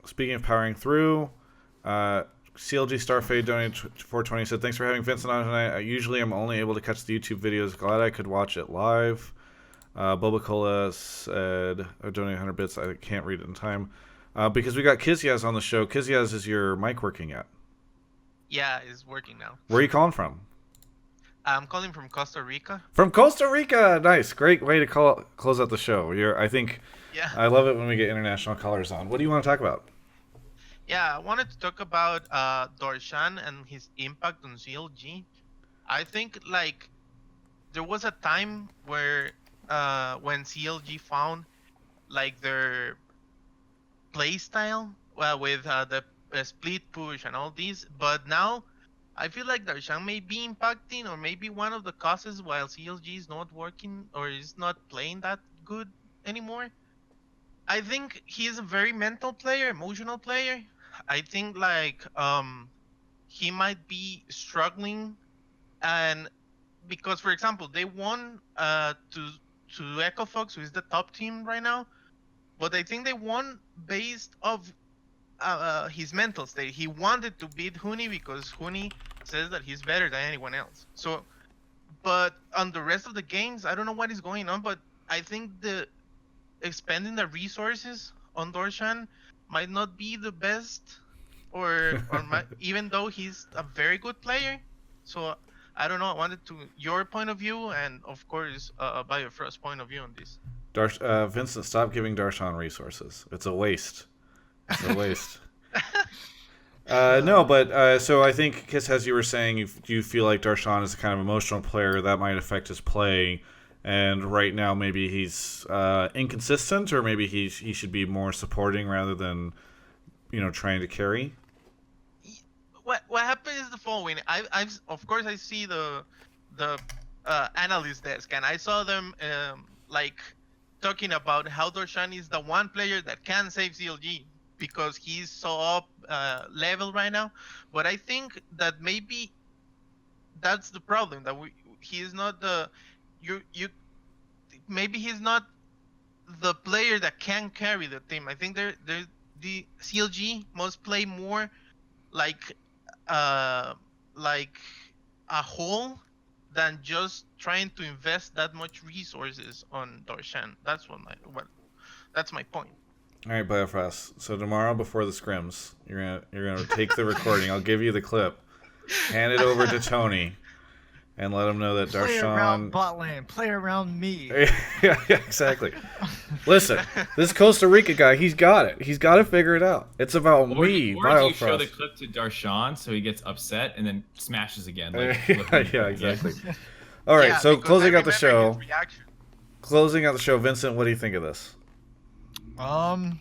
Speaking of powering through, CLG Starfade donated 420, said, thanks for having Vincent on tonight. Usually I'm only able to catch the YouTube videos. Glad I could watch it live. Boba Cola said, donated 100 bits. I can't read it in time. Because we got Kizyaz on the show. Kizyaz, is your mic working yet? Yeah, it's working now. Where are you calling from? I'm calling from Costa Rica. From Costa Rica! Nice. Great way to close out the show. I love it when we get international callers on. What do you want to talk about? Yeah, I wanted to talk about Darshan and his impact on CLG. I think like there was a time where when CLG found like their play style with the split push and all these, but now I feel like Darshan may be impacting or maybe one of the causes while CLG is not working or is not playing that good anymore. I think he is a very mental player, emotional player. I think like he might be struggling, and because for example they won to Echo Fox, who is the top team right now, but I think they won based off his mental state. He wanted to beat Huni because Huni says that he's better than anyone else. So, but on the rest of the games, I don't know what is going on, but I think the expending the resources on Darshan might not be the best, even though he's a very good player. So I don't know. I wanted your point of view and of course Biofrost point of view on this. Vincent, stop giving Darshan resources. It's a waste. It's a waste. No, but so I think, Kiss, as you were saying, you feel like Darshan is a kind of emotional player that might affect his play. And right now, maybe he's inconsistent, or maybe he should be more supporting rather than, trying to carry. What happened is the following. I've of course I see the analyst desk, and I saw them like talking about how Darshan is the one player that can save CLG because he's so up level right now. But I think that maybe that's the problem, that he is not the maybe he's not the player that can carry the team. I think the CLG must play more like a whole than just trying to invest that much resources on Darshan. That's that's my point. All right, Biofrost. So tomorrow before the scrims, you're gonna take the recording. I'll give you the clip, hand it over to Tony, and let him know that Darshan. Play around bot lane. Play around me. yeah, exactly. Listen, this Costa Rica guy, he's got it. He's got to figure it out. It's about me, Or do you show Biofrost. the clip to Darshan so he gets upset and then smashes again? Like, yeah, exactly. All right, so closing out the show. Closing out the show, Vincent, what do you think of this? I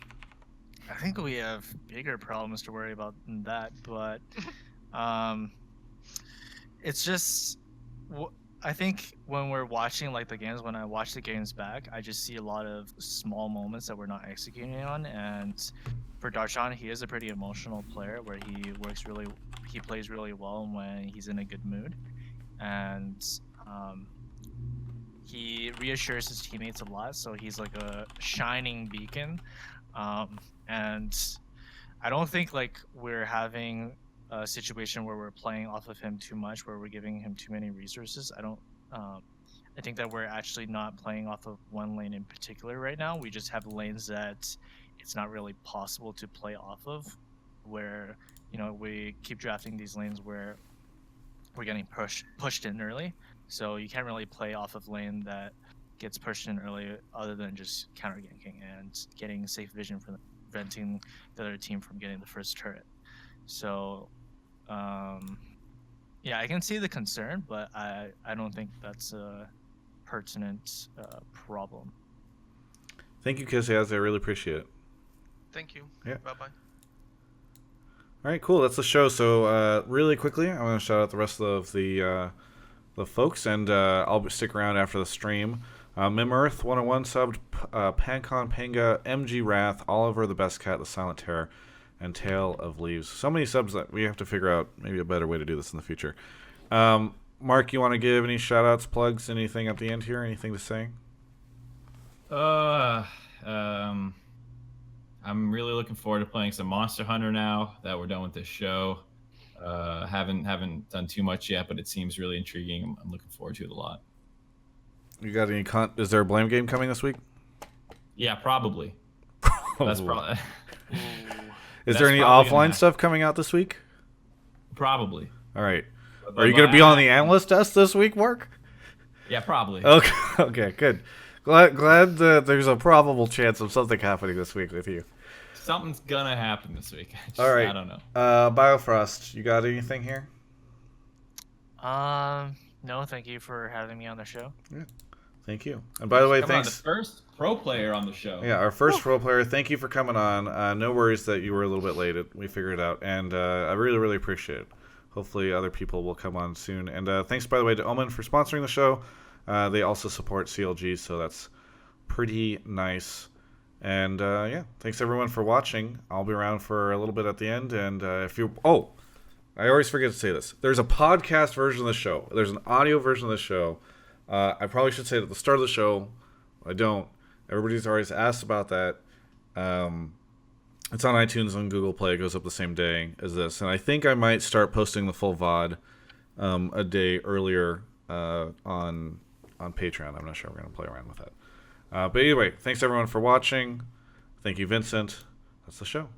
think we have bigger problems to worry about than that, but it's just I think when we're watching like the games, when I watch the games back, I just see a lot of small moments that we're not executing on. And for Darshan, he is a pretty emotional player where he plays really well when he's in a good mood, and he reassures his teammates a lot. So he's like a shining beacon, and I don't think like we're having a situation where we're playing off of him too much, where we're giving him too many resources. I think that we're actually not playing off of one lane in particular right now. We just have lanes that it's not really possible to play off of, where we keep drafting these lanes where we're getting pushed in early. So you can't really play off of lane that gets pushed in early, other than just counter ganking and getting safe vision from preventing the other team from getting the first turret. So yeah, I can see the concern, but I don't think that's a pertinent problem. Thank you, Kizaz. I really appreciate it. Thank you. Yeah. Bye-bye. All right, cool. That's the show. So really quickly, I want to shout out the rest of the folks, and I'll stick around after the stream. Mimearth 101 subbed, Pancon Panga, MG Wrath, Oliver the Best Cat, the Silent Terror, and Tale of Leaves. So many subs that we have to figure out maybe a better way to do this in the future. Mark, you want to give any shout-outs, plugs, anything at the end here? Anything to say? I'm really looking forward to playing some Monster Hunter now that we're done with this show. Haven't done too much yet, but it seems really intriguing. I'm looking forward to it a lot. You got any is there a blame game coming this week? Yeah, probably. That's probably. Is there any offline stuff coming out this week? Probably. All right. Are you going to be on the analyst test this week, Mark? Yeah, probably. Okay. Okay. Good. Glad that there's a probable chance of something happening this week with you. Something's gonna happen this week. All right. I don't know. Biofrost, you got anything here? No, thank you for having me on the show. Yeah. Thank you. And by the way, thanks. The first pro player on the show. Yeah, our first pro player. Thank you for coming on. No worries that you were a little bit late. We figured it out, and I really, really appreciate it. Hopefully, other people will come on soon. And thanks, by the way, to Omen for sponsoring the show. They also support CLG, so that's pretty nice. And yeah, thanks everyone for watching. I'll be around for a little bit at the end. And if you, I always forget to say this. There's a podcast version of the show. There's an audio version of the show. I probably should say it at the start of the show. I don't. Everybody's always asked about that. It's on iTunes and Google Play. It goes up the same day as this. And I think I might start posting the full VOD a day earlier on Patreon. I'm not sure. We're going to play around with that. But anyway, thanks everyone for watching. Thank you, Vincent. That's the show.